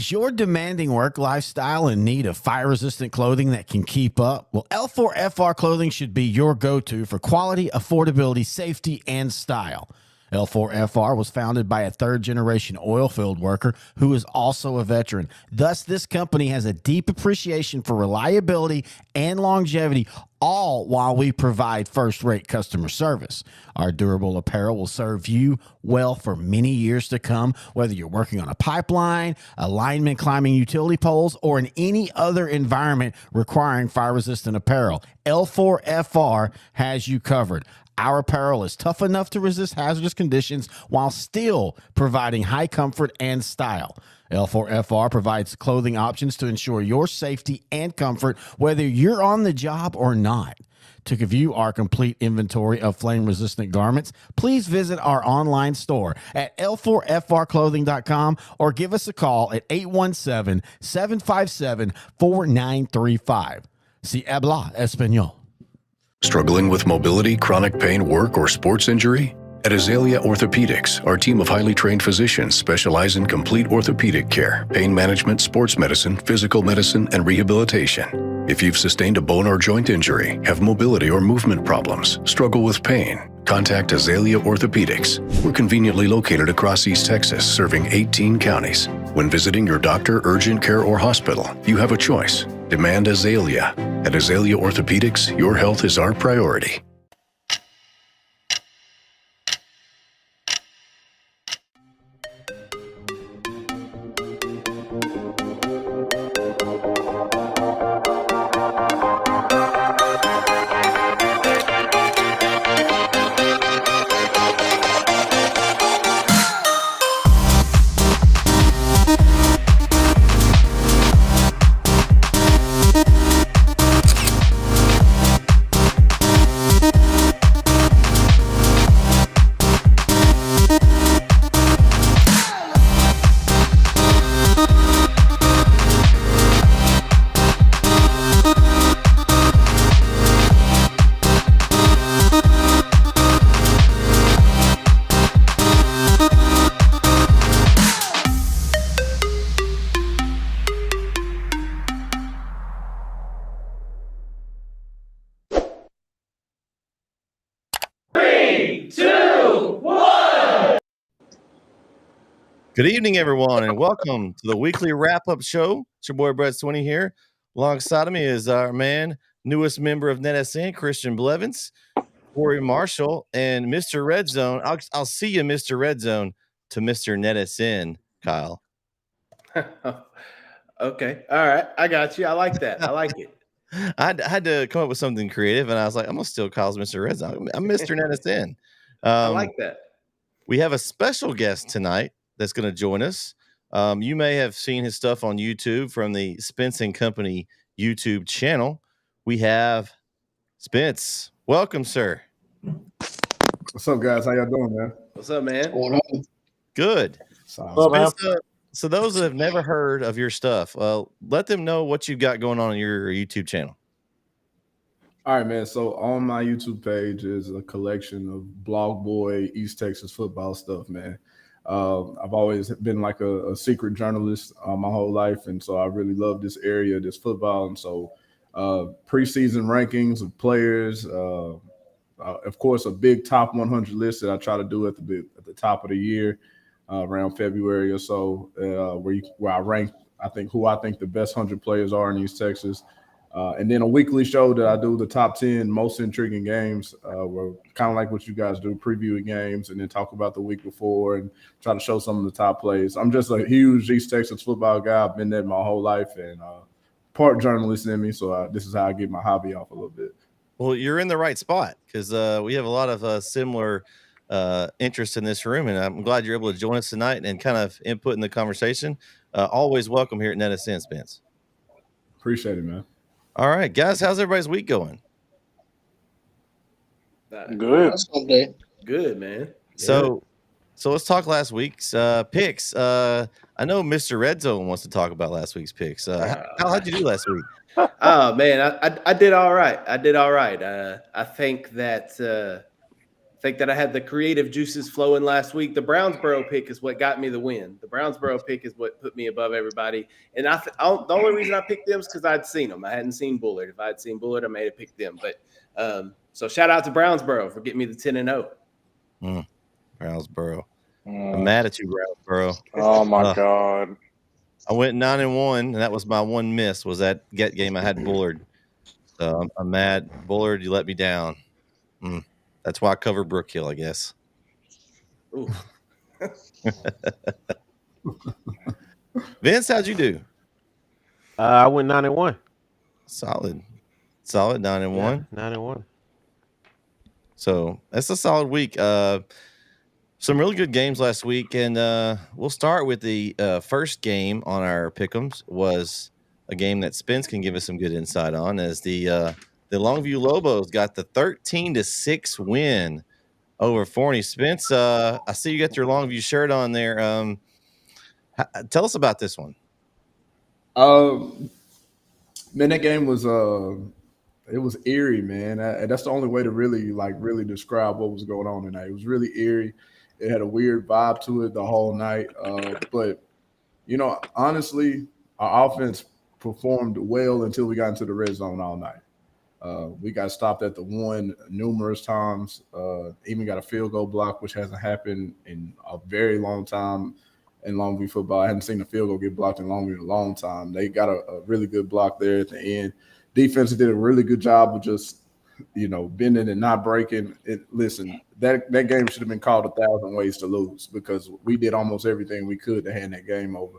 Is your demanding work lifestyle in need of fire-resistant clothing that can keep up? Well, L4FR clothing should be your go-to for quality, affordability, safety, and style. L4FR was founded by a third-generation oil field worker who is also a veteran. Thus, this company has a deep appreciation for reliability and longevity, all while we provide first-rate customer service. Our durable apparel will serve you well for many years to come, whether you're working on a pipeline, a lineman climbing utility poles, or in any other environment requiring fire-resistant apparel. L4FR has you covered. Our apparel is tough enough to resist hazardous conditions while still providing high comfort and style. L4FR provides clothing options to ensure your safety and comfort, whether you're on the job or not. To view our complete inventory of flame-resistant garments, please visit our online store at l4frclothing.com or give us a call at 817-757-4935. Si habla español. Struggling with mobility, chronic pain, work, or sports injury? At Azalea Orthopedics, our team of highly trained physicians specialize in complete orthopedic care, pain management, sports medicine, physical medicine, and rehabilitation. If you've sustained a bone or joint injury, have mobility or movement problems, struggle with pain, contact Azalea Orthopedics. We're conveniently located across East Texas, serving 18 counties. When visiting your doctor, urgent care, or hospital, you have a choice. Demand Azalea. At Azalea Orthopedics, your health is our priority. Good evening, everyone, and welcome to the weekly wrap-up show. It's your boy, Bret here. Alongside of me is our newest member of NetSN, Christian Blevins, Corey Marshall, and Mr. Red Zone. I'll see you, Mr. Red Zone, to Mr. NetSN, Kyle. Okay. All right. I got you. I like that. I like it. I had to come up with something creative, and I was like, I'm going to still call Mr. Red Zone. I'm Mr. NetSN. I like that. We have a special guest tonight that's going to join us. You may have seen his stuff on YouTube from the Spence & Company YouTube channel. We have Spence. Welcome, sir. What's up, guys? How y'all doing, man? What's up, man? Good. Spence, So those that have never heard of your stuff, let them know what you've got going on your YouTube channel. all right, man. So on my YouTube page is a collection of Blog Boy East Texas football stuff, man. I've always been like a secret journalist my whole life, and so I really love this area, this football. And so preseason rankings of players, of course, a big top 100 list that I try to do at the top of the year, around February or so, where I rank, who I think the best 100 players are in East Texas. And then a weekly show that I do, the top 10 most intriguing games, where kind of like what you guys do, previewing games and then talk about the week before and try to show some of the top plays. I'm just a huge East Texas football guy. I've been there my whole life, and part journalist in me, so this is how I get my hobby off a little bit. Well, you're in the right spot because we have a lot of similar interest in this room, and I'm glad you're able to join us tonight and kind of input in the conversation. Always welcome here at NetSN, Spence. Appreciate it, man. All right, guys, how's everybody's week going? Good. Good, man. So let's talk last week's picks. I know Mr. Red Zone wants to talk about last week's picks. How'd you do last week? Oh man, I did all right. I think that think that I had the creative juices flowing last week. The Brownsboro pick is what got me the win. The Brownsboro pick is what put me above everybody. And the only reason I picked them is because I'd seen them. I hadn't seen Bullard. If I had seen Bullard, I may have picked them. But so shout out to Brownsboro for getting me the 10-0. Brownsboro. I'm mad at you, Brownsboro. Oh my God. I went 9-1, and that was my one miss. Was that get game I had Bullard. So I'm mad. Bullard, you let me down. That's why I cover Brook Hill, I guess. Vince, how'd you do? I went 9-1. Solid 9-1. 9-1. So that's a solid week. Some really good games last week, and we'll start with the first game on our pick'ems. Was a game that Spence can give us some good insight on, as the Longview Lobos got the 13-6 win over Forney. Spence, I see you got your Longview shirt on there. Tell us about this one. Man, that game was it was eerie, man. That's the only way to really describe what was going on tonight. It was really eerie. It had a weird vibe to it the whole night. But honestly, our offense performed well until we got into the red zone all night. We got stopped at the one numerous times, even got a field goal block, which hasn't happened in a very long time in Longview football. I hadn't seen a field goal get blocked in Longview in a long time. They got a really good block there at the end. Defense did a really good job of just, bending and not breaking. Listen, that game should have been called 1,000 ways to lose, because we did almost everything we could to hand that game over.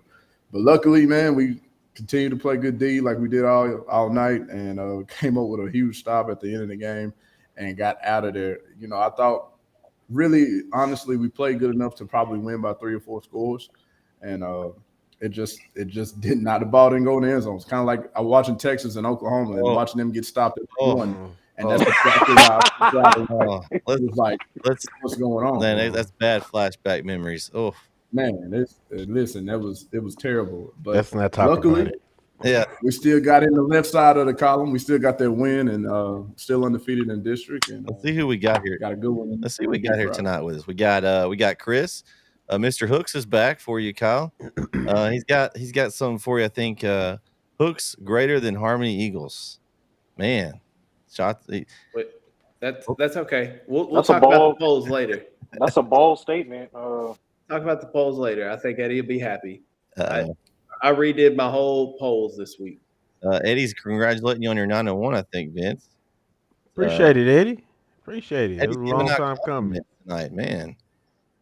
But luckily, man, we continued to play good D like we did all night, and came up with a huge stop at the end of the game and got out of there. I thought, really, honestly, we played good enough to probably win by 3 or 4 scores, and it just did not. The ball didn't go in the end zone. It's kind of like I'm watching Texas and Oklahoma and watching them get stopped at 1, and that's exactly how it was like. What's going on? Man, that's bad flashback memories. Oh. Man, listen, it was terrible. But let's not talk about it. Yeah, we still got in the left side of the column. We still got that win, and still undefeated in district. And let's see who we got here. Got a good one. Let's see who we got here tonight with us. We got Chris. Mr. Hooks is back for you, Kyle. He's got something for you. I think Hooks greater than Harmony Eagles. Man, shots. Wait, that's okay. We'll talk about the polls later. That's a bold statement. Talk about the polls later. I think Eddie will be happy. I redid my whole polls this week. Eddie's congratulating you on your 9-1, I think, Vince. Appreciate it, Eddie. Appreciate it. It was a long time coming tonight, man.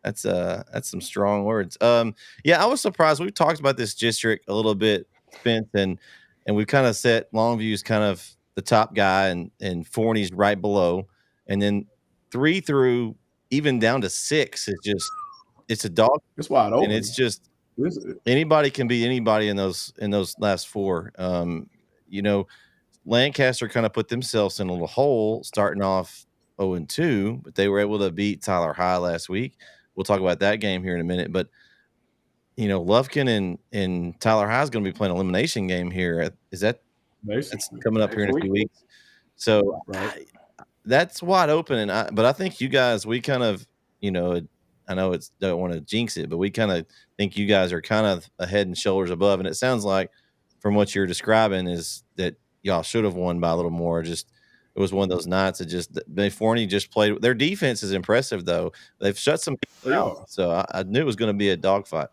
That's some strong words. Yeah, I was surprised. We've talked about this district a little bit, Spence, and we've kind of set Longview's kind of the top guy, and Forney's right below, and then 3 through even down to 6 is just. It's a dog. It's wide open, and it's just anybody can be anybody in those last 4. Lancaster kind of put themselves in a little hole, starting off 0-2, but they were able to beat Tyler High last week. We'll talk about that game here in a minute, but Lufkin and Tyler High is going to be playing an elimination game here. That's coming up here in a few weeks. So that's wide open, but I think you guys, we kind of I know don't want to jinx it, but we kind of think you guys are kind of a head and shoulders above. And it sounds like from what you're describing is that y'all should have won by a little more. Just it was one of those nights that Forney just played. Their defense is impressive, though. They've shut some people out. So I knew it was going to be a dogfight.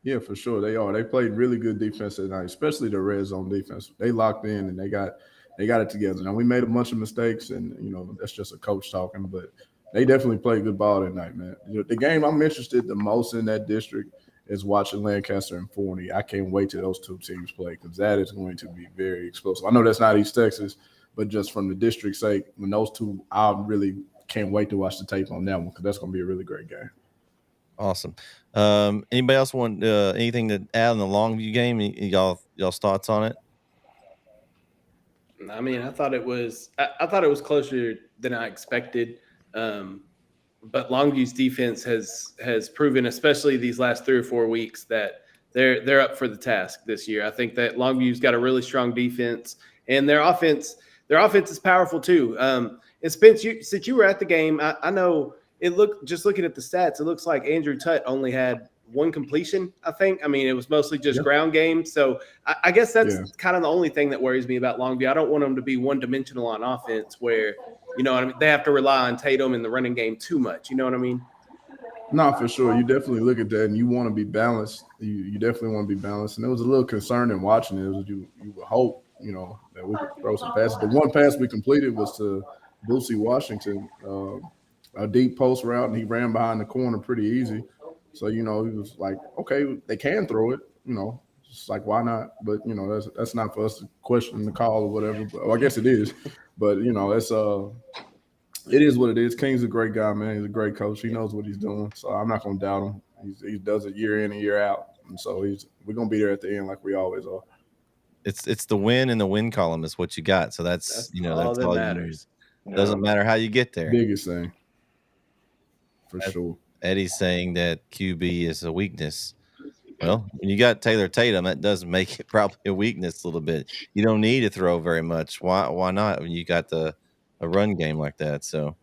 Yeah, for sure. They are. They played really good defense tonight, especially the red zone defense. They locked in and they got it together. Now, we made a bunch of mistakes, and, that's just a coach talking, but they definitely played good ball that night, man. The game I'm interested the most in that district is watching Lancaster and Forney. I can't wait till those 2 teams play, because that is going to be very explosive. I know that's not East Texas, but just from the district's sake, when those 2, I really can't wait to watch the tape on that one, because that's going to be a really great game. Awesome. Anybody else want anything to add on the Longview game? Y'all's thoughts on it? I mean, I thought it was closer than I expected. But Longview's defense has proven, especially these last 3 or 4 weeks, that they're up for the task this year. I think that Longview's got a really strong defense, and their offense is powerful too. And Spence, since you were at the game, I know it looked, just looking at the stats, it looks like Andrew Tutt only had one completion, I think. I mean, it was mostly just ground game. So I guess that's kind of the only thing that worries me about Longview. I don't want them to be one-dimensional on offense where, you know what I mean, they have to rely on Tatum in the running game too much. You know what I mean? No, for sure. You definitely look at that and you want to be balanced. You definitely want to be balanced. And it was a little concerning watching it. You would hope, you know, that we could throw some passes. The one pass we completed was to Boosie Washington, a deep post route, and he ran behind the corner pretty easy. So, you know, he was like, okay, they can throw it, you know, just like, why not? But, you know, that's not for us to question the call or whatever. But, well, I guess it is. But, you know, it is what it is. King's a great guy, man. He's a great coach. He knows what he's doing. So I'm not going to doubt him. He does it year in and year out. And so we're going to be there at the end like we always are. It's the win and the win column is what you got. So that's all that matters. Doesn't matter how you get there. Biggest thing. For sure. Eddie's saying that QB is a weakness. Well, when you got Taylor Tatum, that does make it probably a weakness a little bit. You don't need to throw very much. Why not when you got a run game like that? So,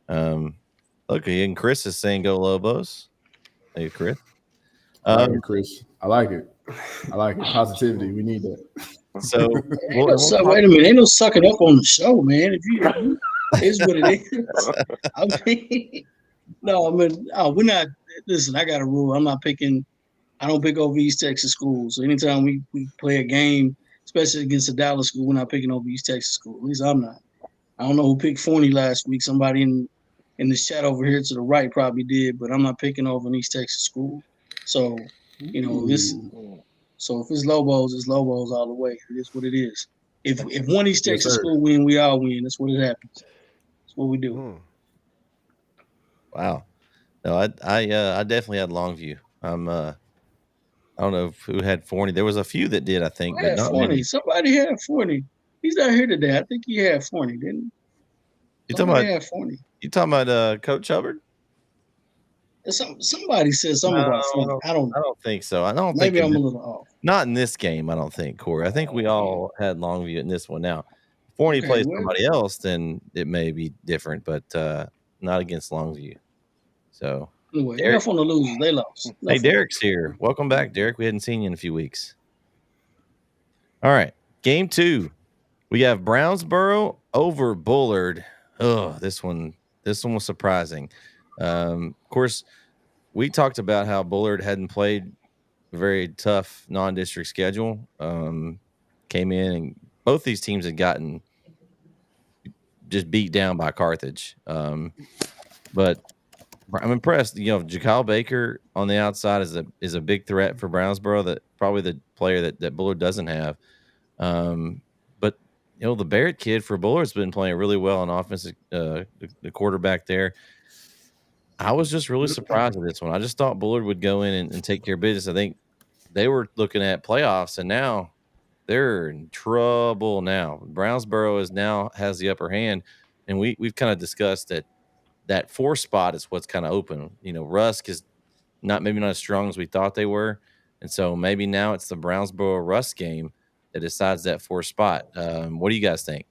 okay, and Chris is saying go Lobos. Hey, Chris. I like it, Chris. I like it. Positivity. We need that. So, wait a minute. Ain't no sucking up on the show, man. If you it's what it is. I mean, no, I mean, we're not. Listen, I got a rule. I'm not picking. I don't pick over East Texas schools. So anytime we play a game, especially against a Dallas school, we're not picking over East Texas school. At least I'm not. I don't know who picked Forney last week. Somebody in this chat over here to the right probably did, but I'm not picking over an East Texas school. So, you know, so if it's Lobos all the way. It is what it is. If one East Texas school win, we all win. That's what it happens. That's what we do. Wow. No, I definitely had Longview. I don't know who had Forney. There was a few that did, I think, but not Forney. many. Somebody had Forney. He's not here today. I think he had Forney, didn't he? You talking about Coach Hubbard? Somebody said something about Forney. I don't think so. I don't Maybe think I'm a little off. Not in this game, I don't think, Corey. I think we all had Longview in this one. Now, if Forney plays somebody else, then it may be different, but not against Longview. So anyway, enough on the losers. They lost. Hey, Derek's here. Welcome back, Derek. We hadn't seen you in a few weeks. All right. Game 2. We have Brownsboro over Bullard. Oh, this one was surprising. Of course, we talked about how Bullard hadn't played a very tough non-district schedule. Came in and both these teams had gotten just beat down by Carthage. But I'm impressed. You know, Jakyle Baker on the outside is a big threat for Brownsboro. That probably the player that Bullard doesn't have. But you know, the Barrett kid for Bullard's been playing really well on offense. The quarterback there. I was just really surprised with this one. I just thought Bullard would go in and take care of business. I think they were looking at playoffs, and now they're in trouble. Now Brownsboro has the upper hand, and we've kind of discussed that 4 spot is what's kind of open. You know, Rusk is maybe not as strong as we thought they were, and so maybe now it's the Brownsboro Rusk game that decides that 4 spot. What do you guys think?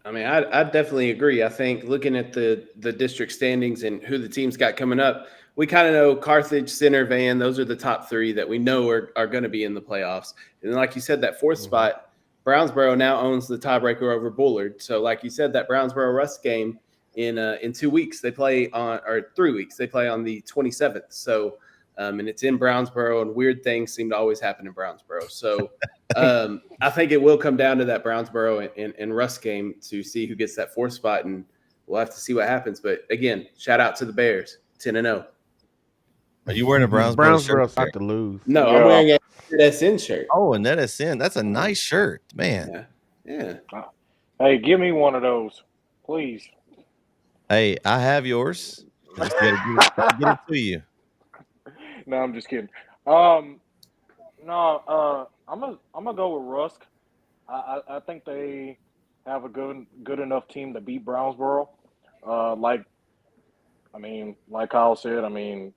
I mean, I definitely agree. I think looking at the district standings and who the teams got coming up, we kind of know Carthage, Center, Van. Those are the top 3 that we know are going to be in the playoffs. And then, like you said, that 4th spot, Brownsboro now owns the tiebreaker over Bullard. So, like you said, that Brownsboro Rusk game in 2 weeks they play on, or 3 weeks they play on the 27th. So, and it's in Brownsboro, and weird things seem to always happen in Brownsboro. So, I think it will come down to that Brownsboro and Rusk game to see who gets that 4th spot, and we'll have to see what happens. But again, shout out to the Bears, 10-0. Are you wearing a Brownsboro shirt? Not to lose. No, I'm wearing a NetSN shirt. Oh, a NetSN. That's a nice shirt, man. Yeah. Hey, give me one of those, please. Hey, I have yours. I just gotta get it to you. No, I'm just kidding. I'm gonna go with Rusk. I think they have a good enough team to beat Brownsboro. Like Kyle said,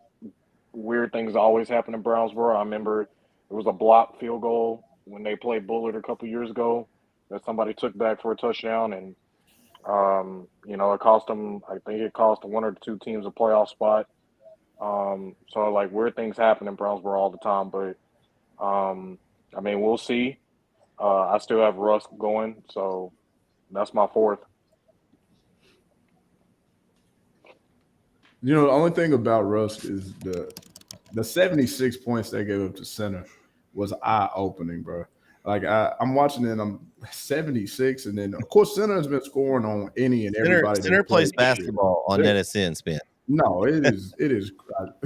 weird things always happen in Brownsboro. I remember it was a blocked field goal when they played Bullard a couple years ago. that somebody took back for a touchdown, and it cost them. I think it cost one or two teams a playoff spot. So like weird things happen in Brownsboro all the time, but I mean we'll see. I still have Russ going, so that's my fourth. You know, the only thing about Russ is the 76 points they gave up to center was eye opening, bro. Like I'm watching it, I'm 76, and then of course center has been scoring on any and everybody. Center plays basketball on NetSN, Spin. No, it is.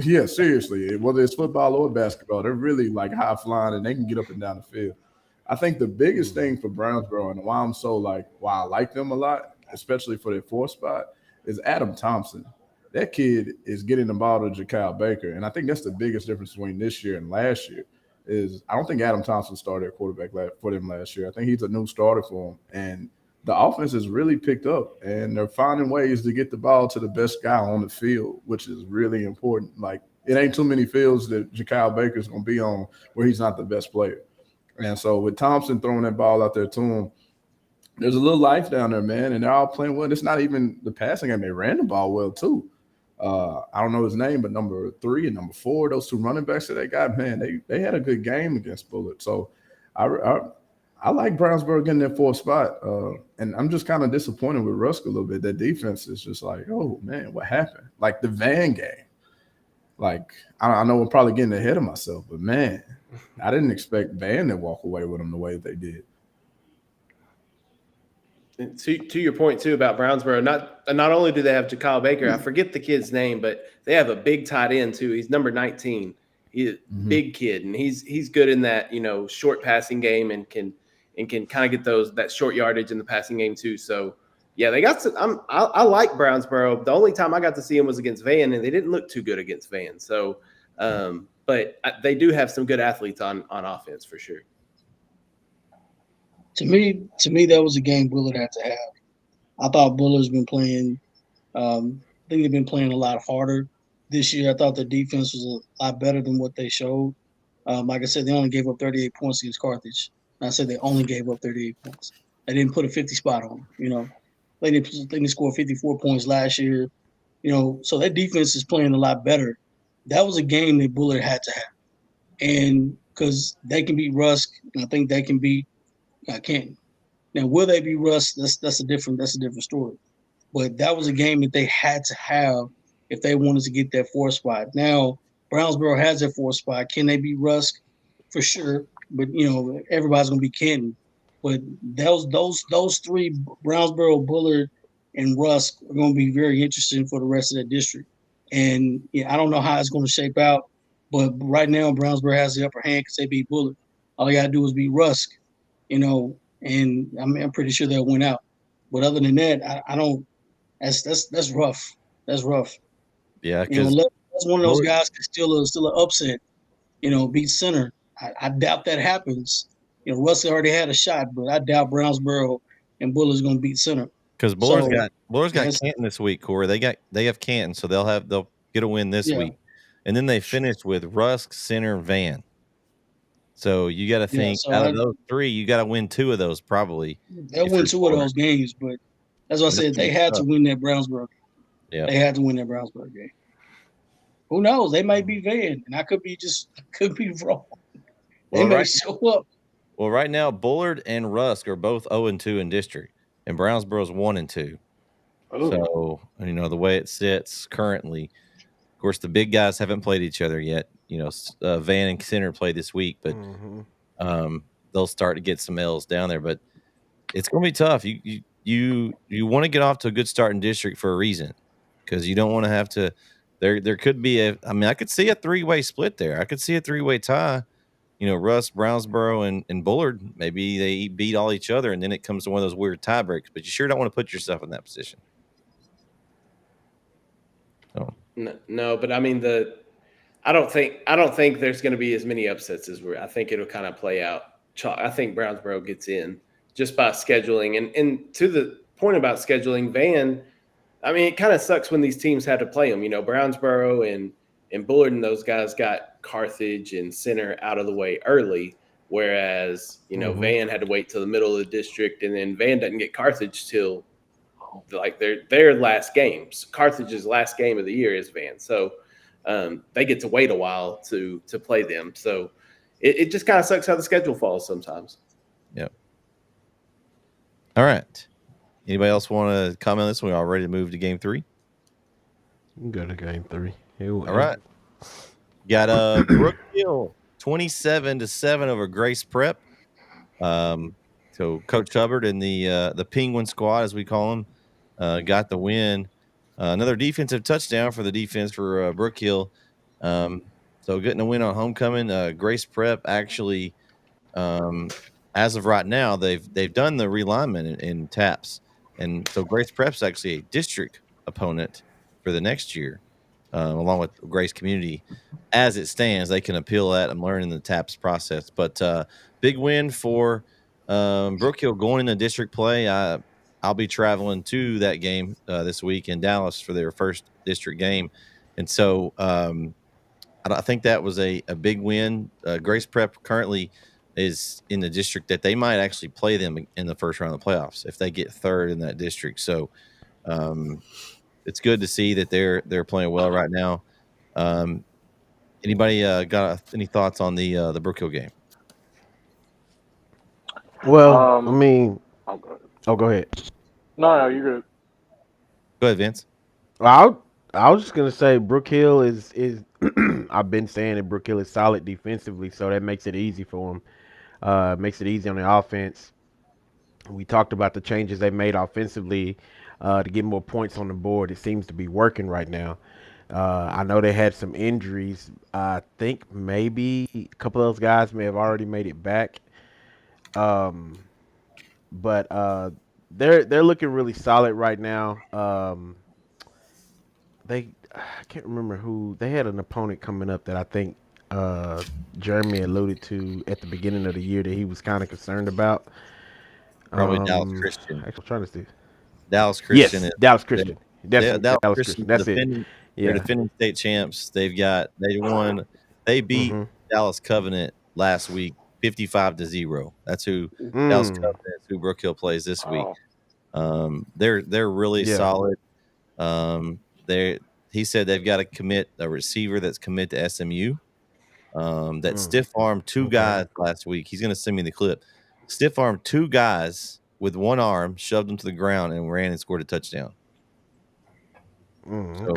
Yeah, seriously. Whether it's football or basketball, they're really like high flying and they can get up and down the field. I think the biggest thing for Brownsboro and why I like them a lot, especially for their fourth spot, is Adam Thompson. That kid is getting the ball to Jakyle Baker, and I think that's the biggest difference between this year and last year. Is I don't think Adam Thompson started at quarterback for them last year. I think he's a new starter for them, and the offense has really picked up, and they're finding ways to get the ball to the best guy on the field, which is really important. Like, it ain't too many fields that Jakyle Baker's going to be on where he's not the best player. And so with Thompson throwing that ball out there to him, there's a little life down there, man, and they're all playing well. It's not even the passing game. They ran the ball well, too. I don't know his name, but number 3 and number 4, those two running backs that they got, man, they had a good game against Bullard. So I like Brownsboro getting their fourth spot, and I'm just kind of disappointed with Rusk a little bit. That defense is just like, oh, man, what happened? Like the Van game. Like, I know I'm probably getting ahead of myself, but, man, I didn't expect Van to walk away with them the way that they did. To your point, too, about Brownsboro, not only do they have Jakyle Baker, I forget the kid's name, but they have a big tight end, too. He's number 19. He's a big kid, and he's good in that, short passing game and can kind of get that short yardage in the passing game too. So yeah, they got some. I like Brownsboro. The only time I got to see him was against Van, and they didn't look too good against Van. So, but they do have some good athletes on offense for sure. To me, that was a game Bullard had to have. I thought Bullard's been playing. I think they've been playing a lot harder this year. I thought the defense was a lot better than what they showed. Like I said, they only gave up 38 points against Carthage. I said they only gave up 38 points. They didn't put a 50 spot on them, They didn't score 54 points last year, So that defense is playing a lot better. That was a game that Bullard had to have. And because they can beat Rusk, and I think they can beat Canton. Now, will they beat Rusk? That's a different story. But that was a game that they had to have if they wanted to get that fourth spot. Now, Brownsboro has their fourth spot. Can they beat Rusk? For sure. But everybody's gonna be Canton. But those three, Brownsboro, Bullard, and Rusk, are gonna be very interesting for the rest of the district. And I don't know how it's gonna shape out, but right now Brownsboro has the upper hand because they beat Bullard. All they gotta do is beat Rusk, and I'm pretty sure they'll win out. But other than that, I don't. That's rough. That's rough. Yeah, because that's one of those guys that's still an upset. Beat center. I doubt that happens. Russell already had a shot, but I doubt Brownsboro and Bullard's going to beat center. Because Bullard's got Canton this week, Corey. They have Canton, so they'll get a win this week, and then they finish with Rusk, center, Van. So you got to think out of those three, you got to win 2 of those probably. They'll win 2 of those games, but as I said, they had to win that Brownsboro game. Yeah, they had to win that Brownsboro game. Who knows? They might be Van, and I could be wrong. They may show up. Well, right now, Bullard and Rusk are both 0-2 in district, and Brownsboro's 1-2. Oh. So, the way it sits currently, of course, the big guys haven't played each other yet. Van and Center play this week, but they'll start to get some L's down there. But it's going to be tough. You want to get off to a good start in district for a reason, because you don't want to have to. There could be I could see a 3-way split there. I could see a 3-way tie. Russ, Brownsboro, and Bullard, maybe they beat all each other, and then it comes to one of those weird tie breaks. But you sure don't want to put yourself in that position. So. No, but I mean I don't think there's going to be as many upsets as I think it'll kind of play out. I think Brownsboro gets in just by scheduling, and to the point about scheduling, Van. I mean, it kind of sucks when these teams had to play them. Brownsboro and Bullard and those guys got Carthage and Center out of the way early. Whereas, Van had to wait till the middle of the district, and then Van doesn't get Carthage till like their last games. Carthage's last game of the year is Van. So they get to wait a while to play them. So it just kind of sucks how the schedule falls sometimes. Yep. All right. Anybody else want to comment on this? We all ready to move to game 3? You can go to game 3. All right. Got Brookfield 27-7 over Grace Prep. So Coach Hubbard and the Penguin squad, as we call them, got the win. Another defensive touchdown for the defense for Brook Hill. So getting a win on homecoming. Grace Prep actually, as of right now, they've done the realignment in TAPS, and so Grace Prep's actually a district opponent for the next year, along with Grace Community. As it stands, they can appeal that. I'm learning the TAPS process, but big win for Brook Hill going into district play. I'll be traveling to that game this week in Dallas for their first district game. And so I think that was a big win. Grace Prep currently is in the district that they might actually play them in the first round of the playoffs if they get third in that district. So it's good to see that they're playing well right now. Anybody got any thoughts on the Brook Hill game? Well, I mean, go ahead. No, you're good. Go ahead, Vince. Well, I was just gonna say Brook Hill is I've been saying that Brook Hill is solid defensively, so that makes it easy for them. Makes it easy on the offense. We talked about the changes they made offensively to get more points on the board. It seems to be working right now. I know they had some injuries. I think maybe a couple of those guys may have already made it back. But they're looking really solid right now. I can't remember who they had an opponent coming up that I think Jeremy alluded to at the beginning of the year that he was kind of concerned about. Probably Dallas Christian. Actually, I'm trying to see. Dallas Christian. Yes, Dallas Christian. That's Dallas Christian. That's it. They're defending state champs. They beat Dallas Covenant last week 55-0. That's who Dallas Covenant is, who Brook Hill plays this week. They're really solid. He said they've got to commit a receiver that's commit to SMU. That stiff armed 2 guys last week. He's going to send me the clip. Stiff armed 2 guys with one arm, shoved them to the ground, and ran and scored a touchdown. So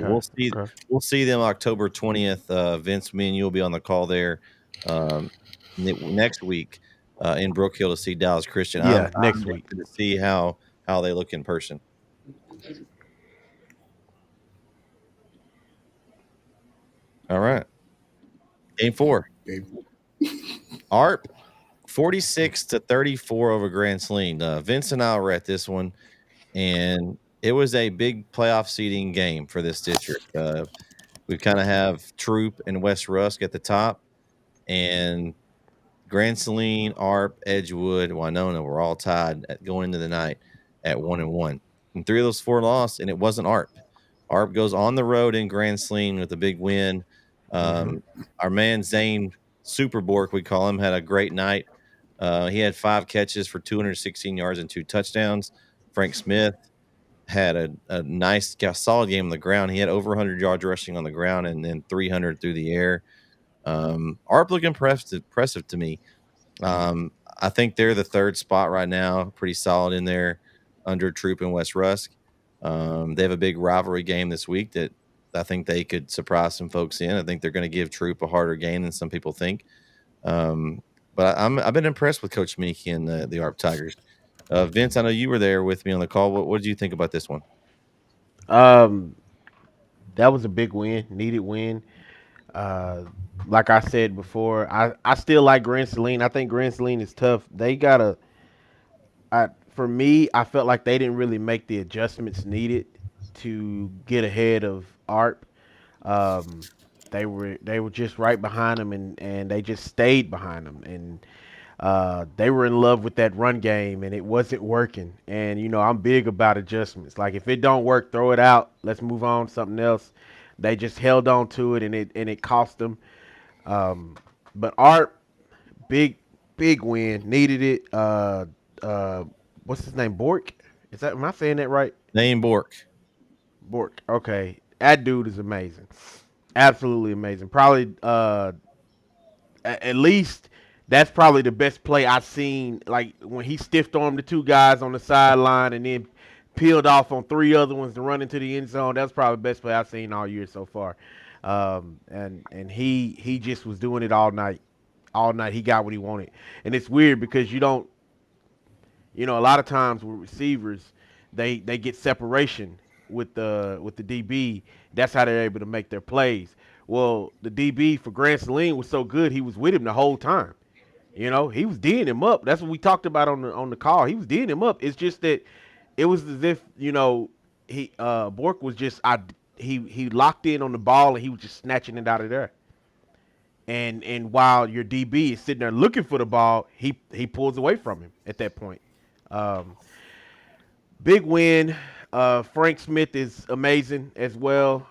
we'll see them October 20th. Vince, me and you will be on the call there next week in Brook Hill to see Dallas Christian. Next week to see how they look in person. All right. Game 4. ARP 46-34 over Grand Saline. Vince and I were at this one, and it was a big playoff seeding game for this district. We kind of have Troop and West Rusk at the top, and Grand Saline, ARP, Edgewood, Winona were all tied going into the night at 1-1. And 3 of those 4 lost, and it wasn't ARP. ARP goes on the road in Grand Saline with a big win. Our man Zane Superbork, we call him, had a great night. He had 5 catches for 216 yards and 2 touchdowns. Frank Smith had a nice, solid game on the ground. He had over 100 yards rushing on the ground and then 300 through the air. ARP looked impressive to me. I think they're the 3rd spot right now, pretty solid in there under Troop and West Rusk. They have a big rivalry game this week that I think they could surprise some folks in. I think they're going to give Troop a harder game than some people think. But I've been impressed with Coach Meeky and the ARP Tigers. Vince, I know you were there with me on the call. What did you think about this one? That was a big win, needed win. Like I said before, I still like Grand Saline. I think Grand Saline is tough. They for me, I felt like they didn't really make the adjustments needed to get ahead of ARP. They were just right behind them, and they just stayed behind them, and they were in love with that run game, and it wasn't working. And I'm big about adjustments. Like, if it don't work, throw it out. Let's move on to something else. They just held on to it, and it cost them. But ARP, big Big win. Needed it. What's his name? Bork? Am I saying that right? Name Bork. Bork. Okay. That dude is amazing. Absolutely amazing. Probably at least that's probably the best play I've seen. Like when he stiffed armed the two guys on the sideline and then peeled off on three other ones to run into the end zone. That's probably the best play I've seen all year so far. And he just was doing it all night. All night he got what he wanted. And it's weird because a lot of times with receivers, they get separation with the DB. That's how they're able to make their plays. Well, the DB for Grant Saline was so good, he was with him the whole time. He was D'ing him up. That's what we talked about on the call. He was D'ing him up. It's just that it was as if he Bork was just he locked in on the ball and he was just snatching it out of there. And while your DB is sitting there looking for the ball, he pulls away from him at that point. Big win. Frank Smith is amazing as well.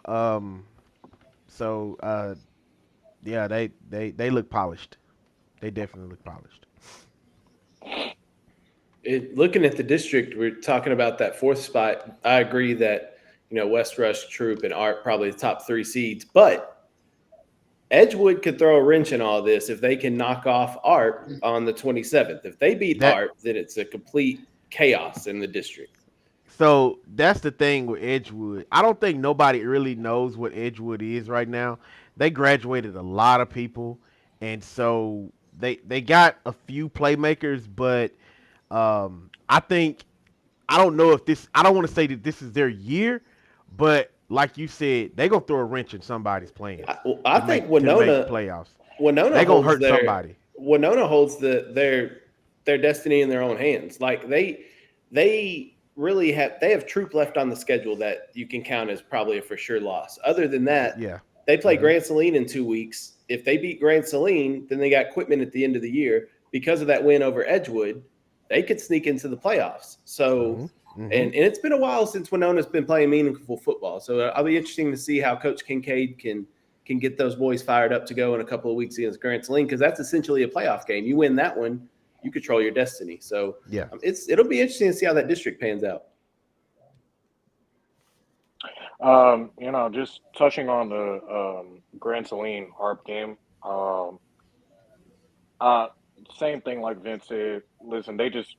Yeah, they look polished. They definitely look polished. Looking at the district, we're talking about that fourth spot. I agree that West Rush, Troop, and Art probably the top 3 seeds, but Edgewood could throw a wrench in all this if they can knock off Art on the 27th. If they beat Art, then it's a complete chaos in the district. So that's the thing with Edgewood. I don't think nobody really knows what Edgewood is right now. They graduated a lot of people, and so they got a few playmakers, but I don't know if this. I don't want to say that this is their year, but like you said, they gonna throw a wrench in somebody's plans. I think Winona playoffs. Winona they gonna hurt somebody. Winona holds their destiny in their own hands. Like they really have Troop left on the schedule that you can count as probably a for sure loss. Other than that, they play Grand Saline in 2 weeks. If they beat Grand Saline, then they got Quitman at the end of the year. Because of that win over Edgewood, they could sneak into the playoffs. So, and it's been a while since Winona's been playing meaningful football. So I'll be interesting to see how Coach Kincaid can get those boys fired up to go in a couple of weeks against Grand Saline, because that's essentially a playoff game. You win that one, you control your destiny. So it'll be interesting to see how that district pans out. Just touching on the Grand Saline Harp game. Same thing like Vince said. Listen, they just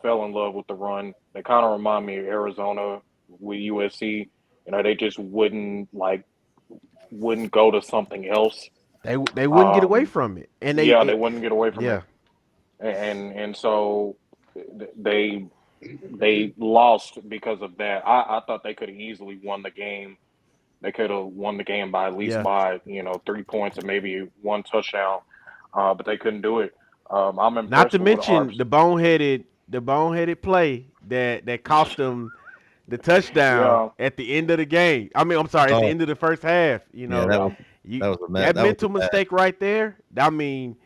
fell in love with the run. They kind of remind me of Arizona with USC. They just wouldn't go to something else. They wouldn't get away from it, and they wouldn't get away from it. And so they lost because of that. I thought they could have easily won the game. They could have won the game by at least by 3 points and maybe 1 touchdown, but they couldn't do it. I'm impressed. Not to mention the boneheaded play that cost them the touchdown at the end of the game. I mean, I'm sorry, at the end of the first half. that was a mess. That mental mistake right there. I mean,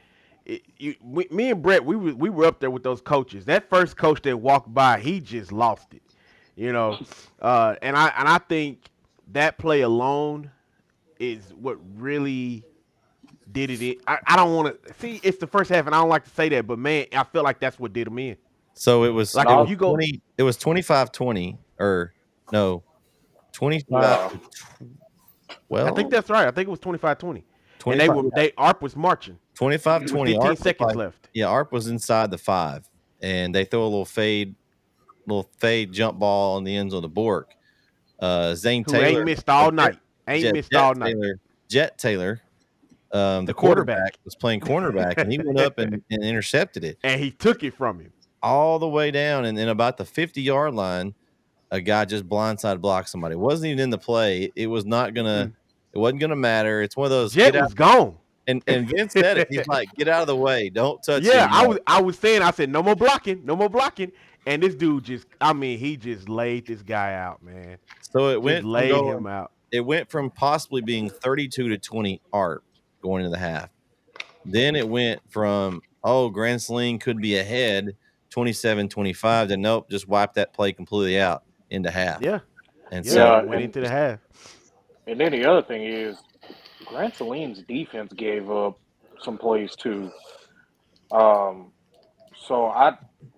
me and Bret, we were up there with those coaches. That first coach that walked by, he just lost it. And I think that play alone is what really did it. I don't want to see. It's the first half, and I don't like to say that, but man, I feel like that's what did them in. So it was like if you go. It was 25-20 or no, 25. Well, I think that's right. I think it was 25-20. And ARP was marching. 25-20. 15 seconds left. Yeah, ARP was inside the 5, and they throw a little fade jump ball in the end zone of Bork. Zane Taylor ain't missed all night. Jet Taylor, the quarterback, was playing cornerback, and he went up and intercepted it. And he took it from him all the way down, and then about the 50-yard line, a guy just blindside blocked somebody. It wasn't even in the play. It was not gonna. It wasn't gonna matter. It's one of those. Jet was gone. And Vince said it. He's like, get out of the way. Don't touch him. Yeah, I was saying, I said, no more blocking. And this dude he just laid this guy out, man. So it went him out. It went from possibly being 32-20 ARP going into the half. Then it went from, Grand Saline could be ahead 27-25 to nope, just wipe that play completely out into half. Yeah. And so it went into the half. And then the other thing is, Grand Saline's defense gave up some plays too. So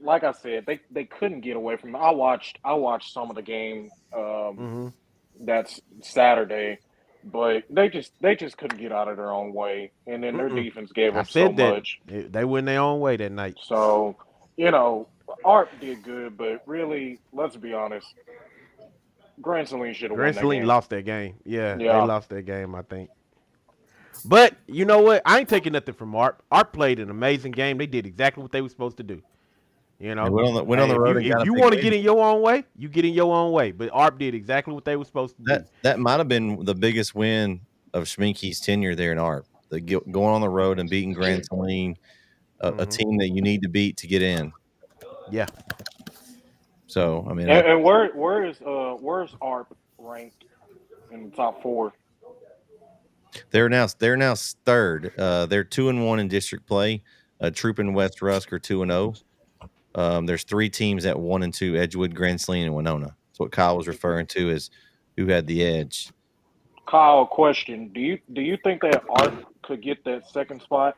like I said, they couldn't get away from it. I watched some of the game that's Saturday, but they just couldn't get out of their own way, and then their defense gave I up so said that much. they went their own way that night. So Art did good, but really, let's be honest, Grand Saline should have won Grand that Saline game. lost that game. Yeah, they Yeah. lost that game, I think. But you know what? I ain't taking nothing from Art. Art played an amazing game. They did exactly what they were supposed to do. You know, They went on the road and if got a you big want to win. get in your own way, you get in your own way. But Art did exactly what they were supposed to do. That might have been the biggest win of Schminke's tenure there in ARP. Going on the road and beating Grand Saline, a team that you need to beat to get in. Yeah. So I mean, And where's ARP ranked in the top 4? they're now third. They're 2-1 in district play. Troop and West Rusk are 2-0. There's 3 teams at 1 and 2: Edgewood, Grand Saline, and Winona. That's what Kyle was referring to as who had the edge. Kyle, question: Do you think that ARP could get that second spot?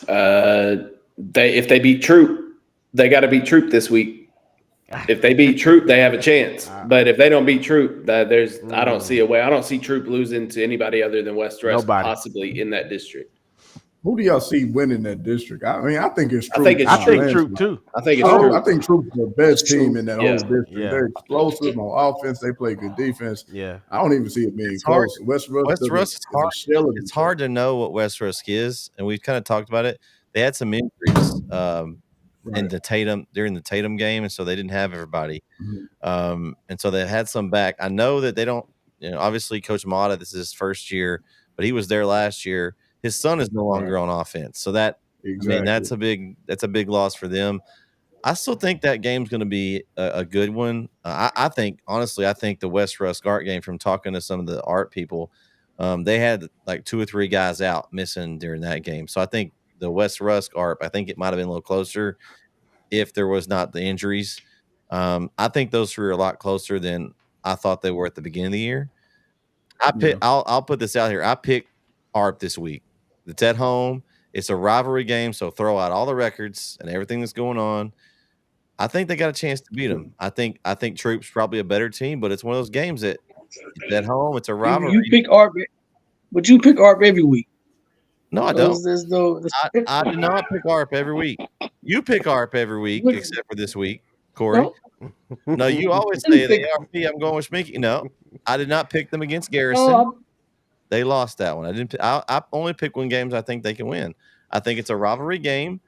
If they beat Troop, they got to beat Troop this week. If they beat Troop, they have a chance. But if they don't beat Troop, I don't see a way. I don't see Troop losing to anybody other than West Rusk, possibly in that district. Who do y'all see winning that district? I mean, I think it's Troop. I think Troop too. I think it's Troop. I think Troop's the best team in that whole district. Yeah. They're explosive on offense. They play good defense. Yeah. I don't even see it being close. West Rusk is hard. It's hard to know what West Rusk is, and we've kind of talked about it. They had some injuries in the Tatum during the Tatum game, and so they didn't have everybody. And so they had some back. I know that they don't. Obviously, Coach Mata, this is his first year, but he was there last year. His son is no longer on offense, so that I mean that's a big loss for them. I still think that game's going to be a good one. I think honestly, I think the West Rusk Art game, from talking to some of the art people, they had like 2 or 3 guys out missing during that game. So I think the West Rusk Art, I think it might have been a little closer if there was not the injuries. I think those 3 are a lot closer than I thought they were at the beginning of the year. I'll put this out here. I picked ARP this week. It's at home. It's a rivalry game, so throw out all the records and everything that's going on. I think they got a chance to beat them. I think Troop's probably a better team, but it's one of those games that it's at home. It's a rivalry. You pick ARP, but you pick ARP every week. No, I don't. I do not pick ARP every week. You pick ARP every week, except for this week, Corey. No, you always say the ARP. I'm going with Schminke. No, I did not pick them against Garrison. They lost that one. I didn't. I only pick when games I think they can win. I think it's a rivalry game.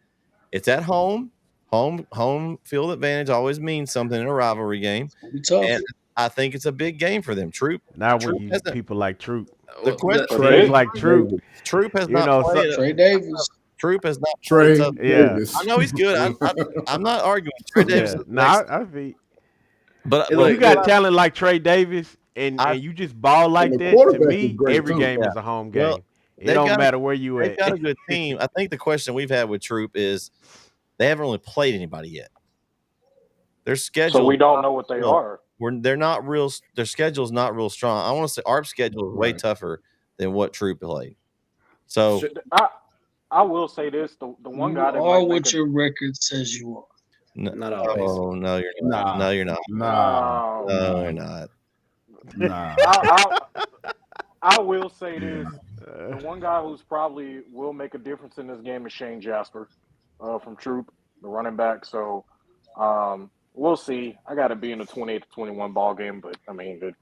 It's at home. Home field advantage always means something in a rivalry game. And I think it's a big game for them. Troop. Now we use people like Troop. The question is like Troop. Troop has not played. Trey Davis. Troop has not Trey played. Davis. I know he's good. I'm not arguing. Trey Davis. I think. But look, you got talent like Trey Davis, and you just ball like that. To me, every game is a home game. Well, it don't matter where you at. They've got a good team. I think the question we've had with Troop is they haven't really played anybody yet. Their schedule. So we don't know what they are. They're not real. Their schedule's not real strong. I want to say ARP's schedule is way tougher than what Troop played. So I will say this: the one guy that are what your record says you are. Not always. Oh no, you're not. No, you're not. No, you're not. Nah. I will say this: the one guy who's probably will make a difference in this game is Shane Jasper from Troop, the running back. So we'll see. I got to be in a 28-21 ball game, but I mean,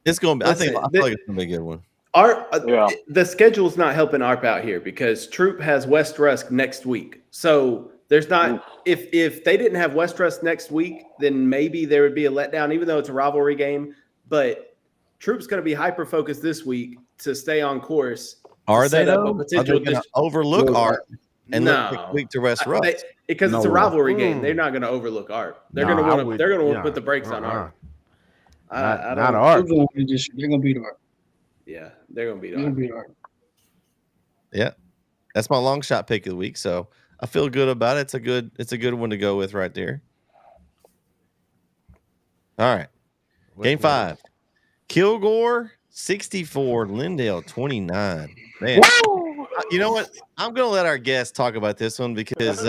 it's going to be. I feel like it's going to be a good one. The schedule's not helping ARP out here because Troop has West Rusk next week. So there's not if they didn't have West Rusk next week, then maybe there would be a letdown, even though it's a rivalry game. But Troop's going to be hyper focused this week to stay on course. Are they though? Are they going to overlook ARP and look week to West Rusk? Because it's a rivalry game, they're not going to overlook ARP. They're going to want to put the brakes on ARP. Not ARP. They're going to beat ARP. Yeah, they're going to beat ARP. Yeah, that's my long shot pick of the week. So I feel good about it. It's a good one to go with right there. All right, game 5, Kilgore 64, Lindale 29. Man, You know what? I'm gonna let our guests talk about this one because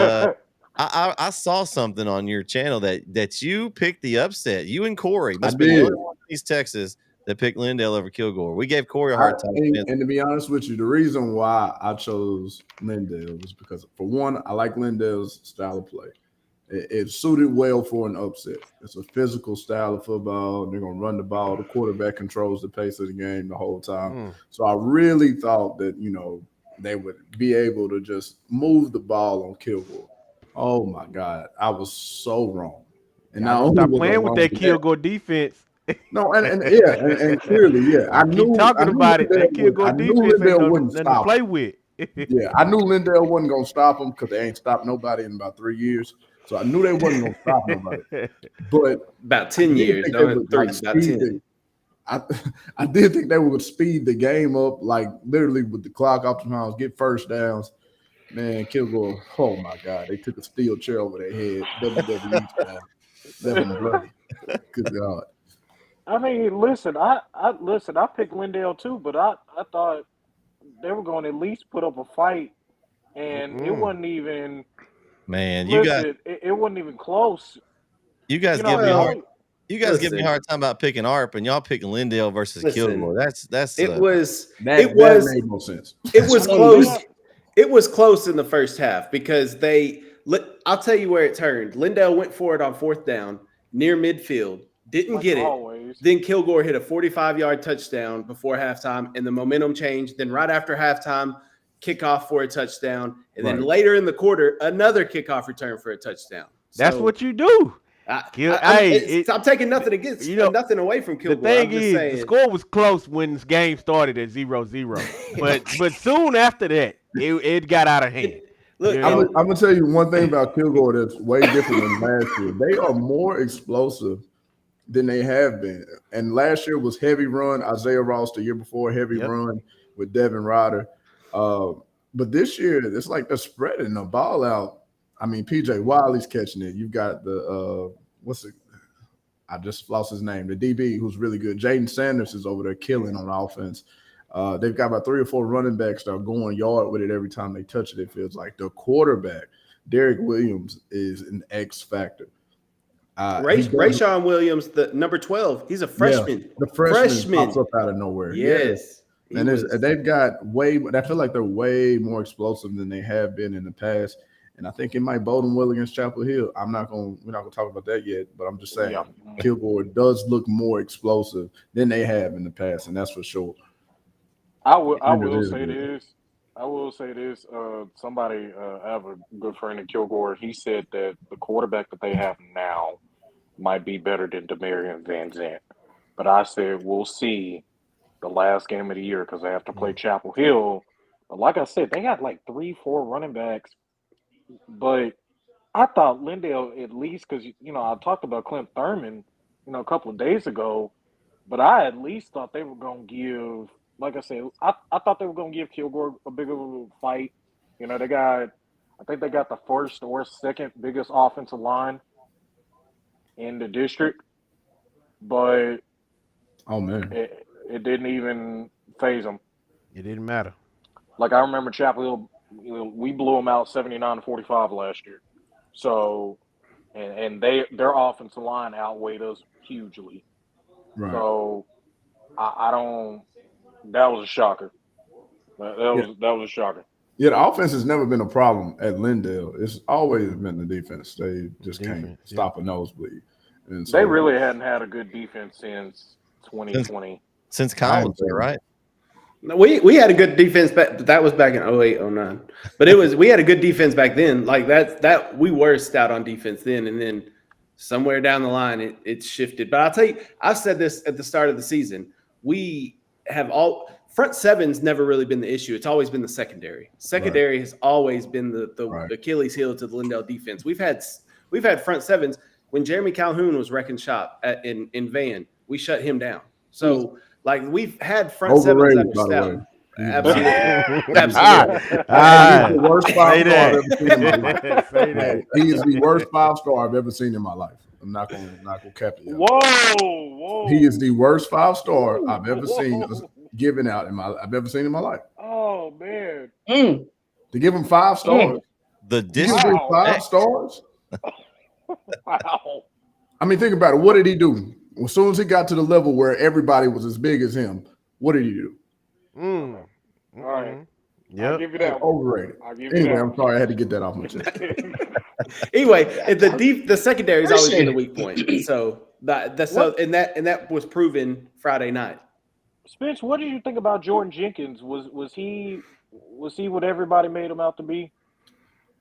I saw something on your channel that you picked the upset. You and Corey must be the only one in East Texas that picked Lindale over Kilgore. We gave Corey a hard time. And to be honest with you, the reason why I chose Lindale was because, for one, I like Lindale's style of play. It suited well for an upset. It's a physical style of football. They're going to run the ball. The quarterback controls the pace of the game the whole time. So I really thought that, they would be able to just move the ball on Kilgore. Oh, my God. I was so wrong. And now stop playing with that Kilgore defense. No, and clearly, I knew talking about it. That Kilgore defense ain't nothing to play with. Yeah, I knew Lindale wasn't going to stop him because they ain't stopped nobody in about 3 years. So I knew they wasn't going to stop nobody. But about 10 years. I did think they would speed the game up, like literally with the clock off the times, get first downs. Man, Kilgore, oh my God, they took a steel chair over their head. WWE style. Devin bloody. Good God. I mean, listen, I picked Lindale too, but I thought they were going to at least put up a fight, and it wasn't even. Man, it wasn't even close. You guys give me a hard time about picking ARP, and y'all picking Lindale versus Kilgore. That's it made no sense. It was close. It was close in the first half because I'll tell you where it turned. Lindale went for it on fourth down near midfield, didn't get it. Then Kilgore hit a 45-yard touchdown before halftime, and the momentum changed. Then right after halftime, kickoff for a touchdown, and then later in the quarter, another kickoff return for a touchdown. That's what you do. I'm taking nothing against, nothing away from Kilgore. The thing is, the score was close when this game started at 0-0, but soon after that, it got out of hand. Look, I'm gonna tell you one thing about Kilgore that's way different than last year. They are more explosive than they have been. And last year was heavy run. Isaiah Ross the year before, heavy run with Devin Ryder. But this year, it's like they're spreading the ball out. I mean, PJ Wiley's catching it. You've got I just lost his name. The DB who's really good. Jaden Sanders is over there killing on offense. They've got about 3 or 4 running backs that are going yard with it every time they touch it. It feels like the quarterback, Derek Williams, is an X factor. Rayshawn Williams, the number 12, he's a freshman. Yeah, the freshman pops up out of nowhere. Yes. And they've got I feel like they're way more explosive than they have been in the past. And I think it might bode them well against Chapel Hill. We're not gonna talk about that yet, but I'm just saying Kilgore does look more explosive than they have in the past, and that's for sure. I will say this. Somebody, I have a good friend in Kilgore. He said that the quarterback that they have now might be better than Demarion Van Zant. But I said we'll see the last game of the year because they have to play Chapel Hill. But like I said, they got like 3-4 running backs. But I thought Lindale at least, because I talked about Clint Thurman, a couple of days ago, but I at least thought they were going to give, like I said, I thought they were going to give Kilgore a bigger fight. I think they got the first or second biggest offensive line in the district, but it didn't even phase them. It didn't matter. Like I remember Chapel Hill. We blew them out 79-45 last year. So, and their offensive line outweighed us hugely. Right. So, I don't. That was a shocker. That was a shocker. Yeah, the offense has never been a problem at Lindale. It's always been the defense. They just can't stop a nosebleed. And so, they really hadn't had a good defense since 2020. Since Collins, right? We had a good defense back. That was back in 08, 09. But we had a good defense back then. Like that we were stout on defense then, and then somewhere down the line it shifted. But I'll tell you, I've said this at the start of the season. We have front seven's never really been the issue. It's always been the secondary. Secondary has always been the Achilles heel to the Lindale defense. We've had front sevens. When Jeremy Calhoun was wrecking shop in Van, we shut him down. So. Like we've had front sevens that were stout. Absolutely. He is the worst 5-star I've ever seen in my life. I'm not gonna cap it. Whoa! He is the worst 5-star I've ever seen given out I've ever seen in my life. Oh man! Mm. To give him 5 stars. The You give district. him 5 stars. Wow. I mean, think about it. What did he do? As soon as he got to the level where everybody was as big as him, what did he do? All right. I'll Yep. give you that one. Overrated. I'll give you Anyway, that I'm one. sorry I had to get that off my chest. Anyway, the secondary has always been a Appreciate weak point. So and that was proven Friday night. Spence, what did you think about Jordan Jenkins? Was he what everybody made him out to be?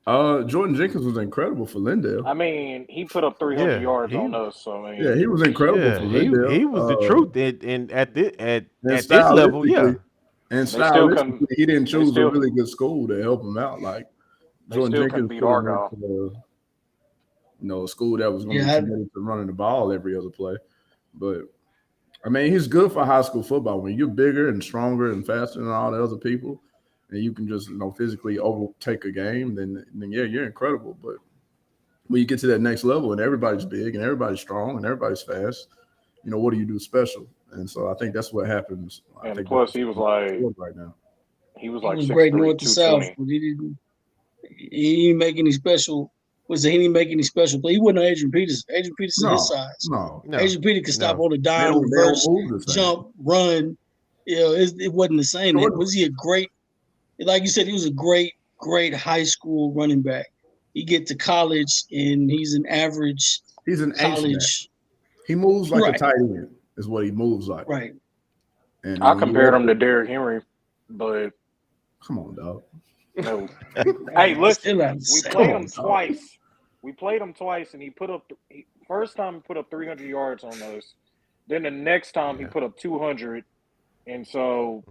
Jordan Jenkins was incredible for Lindale. I mean, he put up 300 yards on us. So I mean, Yeah, he was incredible Yeah, for Lindale. he was the truth. And at this stylistically- level, yeah. And They still stylistically, he didn't choose still- a really good school to help him out. Like They Jordan still Jenkins couldn't beat could have Argyle. went to, a school that was going to Yeah, be committed to running the ball every other play. But I mean, he's good for high school football. When you're bigger and stronger and faster than all the other people, and you can just physically overtake a game, then yeah, you're incredible. But when you get to that next level and everybody's big and everybody's strong and everybody's fast, what do you do special? And so I think that's what happens. I And think plus, that's he was what like right now. he was He like was 6'3", great north to south, 220. but he didn't make any special. He didn't make any special play. He wasn't Adrian Peterson. Adrian Peterson his size. No. Adrian Peterson could stop on a They dime, don't reverse, move the same. jump, run. It wasn't the same. Jordan- Was he a great? Like you said, he was a great high school running back. He get to college and he's an average He's an ace back. college. He moves like Right. a tight end, is what he moves like. Right. And I compared him to Derrick Henry, but come on, dog. no. Hey, listen, Still not the we same. played Come him on, dog. twice. We played him twice, and he put up first time he put up 300 yards on us. Then the next time he put up 200, and so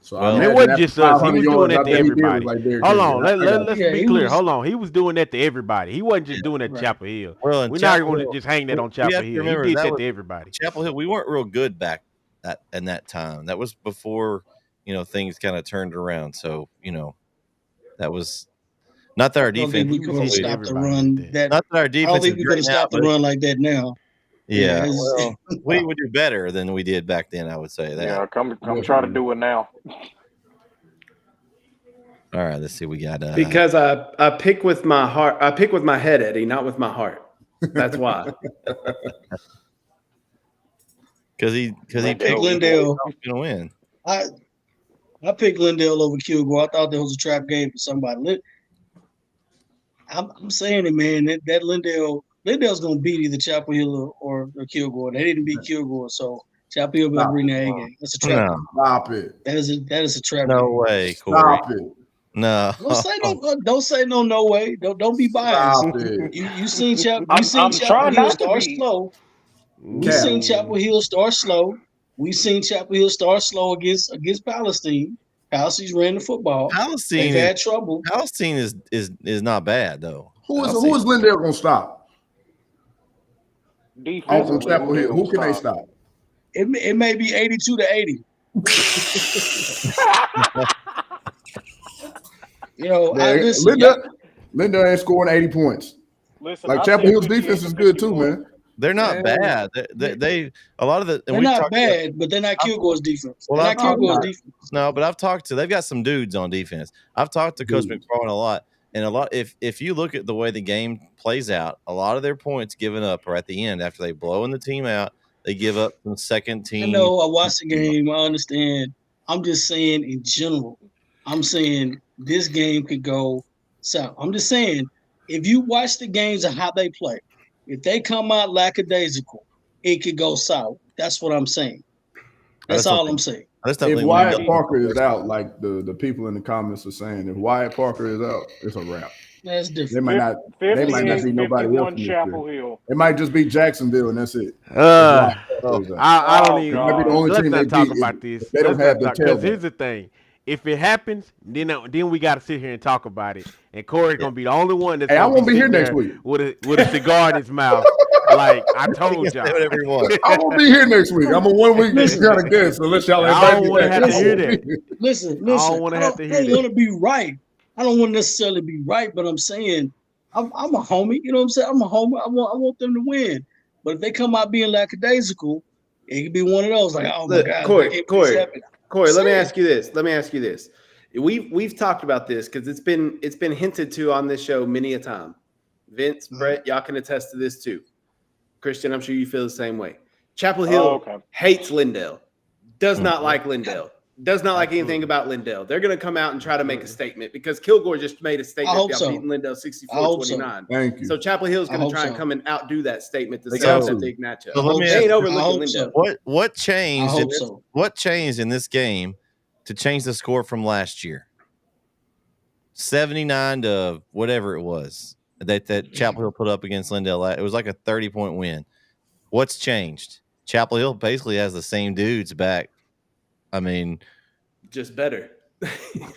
So Well, it wasn't just us. He was doing that to everybody. Derrick Hold Henry. on, let's Yeah, be he clear. was- Hold on, he was doing that to everybody. He wasn't just doing that to Right. Chapel Hill. Well, and We're not Chapel going to Hill- just hang that on we Chapel have to Hill. He remember did that that was- to everybody. Chapel Hill, we weren't real good back in that time. That was before things kind of turned around. So that was not that our I don't defense. think we could have Everybody stopped the did run. that. That Not that our I defense. don't think is we great could have now, stopped the but- run like that now. Yeah, Yeah, well, we would do better than we did back then. I would say that. yeah, come try to do it now. All right, let's see. We got Because I pick with my heart. I pick with my head, Eddie, not with my heart. That's why. because he I picked Lindale. he's gonna win. I picked Lindale over Kilgore. I thought that was a trap game for somebody. I'm saying it, man. That Lindale's gonna beat either Chapel Hill or Kilgore. They didn't beat Kilgore, so Chapel Hill better bring the A game. That's a trap. No, Stop it. That is a trap. no game. way, Corey. Stop it. No. Don't say no way. Don't be biased. Stop it. You seen Chapel I'm Hill trying not to start be. slow. We Cap. seen Chapel Hill start slow. We seen Chapel Hill start slow against Palestine. Palestine's ran the football. Palestine. They've had trouble. Palestine is not bad though. Who is Lindale going to stop? Defense. On Chapel Hill. Who can they stop? It may be 82-80. Linda ain't scoring 80 points. Listen, Like I Chapel said Hill's 58 defense to is good too, 54. man. They're not bad. They a lot of the. And They're not bad, but they're not Kilgore's defense. Well, They're not Kilgore's defense. No, but I've talked to. They've got some dudes on defense. I've talked to Coach McFarland a lot, and a lot. If you look at the way the game plays out, a lot of their points given up are at the end after they blow in the team out. They give up some second team. I know. I watched the game. I understand. I'm just saying in general. I'm saying this game could go south. I'm just saying if you watch the games and how they play, if they come out lackadaisical, it could go south. That's what I'm saying. That's all I'm saying. If Wyatt Parker is out, like the people in the comments are saying, if Wyatt Parker is out, it's a wrap. That's different. They might not be nobody else. Chapel Hill. It might just be Jacksonville, and that's it. I don't even. It might be the only Let's team not they talk beat about if this. they don't have the Because tailback. here's the thing: if it happens, then we got to sit here and talk about it. And Corey's gonna be the only one that's. Hey, I gonna won't be here sitting next there week. with a cigar in his mouth. Like I told y'all. Whatever you want. I won't be here next week. I'm a 1 week kind of guest, unless y'all I invite don't me want to back. have to hear that. Listen. I don't want to have to I hear don't that. want to be right. I don't want to necessarily be right, but I'm saying I'm a homie. You know what I'm saying? I'm a homie. I want them to win. But if they come out being lackadaisical, it could be one of those like, oh my God, Corey, what's happening? Corey, let me ask you this. We've talked about this because it's been hinted to on this show many a time. Vince, Brett, y'all can attest to this too. Christian, I'm sure you feel the same way. Chapel Hill hates Lindell, does not like Lindell, does not like anything about Lindell. They're going to come out and try to make a statement because Kilgore just made a statement about beating Lindell 64-29. Thank you. So Chapel Hill is going to try and come and outdo that statement to say So- that's a big matchup. So let me They ask ain't you, overlooking Lindell. what changed? I In hope this, so. What changed in this game to change the score from last year? 79 to whatever it was that Chapel Hill put up against Lindell. It was like a 30-point win. What's changed? Chapel Hill basically has the same dudes back. I mean, Just better.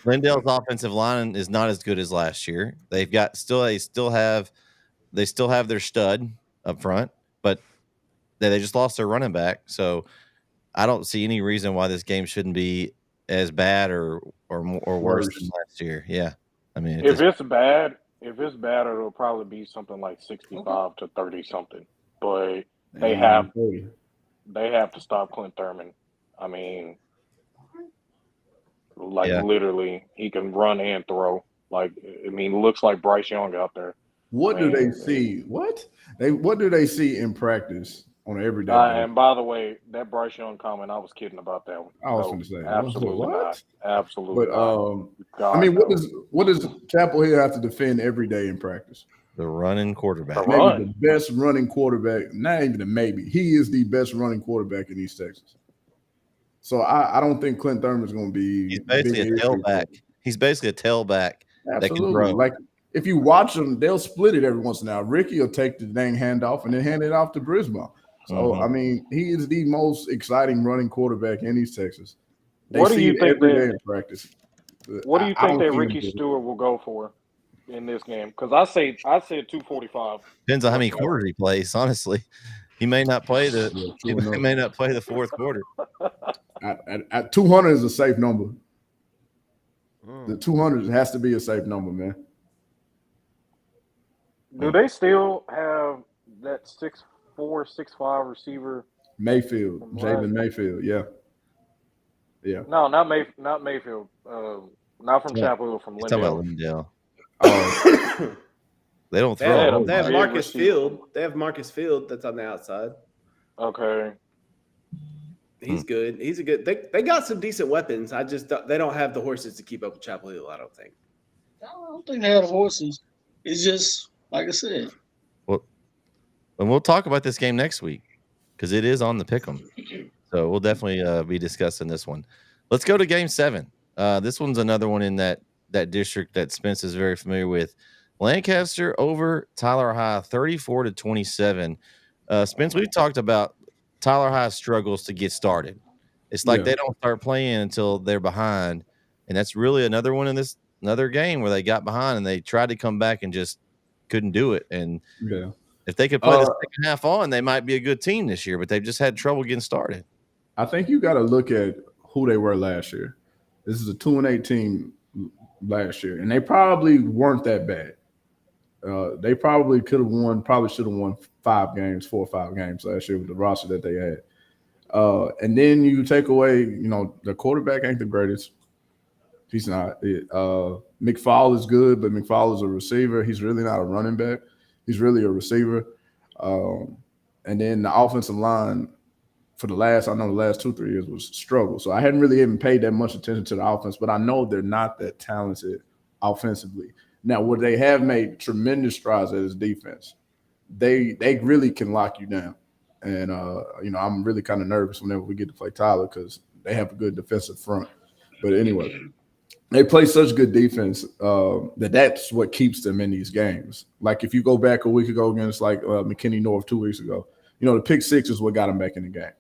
Lindell's offensive line is not as good as last year. They still have their stud up front, but they just lost their running back. So I don't see any reason why this game shouldn't be as bad or worse than last year. Yeah, I mean, if it's bad, it'll probably be something like 65 to 30 something. But they have to stop Clint Thurman. I mean, literally, he can run and throw. Looks like Bryce Young out there. What do they see? What do they see in practice on an everyday basis? And by the way, that Bryce Young comment, I was kidding about that one. I was going to say, absolutely what? Not. Absolutely but, not. I mean, what does Chapel Hill have to defend every day in practice? The running quarterback. Maybe the best running quarterback. Not even a maybe. He is the best running quarterback in East Texas. So I don't think Clint Thurman is going to be. He's basically a tailback. He's basically a tailback that can throw. Like if you watch them, they'll split it every once in a while. Ricky will take the dang handoff and then hand it off to Brisbane. So I mean, he is the most exciting running quarterback in East Texas. What do you think every day in practice? What do you think that Ricky Stewart will go for in this game? Because I said 245. Depends on how many quarters he plays. Honestly, he may not play the fourth quarter. At 200 is a safe number. The 200 has to be a safe number, man. Do they still have that 6'4", 6'5" receiver? Mayfield, Jalen Mayfield, yeah. No, not Mayfield. Not from Chapel Hill, from Lindell. Talking about Lindell. Oh. They don't throw. They have Marcus Field. They have Marcus Field that's on the outside. Okay. He's good. He's a good. They got some decent weapons. They don't have the horses to keep up with Chapel Hill. I don't think. I don't think they have the horses. It's just like I said. Well, and we'll talk about this game next week because it is on the pick'em. So we'll definitely be discussing this one. Let's go to Game 7. This one's another one in that district that Spence is very familiar with. Lancaster over Tyler High, 34-27. Spence, we've talked about Tyler High struggles to get started. It's like they don't start playing until they're behind, and that's really another one in another game where they got behind and they tried to come back and just couldn't do it. And if they could play the second half on, they might be a good team this year, but they've just had trouble getting started. I think you got to look at who they were last year. This is a 2-8 team last year, and they probably weren't that bad. They probably should have won 4 or 5 games last year with the roster that they had. And then you take away, the quarterback ain't the greatest. He's not. McFall is good, but McFall is a receiver. He's really not a running back. He's really a receiver. And then the offensive line for the last 2-3 years was struggle. So I hadn't really even paid that much attention to the offense, but I know they're not that talented offensively. Now, where they have made tremendous strides at his defense, they really can lock you down. And, I'm really kind of nervous whenever we get to play Tyler because they have a good defensive front. But anyway, they play such good defense that's what keeps them in these games. Like if you go back a week ago against McKinney North 2 weeks ago, the pick six is what got them back in the game.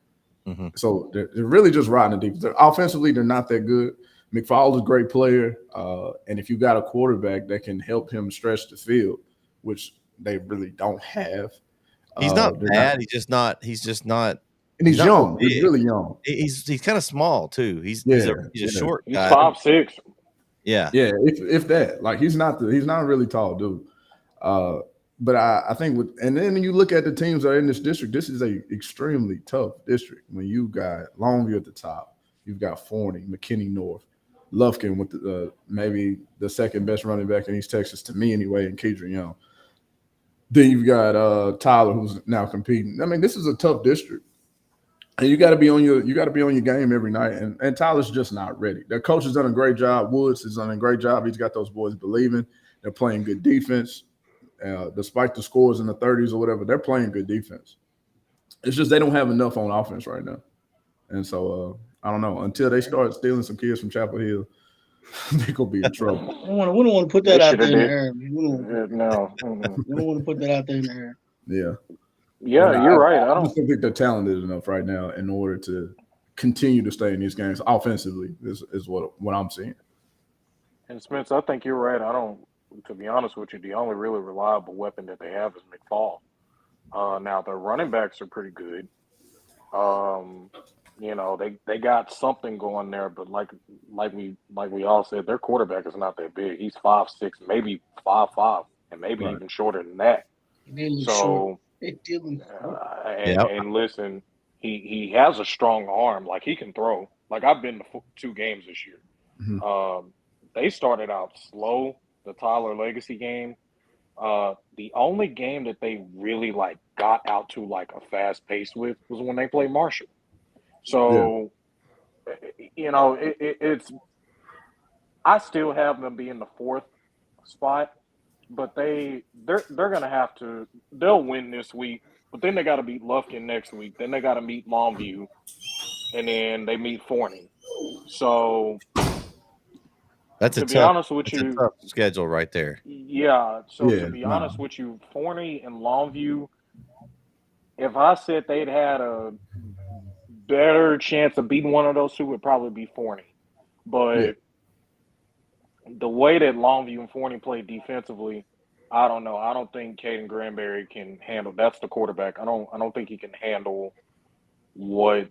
Mm-hmm. So they're really just riding the defense. Offensively, they're not that good. McFall is a great player, and if you got a quarterback that can help him stretch the field, which they really don't have, he's not bad. He's just not. And he's young. He's really young. He's kind of small too. He's a short guy. He's 5'6". Yeah. If that, he's not a really tall dude. But I think and then you look at the teams that are in this district. This is a extremely tough district. When you got Longview at the top, you've got Forney, McKinney North. Lufkin with maybe the second best running back in East Texas to me anyway, and Kedron Young. Then you've got Tyler, who's now competing. I mean, this is a tough district, and you got to be on your game every night. And Tyler's just not ready. The coach has done a great job. Woods has done a great job. He's got those boys believing. They're playing good defense, despite the scores in the 30s or whatever. They're playing good defense. It's just they don't have enough on offense right now, and so I don't know until they start stealing some kids from Chapel Hill. They're gonna be in trouble. We don't want to put that out there in the air. No. We don't want to put that out there in the air. Yeah. Yeah, you're right. I just don't think they're talented enough right now in order to continue to stay in these games offensively. Is what I'm seeing. And Spence, I think you're right. To be honest with you, the only really reliable weapon that they have is McFall. Now their running backs are pretty good. They got something going there, but like we all said, their quarterback is not that big. He's 5'6", maybe 5'5", and maybe even shorter than that. So, and listen, he has a strong arm. Like he can throw. Like I've been to 2 games this year. Mm-hmm. They started out slow. The Tyler Legacy game. The only game that they really got out to a fast pace with was when they played Marshall. So, it's. I still have them be in the 4th spot, but they're gonna have to. They'll win this week, but then they got to beat Lufkin next week. Then they got to meet Longview, and then they meet Forney. So. That's a tough schedule right there. Yeah. So to be honest with you, Forney and Longview, if I said they'd had a better chance of beating one of those two, it would probably be Forney. But the way that Longview and Forney play defensively, I don't know. I don't think Caden Granberry can handle. That's the quarterback. I don't think he can handle what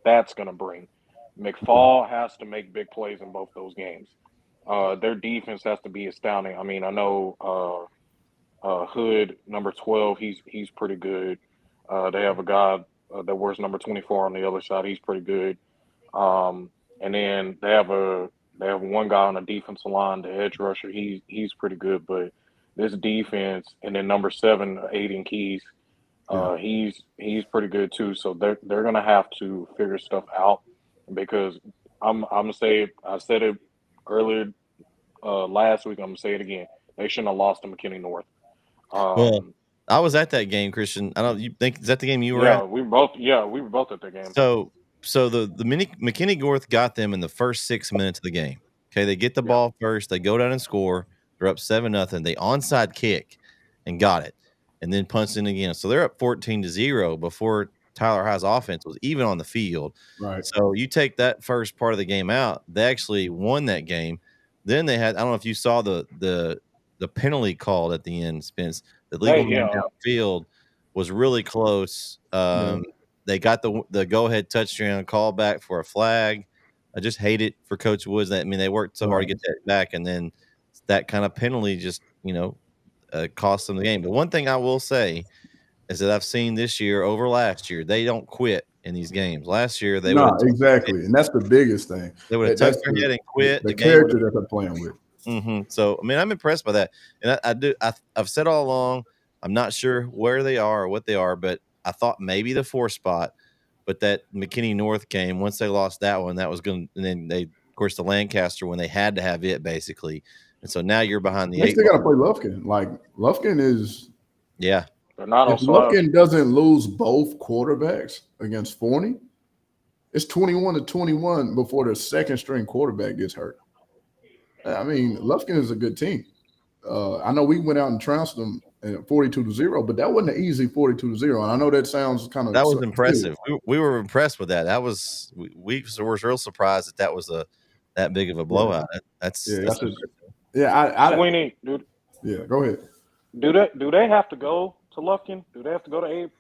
that's going to bring. McFall has to make big plays in both those games. Their defense has to be astounding. I mean, I know Hood, number 12, he's pretty good. They have a guy that wears number 24 on the other side. He's pretty good. And then they have one guy on the defensive line, the edge rusher. He's pretty good. But this defense, and then number 7, Aiden Keys, he's pretty good too. So they're gonna have to figure stuff out. Because I'm gonna say I said it earlier last week. I'm gonna say it again. They shouldn't have lost to McKinney North. Well, I was at that game, Christian. I don't. You think is that the game you were at? We were both at that game. So the McKinney North got them in the first 6 minutes of the game. Okay, they get the ball first. They go down and score. They're up 7-0. They onside kick and got it, and then punched in again. So they're up 14-0 before Tyler High's offense was even on the field. Right. So you take that first part of the game out, they actually won that game. Then they had, I don't know if you saw the penalty called at the end, Spence. The legal downfield was really close. They got the go-ahead touchdown call back for a flag. I just hate it for Coach Woods. I mean, they worked so hard to get that back, and then that kind of penalty just, cost them the game. But one thing I will say is that I've seen this year over last year, they don't quit in these games. Last year, they exactly, and that's the biggest thing. They would have touched their head and quit. The character that they're playing with. Mm-hmm. So, I mean, I'm impressed by that, and I've said all along, I'm not sure where they are or what they are, but I thought maybe the 4th spot. But that McKinney North game, once they lost that one, that was going. And then they, of course, the Lancaster when they had to have it basically, and so now you're behind the 8. They got to play Lufkin. Like Lufkin is, yeah. They're not if Lufkin doesn't lose both quarterbacks against Forney, it's 21-21 before the second string quarterback gets hurt. I mean, Lufkin is a good team. I know we went out and trounced them at 42-0, but that wasn't an easy 42-0. And I know that sounds kind of that was impressive. We were impressed with that. That was we were real surprised that was that big of a blowout. That's Sweeney, dude. Yeah, go ahead. Do they have to go to Lufkin? Do they have to go to Abe?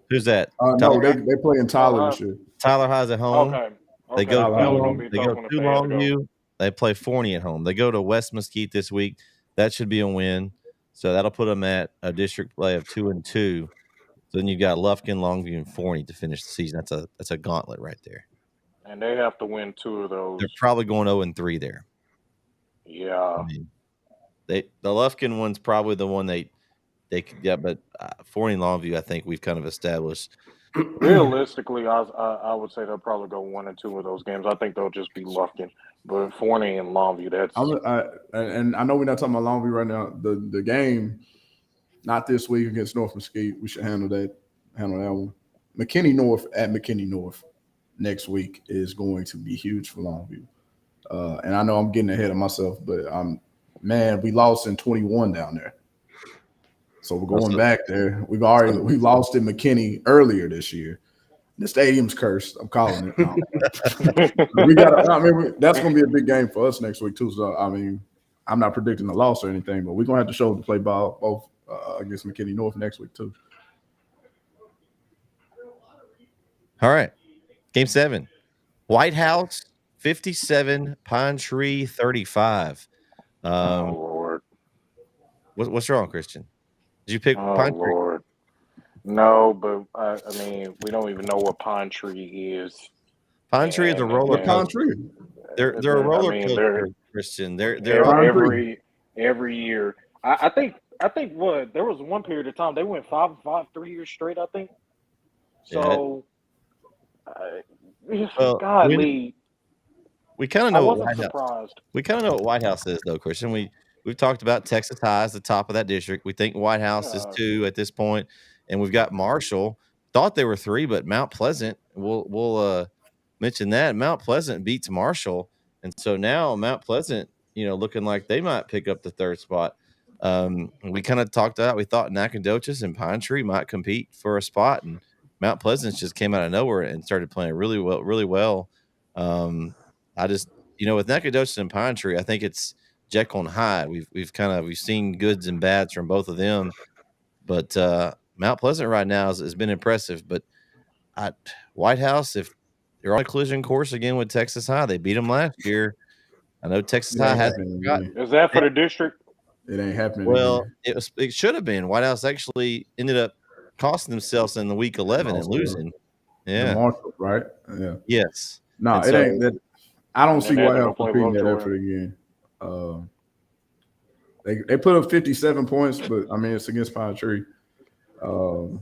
Who's that? No, they play in Tyler this year. Tyler High's at home. Okay. They go to Longview. They play Forney at home. They go to West Mesquite this week. That should be a win. So that'll put them at a district play of 2-2. So then you've got Lufkin, Longview, and Forney to finish the season. That's a gauntlet right there. And they have to win 2 of those. They're probably going 0-3 there. Yeah. I mean, the Lufkin one's probably the one they could get, but Forney and Longview, I think we've kind of established. Realistically, I would say they'll probably go 1 and 2 of those games. I think they'll just be Lufkin. But Forney and Longview, that's and I know we're not talking about Longview right now. The game, not this week against North Mesquite. We should handle that one. McKinney North at McKinney North next week is going to be huge for Longview. And I know I'm getting ahead of myself, but we lost in 21 down there. So we're going back there. We lost in McKinney earlier this year. The stadium's cursed. I'm calling it. No. That's going to be a big game for us next week too. So I'm not predicting a loss or anything, but we're going to have to show up to play ball both against McKinney North next week too. All right, Game 7, White House 57, Pine Tree 35. oh Lord. What's wrong, Christian? Did you pick Oh Pine Tree? Lord. No, but I mean, we don't even know what Pine Tree is. Pine Tree is a roller Pine coaster. Tree. They're a roller coaster, Christian. They're every year. I think what there was one period of time they went 5-5 3 years straight. I think. So, golly, we kind of know what White House. Surprised. We kind of know what White House is, though, Christian. We've talked about Texas High as the top of that district. We think White House is 2 at this point, and we've got Marshall. Thought they were 3, but Mount Pleasant. We'll mention that Mount Pleasant beats Marshall, and so now Mount Pleasant, looking like they might pick up the 3rd spot. We kind of talked about. We thought Nacogdoches and Pine Tree might compete for a spot, and Mount Pleasant just came out of nowhere and started playing really well. I just, with Nacogdoches and Pine Tree, I think it's Jekyll and Hyde. We've seen goods and bads from both of them, but Mount Pleasant right now has been impressive. But White House, if they're on a collision course again with Texas High, they beat them last year. I know Texas High hasn't forgotten. Is that for the district? It ain't happening. Well, it should have been. White House actually ended up costing themselves in the week 11 and losing. Yeah, Marshall, right? Yeah. Yes. No, And it so- ain't that. I don't see they had White to go House play competing that Lovejoy. effort again. They put up 57 points, but I mean it's against Pine Tree. And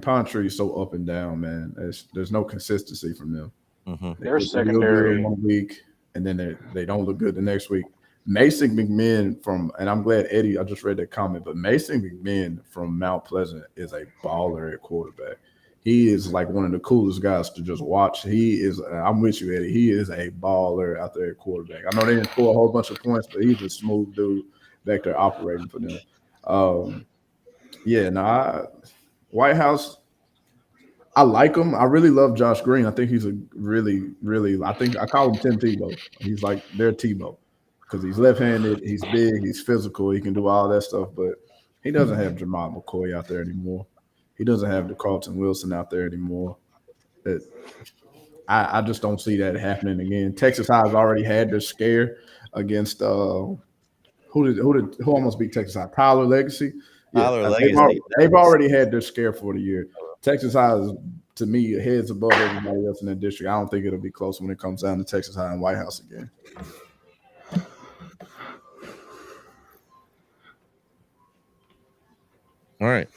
Pine Tree is so up and down, man. There's no consistency from them. Mhm. Their They look secondary. good 1 week, and then they don't look good the next week. Mason McMinn and I'm glad Eddie, I just read that comment, but Mason McMinn from Mount Pleasant is a baller at quarterback. He is like one of the coolest guys to just watch. I'm with you, Eddie. He is a baller out there at quarterback. I know they didn't score a whole bunch of points, but he's a smooth dude back there operating for them. White House, I like him. I really love Josh Green. I think he's a really, really, I call him Tim Tebow. He's like their Tebow because he's left-handed, he's big, he's physical, he can do all that stuff, but he doesn't have Jamal McCoy out there anymore. He doesn't have the Carlton Wilson out there anymore. I just don't see that happening again. Texas High has already had their scare against who almost beat Texas High? Tyler Legacy. Tyler Legacy. They've already had their scare for the year. Texas High is, to me, heads above everybody else in that district. I don't think it'll be close when it comes down to Texas High and White House again. All right.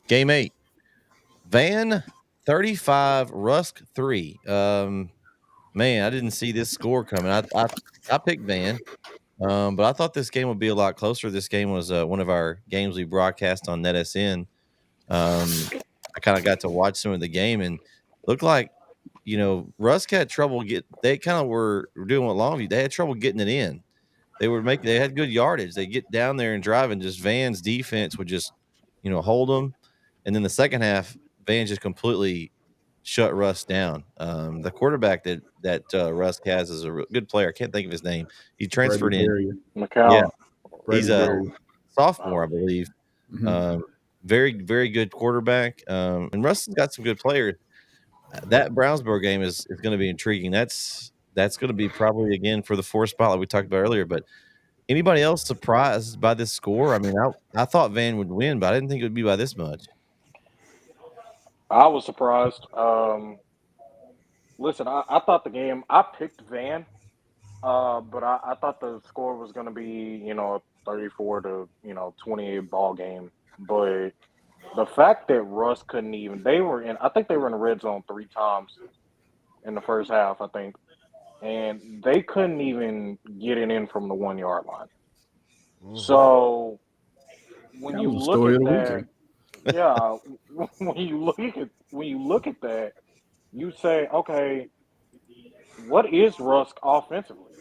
Game 8. Van 35, Rusk 3. Man, I didn't see this score coming. I picked Van, but I thought this game would be a lot closer. This game was one of our games we broadcast on NetSN. I kind of got to watch some of the game and looked like, Rusk had trouble they kind of were doing what Longview. They had trouble getting it in. They had good yardage. They get down there and drive, and just Van's defense would just, hold them. And then the second half, Van just completely shut Rusk down. The quarterback that Rusk has is a good player. I can't think of his name. He transferred in. McCall. Yeah, he's a sophomore, I believe. Mhm. Very, very good quarterback. And Russ has got some good players. That Brownsboro game is going to be intriguing. That's going to be probably again for the 4th spot like we talked about earlier. But anybody else surprised by this score? I mean, I thought Van would win, but I didn't think it would be by this much. I was surprised. Listen, I thought the game. I picked Van, but I thought the score was going to be, a 34 to 28 ball game. But the fact that Russ couldn't even, they were in. I think they were in the red zone 3 times in the first half. I think, and they couldn't even get it in from the 1 yard line. Mm-hmm. So when That you was the look story of at the that, weekend. yeah, when you look at that, you say, okay, what is Rusk offensively?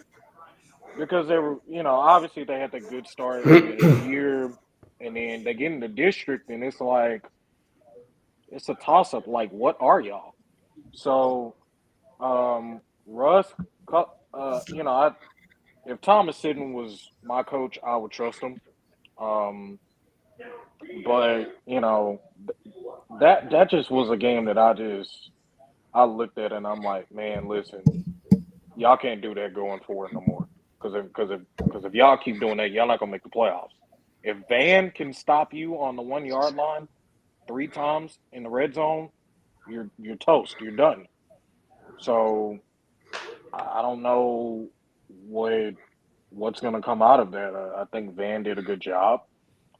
Because they were, obviously they had the good start at the beginning of the year, and then they get in the district, and it's like it's a toss up. Like, what are y'all? So, Rusk, if Thomas Sitton was my coach, I would trust him. Um, but that just was a game that I looked at and I'm like, man, listen, y'all can't do that going forward no more. Because if y'all keep doing that, y'all not gonna make the playoffs. If Van can stop you on the 1 yard line 3 times in the red zone, you're toast. You're done. So I don't know what's gonna come out of that. I think Van did a good job.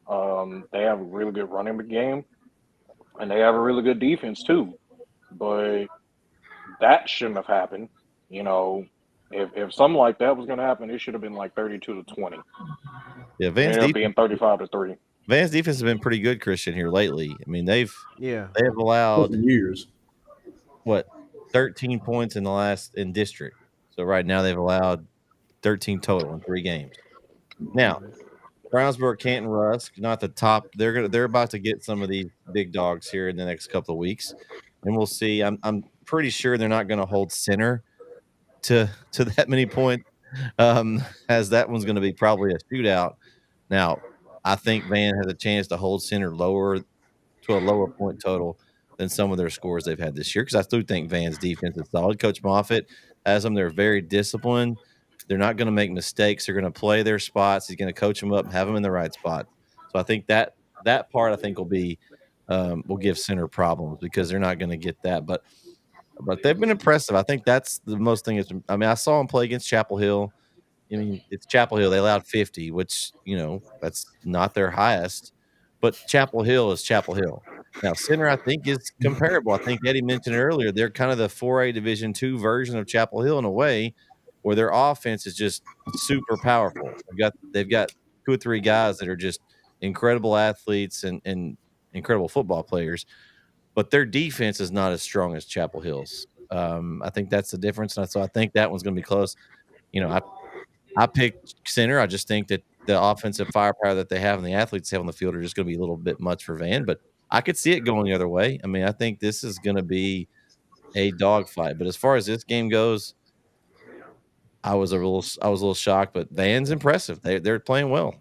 They have a really good running game, and they have a really good defense too. But that shouldn't have happened. You know, if something like that was going to happen, it should have been like 32-20. Yeah, It ended up being 35-3. Van's defense has been pretty good, Christian, here lately. I mean, Yeah. they have For allowed years. what 13 points in district. So right now they've allowed 13 total in 3 games. Now, Mm-hmm. Brownsburg, Canton, Rusk, not the top. They're about to get some of these big dogs here in the next couple of weeks, and we'll see. I'm pretty sure they're not going to hold center to that many points, as that one's going to be probably a shootout. Now, I think Van has a chance to hold center lower to a lower point total than some of their scores they've had this year, because I still think Van's defense is solid. Coach Moffitt has them. They're very disciplined. They're not going to make mistakes. They're going to play their spots. He's going to coach them up and have them in the right spot. So I think that part I think will give center problems, because they're not going to get that. But they've been impressive. I think that's the most thing. I mean, I saw them play against Chapel Hill. I mean, it's Chapel Hill. They allowed 50, which, that's not their highest. But Chapel Hill is Chapel Hill. Now, Center, I think, is comparable. I think Eddie mentioned earlier, they're kind of the 4A Division II version of Chapel Hill in a way, where their offense is just super powerful. They've got 2 or 3 guys that are just incredible athletes and incredible football players, but their defense is not as strong as Chapel Hill's. I think that's the difference. And so I think that one's going to be close. I picked center. I just think that the offensive firepower that they have and the athletes they have on the field are just going to be a little bit much for Van. But I could see it going the other way. I mean, I think this is going to be a dogfight. But as far as this game goes, I was a little shocked. But Van's impressive. They're playing well.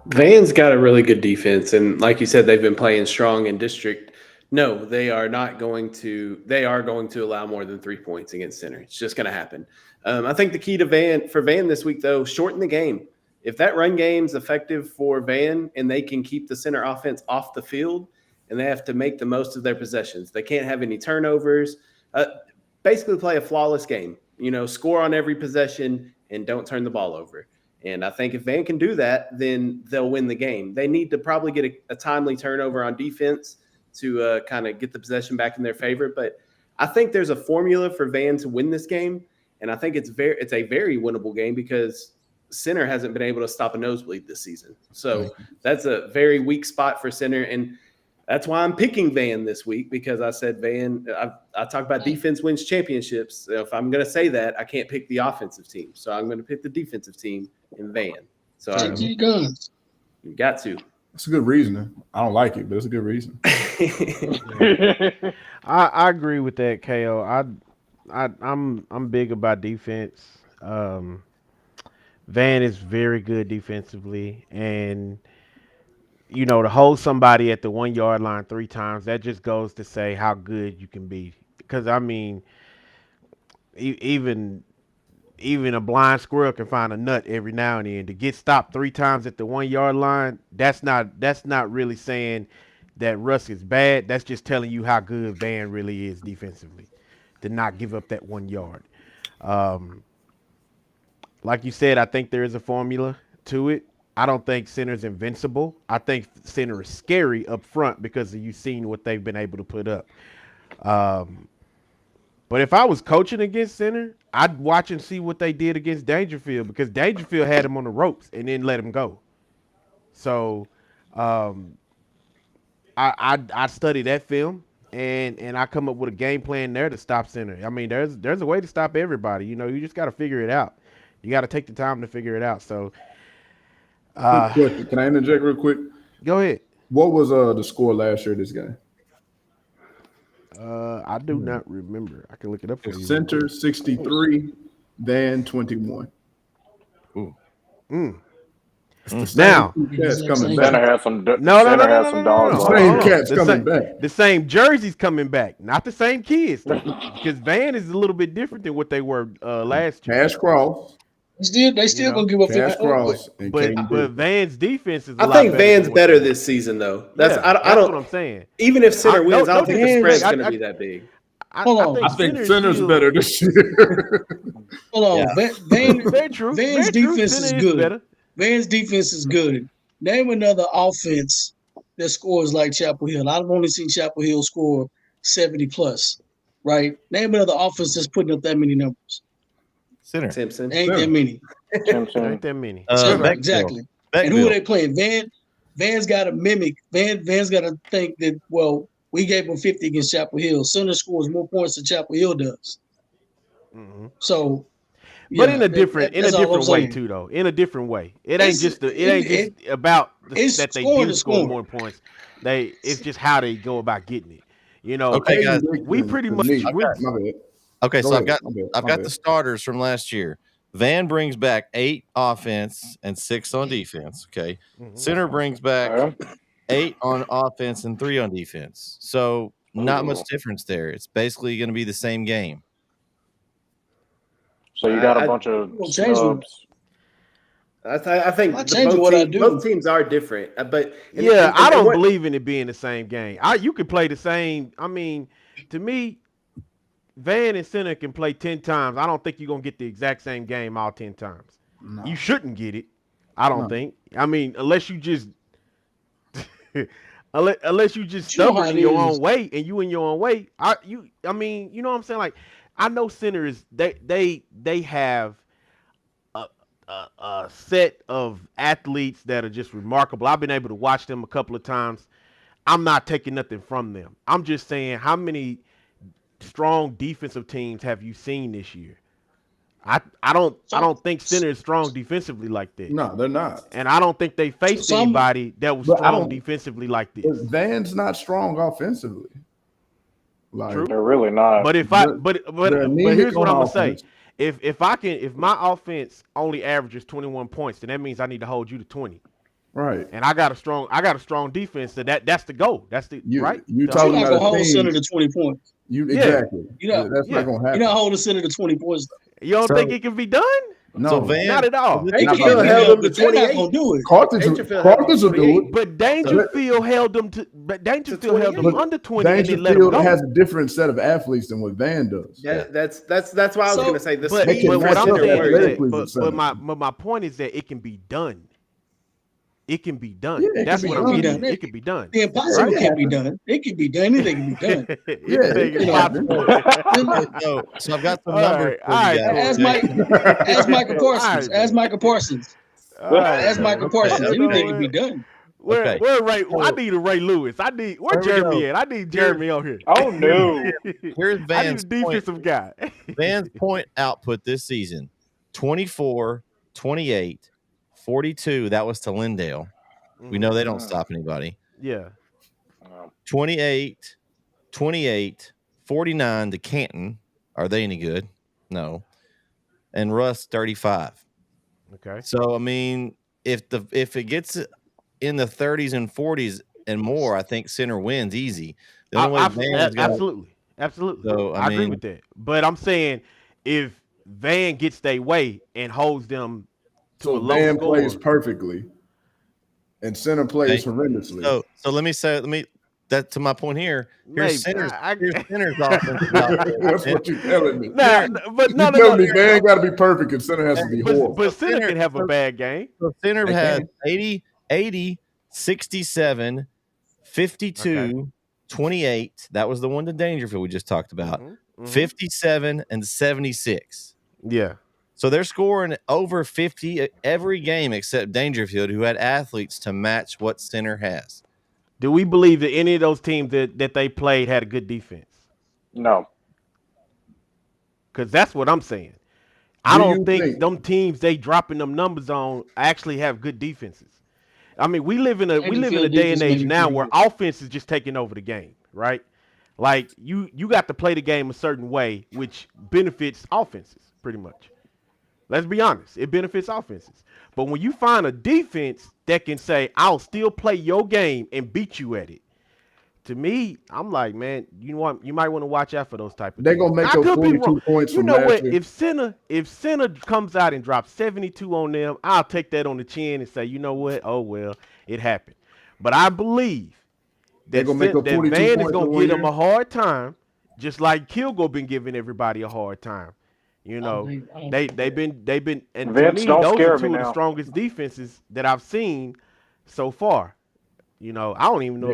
Van's got a really good defense, and like you said, they've been playing strong in district. No, they are not going to. They are going to allow more than 3 points against center. It's just going to happen. I think the key to Van this week, though, shorten the game. If that run game's effective for Van and they can keep the center offense off the field, and they have to make the most of their possessions, they can't have any turnovers. Basically, play a flawless game. Score on every possession and don't turn the ball over. And I think if Van can do that, then they'll win the game. They need to probably get a timely turnover on defense to kind of get the possession back in their favor. But I think there's a formula for Van to win this game, and I think it's a very winnable game because center hasn't been able to stop a nosebleed this season. So that's a very weak spot for center, and that's why I'm picking Van this week, because I said Van. I talk about defense wins championships. So if I'm going to say that, I can't pick the offensive team. So I'm going to pick the defensive team in Van. So Stick to your guns. you got to. It's a good reason. I don't like it, but it's a good reason. I agree with that, KO. I'm big about defense. Van is very good defensively, and to hold somebody at the 1 yard line 3 times, that just goes to say how good you can be. Because I mean, even a blind squirrel can find a nut every now and then. To get stopped 3 times at the 1 yard line, that's not really saying that Russ is bad. That's just telling you how good Van really is defensively. to not give up that 1 yard. Like you said, I think there is a formula to it. I don't think center's invincible. I think center is scary up front because you've seen what they've been able to put up. But if I was coaching against center, I'd watch and see what they did against Dangerfield because Dangerfield had him on the ropes and then let him go. So I study that film and I come up with a game plan there to stop center. I mean, there's a way to stop everybody. You know, you just got to figure it out. You got to take the time to figure it out. So, quick question. Can I interject real quick? Go ahead. What was the score last year? This game. I do not remember. I can look it up for you. Center 63, Van 21. Ooh. Now, Cats coming Center back. has some. No. Center has some dogs. no. on Same it. cats coming back. The same jerseys coming back, not the same kids. Because Van is a little bit different than what they were last year. Cash Cross, They still gonna give up 50 Cash points. Cross, and But Caden Van's defense is. I think Van's better this season, though. That's I that's don't. what I'm saying. Even if center wins, I don't think the Van- spread's I- going to I- be that big. Hold on. I think Center's Center's still- better this year. Hold on. Yeah. Very true. Van's Very true. defense Center is good. better. Van's defense is good. Name another offense that scores like Chapel Hill. I've only seen Chapel Hill score 70 plus, right? Name another offense that's putting up that many numbers. Center. Simpson. Ain't that many. Simpson. Ain't that many. Right, exactly. And who are Beckville. they playing? Van's got to mimic. Van's got to think that, well, we gave them 50 against Chapel Hill. Center scores more points than Chapel Hill does. Mhm. So, But yeah, in a different that's all I'm way saying. too, though. In a different way. It ain't It's- just about it's that they scoring do to score score. more points. It's just how they go about getting it. You know, Okay, guys. we pretty much My bad. Okay, Go so ahead. I've My got bad. the starters from last year. Van brings back 8 offense and 6 on defense. Okay. Mhm. Center brings back Yeah. 8 on offense and 3 on defense. So not much Ooh. difference there. It's basically going to be the same game. So you got I- a bunch of Well, change snubs. I think I'm changing what I do. both teams are different. But Yeah, I don't what- believe in it being the same game. You could play the same. I mean, to me, Van and Center can play 10 times. I don't think you're gonna get the exact same game all 10 times. No. You shouldn't get it. I don't No. think. I mean, unless you just unless you just You know stubborn how in it your is. own way and you in your own way. I mean, you know what I'm saying? Like, I know Center is they have a set of athletes that are just remarkable. I've been able to watch them a couple of times. I'm not taking nothing from them. I'm just saying, how many strong defensive teams have you seen this year? I don't think Center is strong defensively like that. No, they're not. And I don't think they faced Some- anybody that was But I strong don't- defensively like But this. Van's not strong offensively. Like, True. They're really not. But if they're but anemic here's what on I'm gonna say. offense. If my offense only averages 21 points, then that means I need to hold you to 20. Right. And I got a strong defense. So that's the goal. That's the right. You So- talking You're not about gonna hold a Center team. to 20 points. Exactly. You know, That's not gonna You're happen. not holding Center to 20 points. You don't So- think it can be done? No. So Van, Not at all. Not Dangerfield about held Van. them to They're not 28. gonna do it. Carthage will do it. But Dangerfield held them to. But Dangerfield held them But under 20 and they let them Dangerfield go. has a different set of athletes than what Van does. That's why I was So- going to say the But, They speed can but for what I'm match up saying Center is athletically that, with but Center. my point is that it can be done. It can be done. Yeah, it That's can what be I'm done. getting. It can be done. The impossible Right. can't be done. It can be done. Anything can be done. Anything is it can possible. So I've got some All numbers right, for all you right, guys. Ask Michael Parsons. All right, Ask man. Michael Parsons. All right, Ask Michael Parsons. okay. Anything can be done. Okay. Where Ray? I need a Ray Lewis. Where There we Jeremy go. at? I need Jeremy on here. Oh no. Here's I need Van's a point. defensive guy. Van's point output this season 24, 28, 42. That was to Lindale. We know they don't stop anybody. Yeah. 28, 28, 49 to Canton. Are they any good? No. And Russ 35. Okay. So I mean, if it gets in the 30s and 40s and more, I think Center wins easy. The only way Van's got Absolutely. So, I agree mean- with that. But I'm saying if Van gets their way and holds them to a So low Van score, plays perfectly, and Center plays horrendously. So let me that to my point here. Here's Maybe. Center's offense. That's what you're telling me. Nah, but no. Telling me Van got to be perfect and Center has to be horrible. But Center can have a bad game. So Center has 80, 67, 52, 28. That was the one to Dangerfield we just talked about. 57 and 76. Yeah. So they're scoring over 50 every game except Dangerfield, who had athletes to match what Center has. Do we believe that any of those teams that they played had a good defense? No. Because that's what I'm saying. I don't think them teams they dropping them numbers on actually have good defenses. I mean, we live in a day and age now where offense is just taking over the game, right? Like you got to play the game a certain way, which benefits offenses pretty much. Let's be honest, it benefits offenses. But when you find a defense that can say, "I'll still play your game and beat you at it," to me, I'm like, man, you might want to watch out for those type of. They're gonna make up 42 points. You know what? If Center comes out and drops 72 on them, I'll take that on the chin and say, you know what? Oh well, it happened. But I believe that Van is gonna give them a hard time, just like Kilgore been giving everybody a hard time. You know, they've been, and to me, those are two of the strongest defenses that I've seen so far. You know, I don't even know.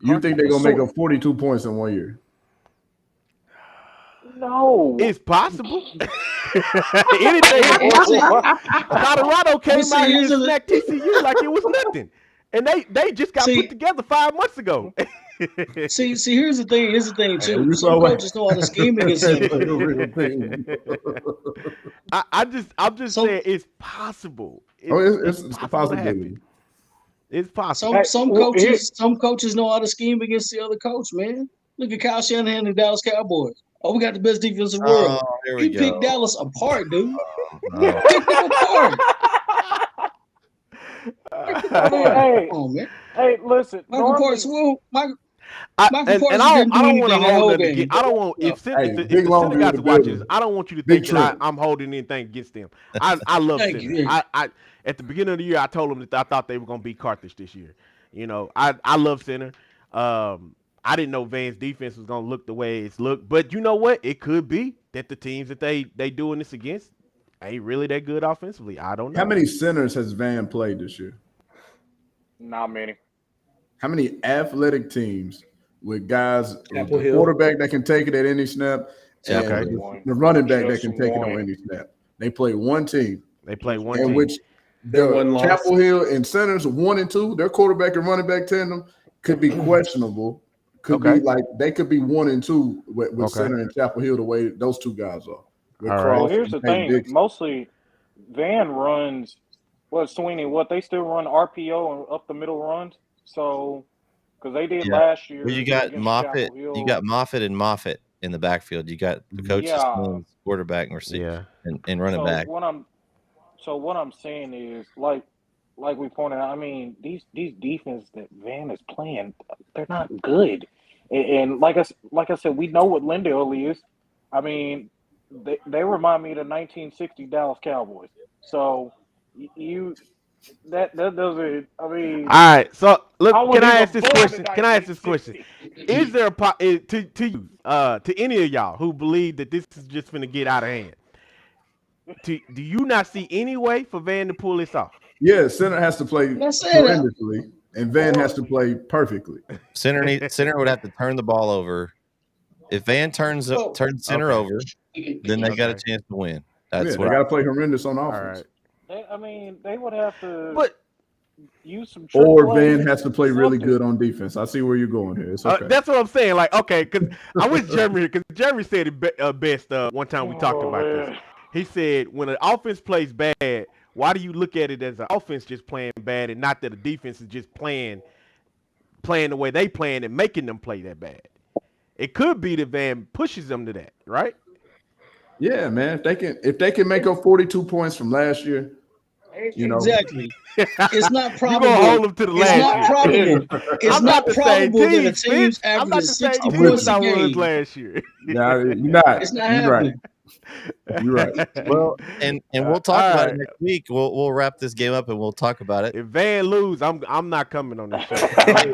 You think they're gonna make up 42 points in 1 year? No, it's possible. Anything is possible. Colorado came out here and smacked TCU like it was nothing, and they just got put together 5 months ago. See, here's the thing. Too. Some coaches know how to scheme against them. I'm just saying it's possible. It's a possibility. It's possible. Some coaches know how to scheme against the other coach, man. Look at Kyle Shanahan and the Dallas Cowboys. Oh, we got the best defense in the world. He picked Dallas apart, dude. He picked them apart. Hey, listen. Michael Parsons. I don't want to hold that against. I don't want if the guys are watching this, I don't want you to think that I'm holding anything against them. I love Center. I at the beginning of the year I told them that I thought they were going to beat Carthage this year. You know, I love Center. I didn't know Van's defense was going to look the way it's looked, but you know what? It could be that the teams that they doing this against ain't really that good offensively. I don't know. How many centers has Van played this year? Not many. How many athletic teams with guys, the quarterback that can take it at any snap, and the running back that can take it on any snap? They play one team. In which Chapel Hill and Centers 1 and 2, their quarterback and running back tandem could be questionable. Could be like they could be 1 and 2 with Center and Chapel Hill the way those two guys are. Well, here's the thing. Dixon. Mostly Van runs Sweeney, they still run RPO and up the middle runs. So because they did last year. Well, you got Moffitt. You got Moffitt and Moffitt in the backfield. You got the coaches, quarterback and receiver, and running back. What I'm saying is like we pointed out. I mean, these defense that Van is playing, they're not good. And like I said, we know what Lindale is. I mean, they remind me of the 1960 Dallas Cowboys. So that doesn't. I mean, all right. So look, can I ask this question? Is there to any of y'all who believe that this is just going to get out of hand? Do you not see any way for Van to pull this off? Yeah, Center has to play horrendously, and Van has to play perfectly. Center would have to turn the ball over. If Van turns Center over, then they got a chance to win. That's what they got to play horrendous on offense. They would have to. But use some. Or Van has to play really good on defense. I see where you're going here. It's okay. That's what I'm saying. Like, okay, because I wish Jeremy here because Jeremy said it best one time we talked about this. He said when an offense plays bad, why do you look at it as an offense just playing bad and not that a defense is just playing the way they playing and making them play that bad? It could be that Van pushes them to that, right? Yeah, man. If they can make up 42 points from last year, exactly. It's not probable. You're gonna hold them to the last year. It's not probable that the team's averaging 60 points a game. Last year. No, you're not. It's not happening. Right. You're right. Well, and we'll talk all about it right. next week. We'll wrap this game up and we'll talk about it. If Van lose, I'm not coming on the show.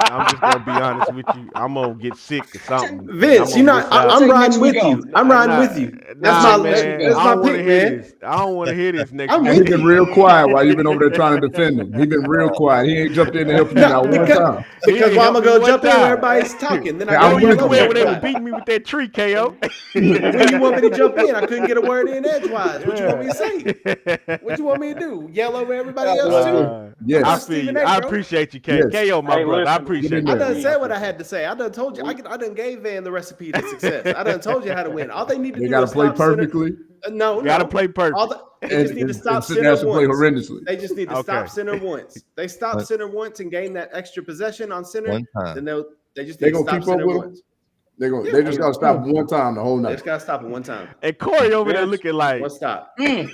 I'm just gonna be honest with you. I'm gonna get sick or something. Vince, I'm gonna miss out. I'm Take riding next with week you. off. I'm riding Nah, with you. nah, Let's take man. next week I off. don't want to pick, hear man. this. I don't want to hear this next I'm week. And with he's been you. real quiet while you've been over there trying to defend him. He's been real quiet. He ain't jumped in to help you No, not one because- time. Because He why I'm helped gonna me go one jump in time. where everybody's talking. Then I Yeah, Yo, gotta you yell was over where they were everybody. beating me with that tree, KO. When you want me to jump in, I couldn't get a word in edgewise. What you want me to say? What you want me to do? Yell over everybody else too? Yes. I I'm feel Stephen you. A, I bro. appreciate you, K. Yes. KO, my Hey, brother. I listen, appreciate in that. I there. done said what I had to say. I done told you. I done gave Van the recipe to success. I done told you how to win. All they need to They do got to is play stop center. perfectly No, Gotta play perfect. They just need to stop and center has to play once. horrendously. They just need to Okay. stop center once. They stop One- center once and gain that extra possession on center. One time. Then they just They need to gonna stop keep up center with 'em? once. They Yeah. just got to stop him one time the whole They night. just gotta stop it one time. And Corey over there Vince, looking like One stop. Mm.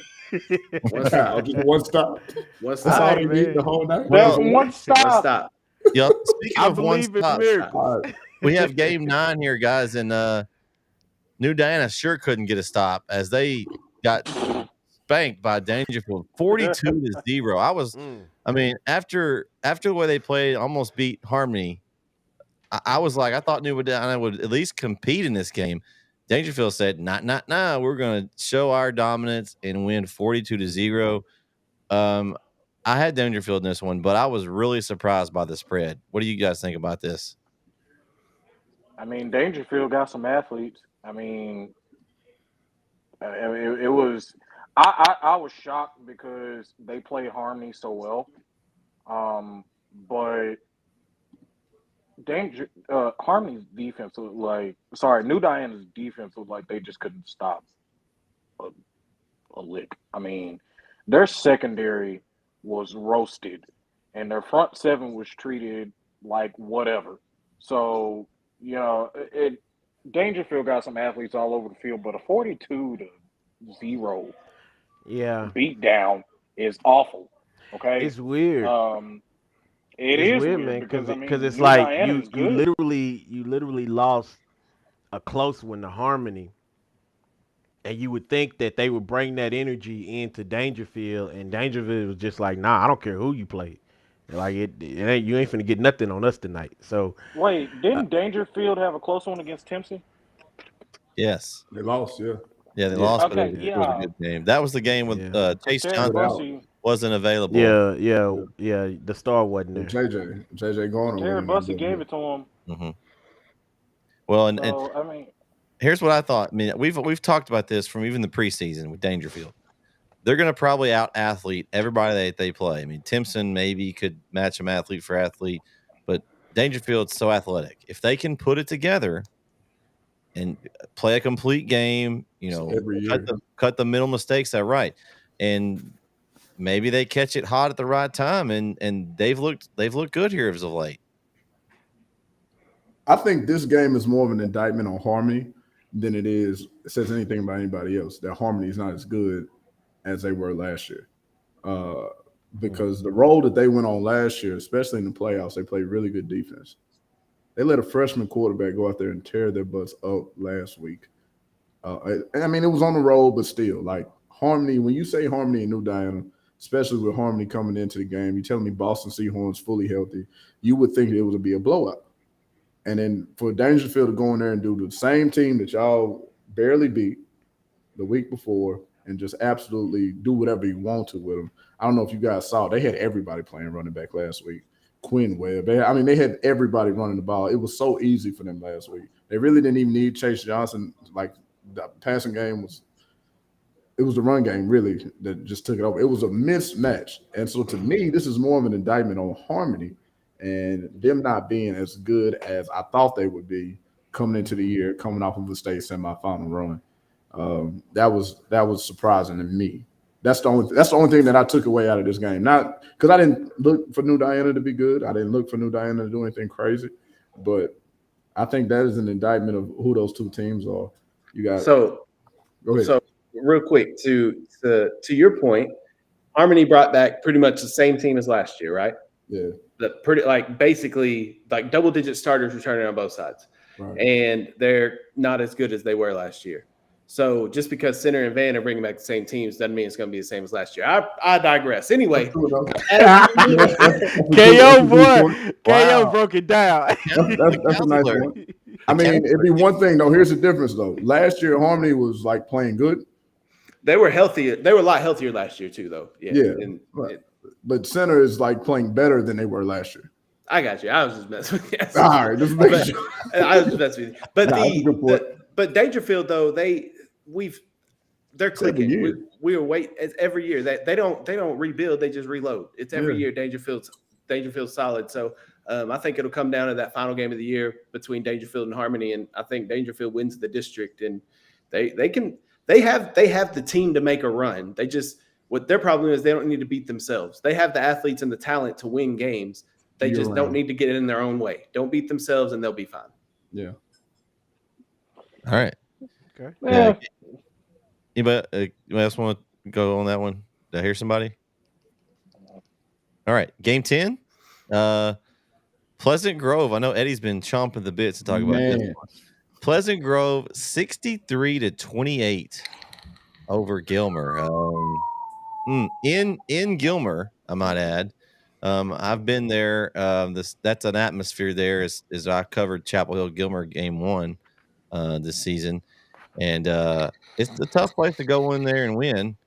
One stop. Just one stop. One That's all stop. they need the whole night. Well, That's one One stop. stop. Yep. Speaking I of one believe in stop, miracles. All right. we have game 9 here, guys, and New Diana sure couldn't get a stop as they got spanked by Dangerfield 42-0. I mean, after the way they played, almost beat Harmony. I was like, I thought New Diana would at least compete in this game. Dangerfield said, nah, we're going to show our dominance and win 42-0. I had Dangerfield in this one, but I was really surprised by the spread. What do you guys think about this? I mean, Dangerfield got some athletes. I mean, it was. I was shocked because they played Harmony so well, but Harmony's defense was New Diana's defense was like they just couldn't stop a lick. I mean, their secondary was roasted, and their front seven was treated like whatever. So Dangerfield got some athletes all over the field, but a 42-0 beat down is awful. Okay, It's weird. It It's is weird, man, because it's New like Diana you is good. literally lost a close one to Harmony, and you would think that they would bring that energy into Dangerfield, and Dangerfield was just like, nah, I don't care who you play, like it ain't, you ain't finna get nothing on us tonight. So Wait, didn't Dangerfield have a close one against Timpson? Yes. They lost, yeah. Yeah, they lost, but Okay, it was a good game. That was the game with Chase Terry Johnson Bussey, wasn't available. yeah, the star wasn't there. JJ Garner. Terry Bussey gave it to him. Mm-hmm. Well, and I mean, here's what I thought. I mean, we've talked about this from even the preseason with Dangerfield. They're going to probably out athlete everybody that they play. I mean, Timpson maybe could match them athlete for athlete, but Dangerfield's so athletic. If they can put it together and play a complete game, Every year. cut the middle mistakes out right, and maybe they catch it hot at the right time, and they've looked good here as of late. I think this game is more of an indictment on Harmony than it says anything about anybody else. That Harmony is not as good as they were last year. Because the role that they went on last year, especially in the playoffs, they played really good defense. They let a freshman quarterback go out there and tear their butts up last week. I mean, it was on the road, but still, like Harmony, when you say Harmony and New Diana, especially with Harmony coming into the game, you're telling me Boston Seahorns fully healthy, you would think it would be a blowout. And then for Dangerfield to go in there and do the same team that y'all barely beat the week before and just absolutely do whatever you want to with them. I don't know if you guys saw, they had everybody playing running back last week. Quinn Webb. They had everybody running the ball. It was so easy for them last week. They really didn't even need Chase Johnson. Like the passing game it was the run game really that just took it over. It was a mismatch. And so to me, this is more of an indictment on Harmony and them not being as good as I thought they would be coming into the year, coming off of a state semifinal run. That was surprising to me. That's the only thing that I took away out of this game. Not because I didn't look for New Diana to be good. I didn't look for New Diana to do anything crazy, but I think that is an indictment of who those two teams are. You got go ahead. So real quick to your point, Harmony brought back pretty much the same team as last year, right? Yeah. Basically double-digit starters returning on both sides, right. And they're not as good as they were last year. So just because Center and Van are bringing back the same teams doesn't mean it's going to be the same as last year. I digress. Anyway, That's true, though. KO That's a good boy, point. KO broke it down. That's a nice Counselor. one. I mean, it'd be one thing though. Here's the difference though. Last year, Harmony was like playing good. they were healthier. They were a lot healthier last year too, though. Yeah, And right. But Center is like playing better than they were last year. I got you. I was just messing with you. All right, just make sure. I was just messing with you. But Nah, that's a good point. but Dangerfield though they're clicking. year. We were waiting every year. They don't rebuild. They just reload. It's every Yeah. year. Dangerfield's solid. So I think it'll come down to that final game of the year between Dangerfield and Harmony, and I think Dangerfield wins the district, and they have the team to make a run. They just what their problem is they don't need to beat themselves. They have the athletes and the talent to win games. They You're just right. don't need to get it in their own way. Don't beat themselves, and they'll be fine. Yeah. All right. Okay. Yeah. Anybody else want to go on that one? Did I hear somebody? All right. Game 10. Pleasant Grove. I know Eddie's been chomping the bits to talk about this one. Pleasant Grove 63-28 over Gilmer. In Gilmer, I might add. I've been there. That's an atmosphere there as I covered Chapel Hill Gilmer game 1 this season. And it's a tough place to go in there and win.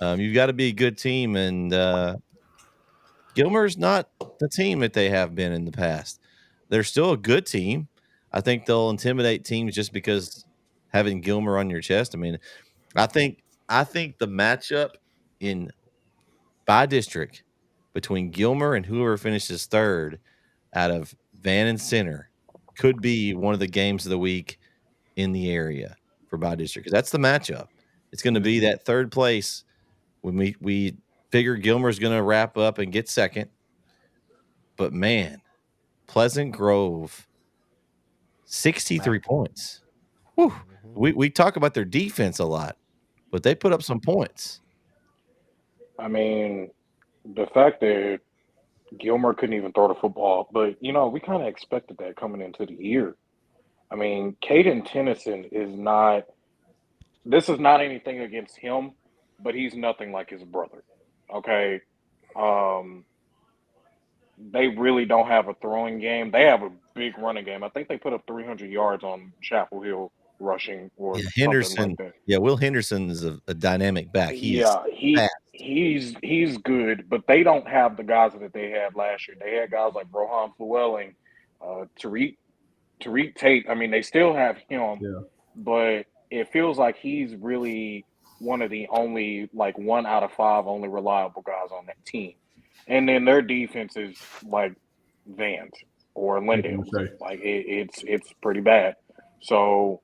You've got to be a good team, and Gilmer's not the team that they have been in the past. They're still a good team. I think they'll intimidate teams just because having Gilmer on your chest. I mean, I think the matchup by district between Gilmer and whoever finishes third out of Van and Center could be one of the games of the week in the area for by district, because that's the matchup. It's going to be that third place when we figure Gilmer's going to wrap up and get second. But man, Pleasant Grove, 63 points. Whew. We talk about their defense a lot, but they put up some points. I mean, the fact that Gilmer couldn't even throw the football, but we kind of expected that coming into the year. I mean, Caden Tennyson is not. This is not anything against him, but he's nothing like his brother. Okay, they really don't have a throwing game. They have a big running game. I think they put up 300 yards on Chapel Hill rushing or Henderson. Like that. Yeah, Will Henderson is a dynamic back. He's good, but they don't have the guys that they had last year. They had guys like Rohan Flewelling, Tariq Tate. I mean, they still have him, but it feels like he's really one of the only 1 out of 5 only reliable guys on that team. And then their defense is like Vans or Lindale. Like it's pretty bad. So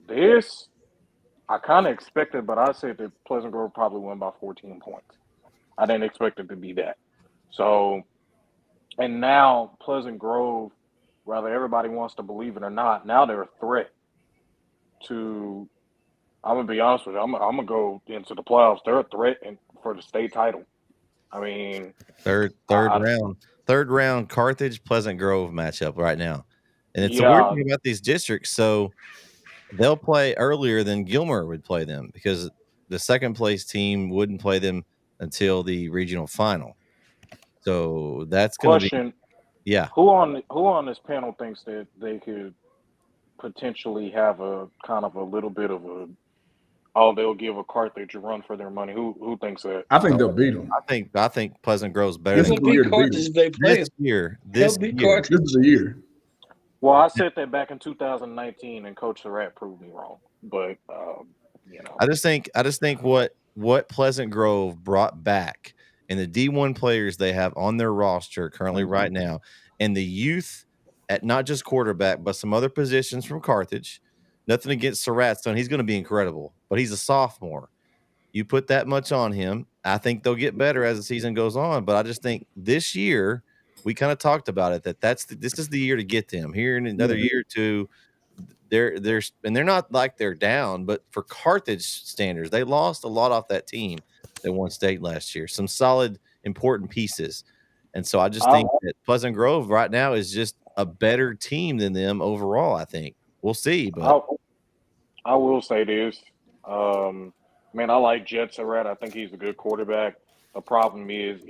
this I kind of expected, but I said that Pleasant Grove probably won by 14 points. I didn't expect it to be that. So, and now Pleasant Grove, whether everybody wants to believe it or not, now they're a threat to. I'm gonna be honest with you. I'm gonna go into the playoffs. They're a threat for the state title. I mean, third round Carthage Pleasant Grove matchup right now, and it's the weird thing about these districts. So they'll play earlier than Gilmer would play them because the second place team wouldn't play them until the regional final. So that's going to be Who on this panel thinks that they could potentially have a kind of a little bit of they'll give a Carthage a run for their money? Who thinks that? I think they'll beat them. I think Pleasant Grove's better than Carthage. They play this year. This is the year. Well, I said that back in 2019, and Coach Surratt proved me wrong. But I just think what Pleasant Grove brought back and the D1 players they have on their roster currently right now, and the youth at not just quarterback but some other positions from Carthage. Nothing against Surratt's done. He's going to be incredible, but he's a sophomore. You put that much on him, I think they'll get better as the season goes on. But I just think this year, we kind of talked about it, this is the year to get them. Here in another year or two, they're not like they're down, but for Carthage standards, they lost a lot off that team that won state last year. Some solid, important pieces. And so I just think that Pleasant Grove right now is just a better team than them overall, I think. we'll see. But I will say this. Man, I like Jet Surratt. I think he's a good quarterback. The problem is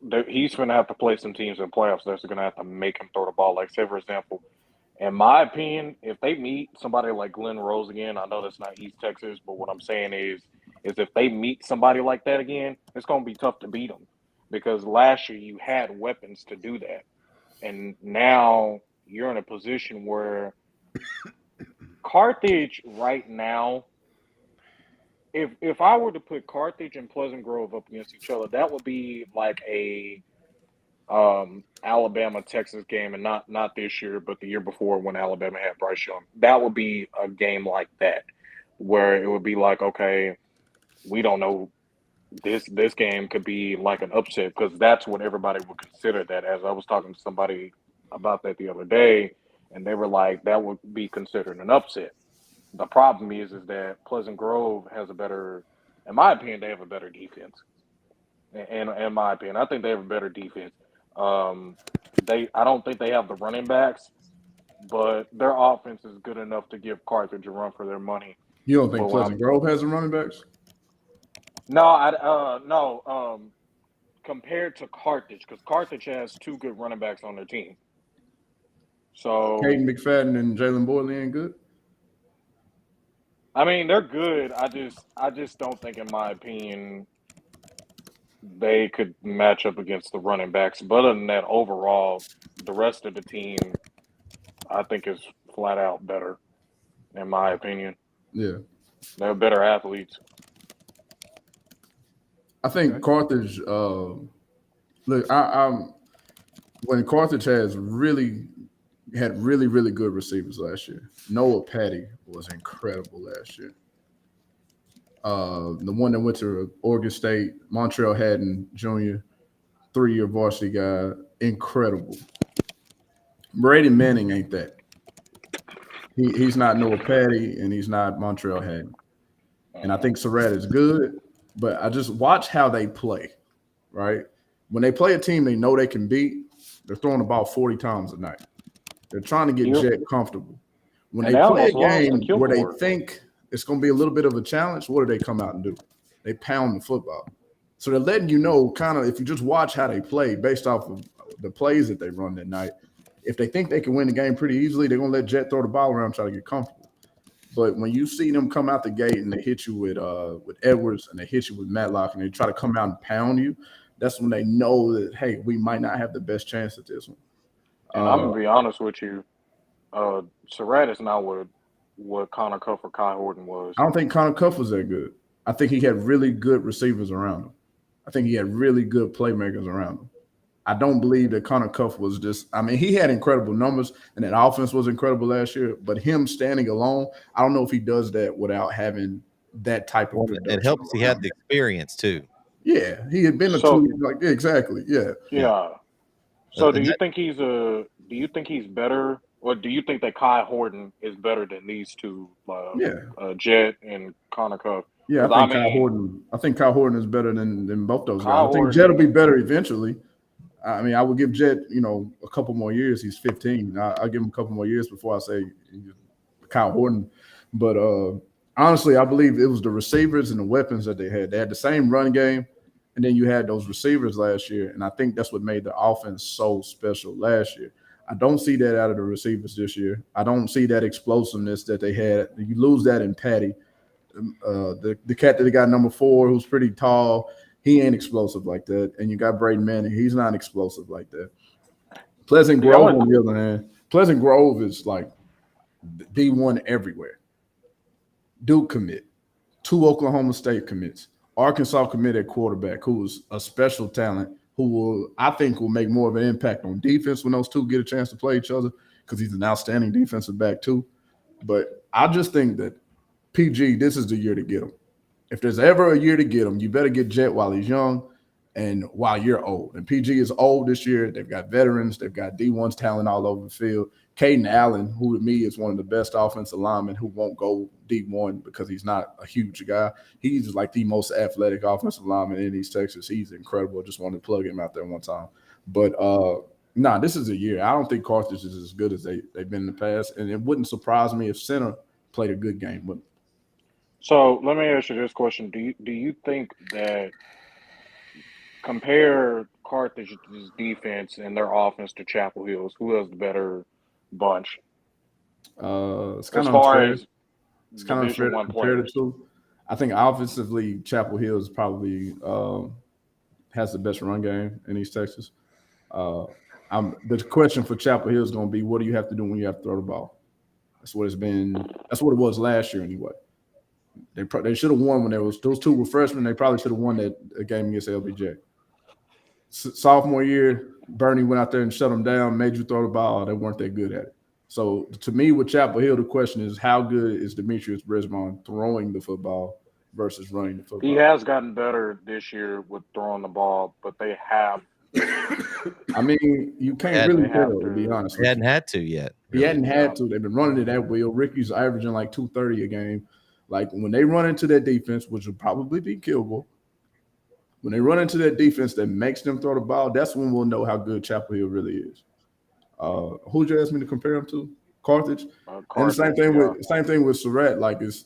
that he's going to have to play some teams in playoffs that's going to have to make him throw the ball. Like, say, for example, in my opinion, if they meet somebody like Glenn Rose again, I know that's not East Texas, but what I'm saying is if they meet somebody like that again, it's going to be tough to beat them because last year you had weapons to do that. And now you're in a position where Carthage right now, if I were to put Carthage and Pleasant Grove up against each other, that would be like a Alabama Texas game, and not this year, but the year before when Alabama had Bryce Young. That would be a game like that, where it would be like, okay, we don't know. This game could be like an upset because that's what everybody would consider that as. I was talking to somebody about that the other day, and they were like, that would be considered an upset. The problem is that Pleasant Grove has a better, in my opinion, they have a better defense. And in my opinion, I think they have a better defense. I don't think they have the running backs, but their offense is good enough to give Carthage a run for their money. You don't think Pleasant Grove has the running backs? No, compared to Carthage, because Carthage has two good running backs on their team. So Caden McFadden and Jalen Boydley ain't good. I mean, they're good. I just don't think, in my opinion, they could match up against the running backs. But other than that, overall, the rest of the team, I think, is flat out better, in my opinion. Yeah. They're better athletes. I think Carthage, look, I'm when Carthage had really good receivers last year. Noah Patty was incredible last year. The one that went to Oregon State, Montreal Haddon Jr., 3-year varsity guy, incredible. Brady Manning ain't that. He's not Noah Patty, and he's not Montreal Haddon. And I think Surratt is good, but I just watch how they play, right? When they play a team they know they can beat, they're throwing the ball 40 times a night. They're trying to get Jet comfortable. When they play a game where they think it's going to be a little bit of a challenge, what do they come out and do? They pound the football. So they're letting you know kind of if you just watch how they play based off of the plays that they run that night, if they think they can win the game pretty easily, they're going to let Jet throw the ball around and try to get comfortable. But when you see them come out the gate and they hit you with Edwards and they hit you with Matlock and they try to come out and pound you, that's when they know that, hey, we might not have the best chance at this one. And I'm going to be honest with you, Surratt is not what Connor Cuff or Kai Horton was. I don't think Connor Cuff was that good. I think he had really good receivers around him. I think he had really good playmakers around him. I don't believe that Connor Cuff was just – I mean, he had incredible numbers, and that offense was incredible last year. But him standing alone, I don't know if he does that without having that type of production. It helps he had the experience too. Yeah, he had been exactly. Yeah. Yeah. So do you think he's better, or do you think that Kai Horton is better than these two, Jet and Connor Cuff? Yeah, I think Kai Horton is better than both those guys. I think Jet will be better eventually. I mean, I would give Jet, a couple more years. He's 15. I'll give him a couple more years before I say Kyle Horton. But honestly, I believe it was the receivers and the weapons that they had. They had the same run game, and then you had those receivers last year, and I think that's what made the offense so special last year. I don't see that out of the receivers this year. I don't see that explosiveness that they had. You lose that in Patty. The cat that they got number 4, who's pretty tall, he ain't explosive like that. And you got Braden Manning. He's not explosive like that. Pleasant Grove, on the other hand, Pleasant Grove is like D1 everywhere. Duke commit. 2 Oklahoma State commits. Arkansas commit at quarterback, who is a special talent, who I think will make more of an impact on defense when those two get a chance to play each other, because he's an outstanding defensive back too. But I just think that PG, this is the year to get him. If there's ever a year to get him, you better get Jet while he's young and while you're old. And PG is old this year. They've got veterans. They've got D1's talent all over the field. Caden Allen, who to me is one of the best offensive linemen who won't go D1 because he's not a huge guy. He's like the most athletic offensive lineman in East Texas. He's incredible. Just wanted to plug him out there one time. But Nah, this is a year. I don't think Carthage is as good as they've been in the past, and it wouldn't surprise me if Center played a good game. But So let me ask you this question: Do you think that compare Carthage's defense and their offense to Chapel Hill's? Who has the better bunch it's as kind of far unfair. as It's kind of unfair Division to One compare the players? two. I think offensively, Chapel Hill is probably has the best run game in East Texas. Uh, the question for Chapel Hill is going to be, what do you have to do when you have to throw the ball? That's what it's been. That's what it was last year anyway. They should have won when there was those two were freshmen. They probably should have won that game against LBJ. Sophomore year, Bernie went out there and shut them down, made you throw the ball. They weren't that good at it. So to me, with Chapel Hill, the question is, how good is Demetrius Brisbane throwing the football versus running the He football? has gotten better this year with throwing the ball, but they have. I mean, you can't Yeah, really they have tell, to be to. honest He with hadn't you. had to yet. He Really. hadn't Yeah. had to. They've been running it at will. Ricky's averaging like 230 a game. Like when they run into that defense, which will probably be Kilgore, when they run into that defense that makes them throw the ball, that's when we'll know how good Chapel Hill really is. Who'd you ask me to compare him to? Carthage. And the Carthage, yeah. same thing with Surratt. Like is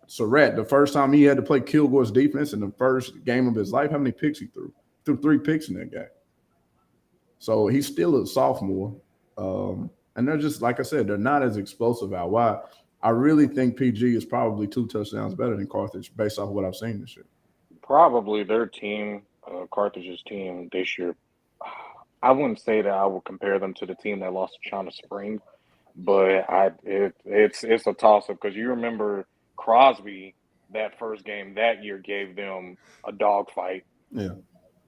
Surratt the first time he had to play Kilgore's defense in the first game of his life? How many picks he threw? He threw 3 picks in that game. So he's still a sophomore. And they're just like I said, they're not as explosive out wide. I really think PG is probably 2 touchdowns better than Carthage based off what I've seen this year. Probably their team, Carthage's team this year. I wouldn't say that I would compare them to the team that lost to China Spring, but it's a toss up because you remember Crosby that first game that year gave them a dogfight Yeah.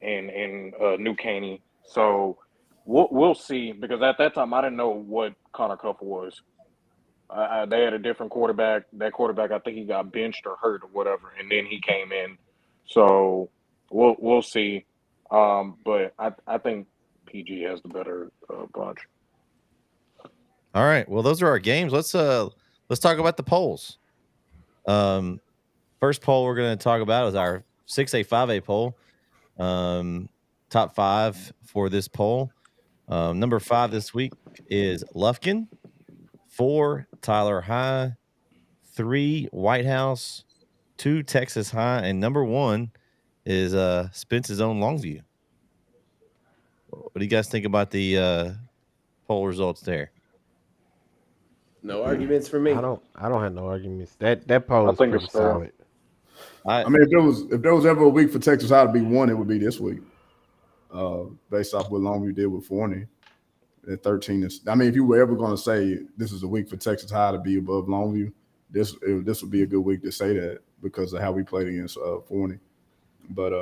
in New Caney. So we'll see because at that time I didn't know what Connor Cuffle was. They had a different quarterback. That quarterback, I think he got benched or hurt or whatever, and then he came in. So we'll see. But I think PG has the better bunch. All right. Well, those are our games. Let's talk about the polls. First poll we're going to talk about is our 6A 5A poll. Top 5 for this poll. Number 5 this week is Lufkin. 4 Tyler High. 3 White House. 2 Texas High, and number 1 is Spence's own Longview. What do you guys think about the poll results there? No arguments for me. I don't have no arguments. That poll I is think pretty it's fair. solid. I mean, if there was ever a week for Texas High to be one, it would be this week. Based off what Longview did with Forney at 13. I mean, if you were ever going to say this is a week for Texas High to be above Longview, this would be a good week to say that because of how we played against Forney. But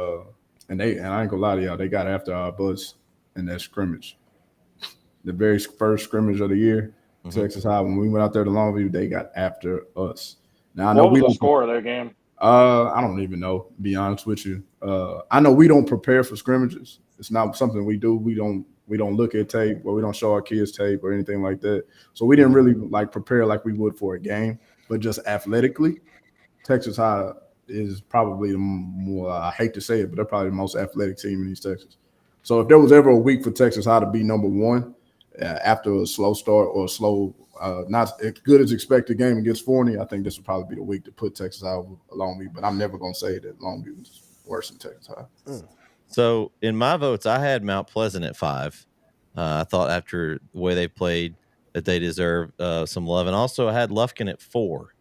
and I ain't gonna lie to y'all, they got after our bus in that scrimmage. The very first scrimmage of the year, Texas High, when we went out there to Longview, they got after us. Now I know What was we the don't score of that game? I don't even know, to be honest with you. I know we don't prepare for scrimmages. It's not something we do. We don't look at tape or we don't show our kids tape or anything like that. So we didn't really like prepare like we would for a game, but just athletically, Texas High is probably the more, I hate to say it, but they're probably the most athletic team in East Texas. So if there was ever a week for Texas High to be number 1 after a slow start or a slow, not as good as expected game against Forney, I think this would probably be the week to put Texas High along me. But I'm never going to say that Longview is worse than Texas High. So in my votes, I had Mount Pleasant at 5. I thought after the way they played that they deserve some love, and also I had Lufkin at 4.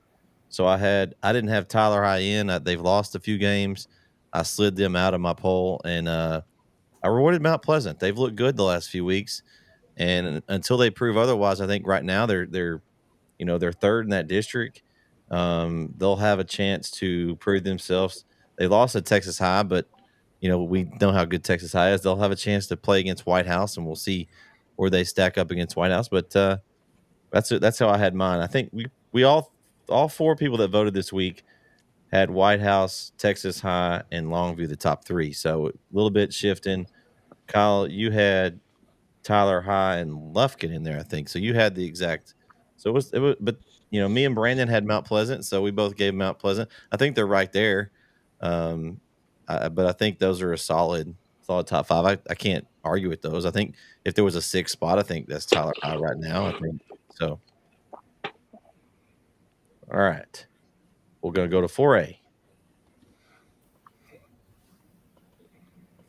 So I didn't have Tyler High in. They've lost a few games. I slid them out of my poll, and I rewarded Mount Pleasant. They've looked good the last few weeks, and until they prove otherwise, I think right now they're third in that district. They'll have a chance to prove themselves. They lost at Texas High, but we know how good Texas High is. They'll have a chance to play against White House, and we'll see where they stack up against White House. But that's how I had mine. I think we all 4 people that voted this week had White House, Texas High, and Longview the top 3. So a little bit shifting. Kyle, you had Tyler High and Lufkin in there, I think. So you had the exact. So it was, but me and Brandon had Mount Pleasant, so we both gave Mount Pleasant. I think they're right there. But I think those are a solid solid top 5. I can't argue with those. I think if there was a 6th spot, I think that's Tyler High right now. I think so. All right. We're going to go to 4A.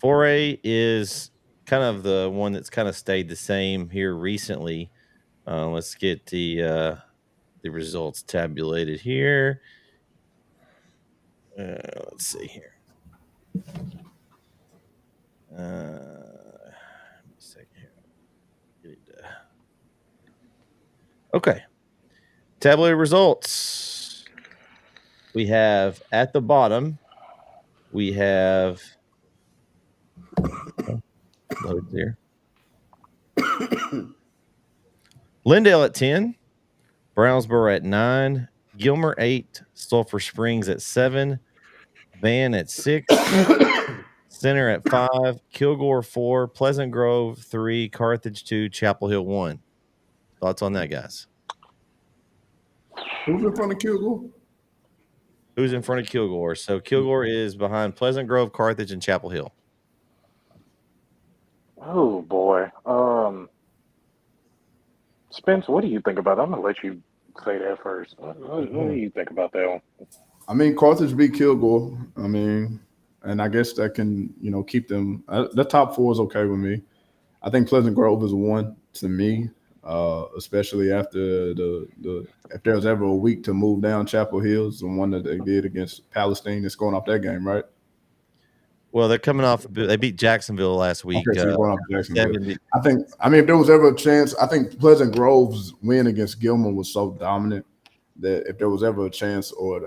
4A is kind of the one that's kind of stayed the same here recently. Let's get the results tabulated here. Let's see here. Give me a second here. Okay. Tabulated results. We have at the bottom, we have load here. Lindale at 10, Brownsboro at 9, Gilmer 8, Sulphur Springs at 7, Van at 6, Center at 5, Kilgore 4, Pleasant Grove 3, Carthage 2, Chapel Hill 1. Thoughts on that, guys? Who's in front of Kilgore? Who's in front of Kilgore? So Kilgore is behind Pleasant Grove, Carthage, and Chapel Hill. Oh boy. Spence, what do you think about that? I'm gonna let you say that first. What do you think about that one? I mean, Carthage beat Kilgore. I mean, and I guess that can, keep them. The top 4 is okay with me. I think Pleasant Grove is 1 to me, especially after if there's ever a week to move down Chapel Hills, the one that they did against Palestine. It's going off that game, right? Well, they're coming off. They beat Jacksonville last week. Okay, so going off Jacksonville. If there was ever a chance, I think Pleasant Grove's win against Gilman was so dominant that if there was ever a chance or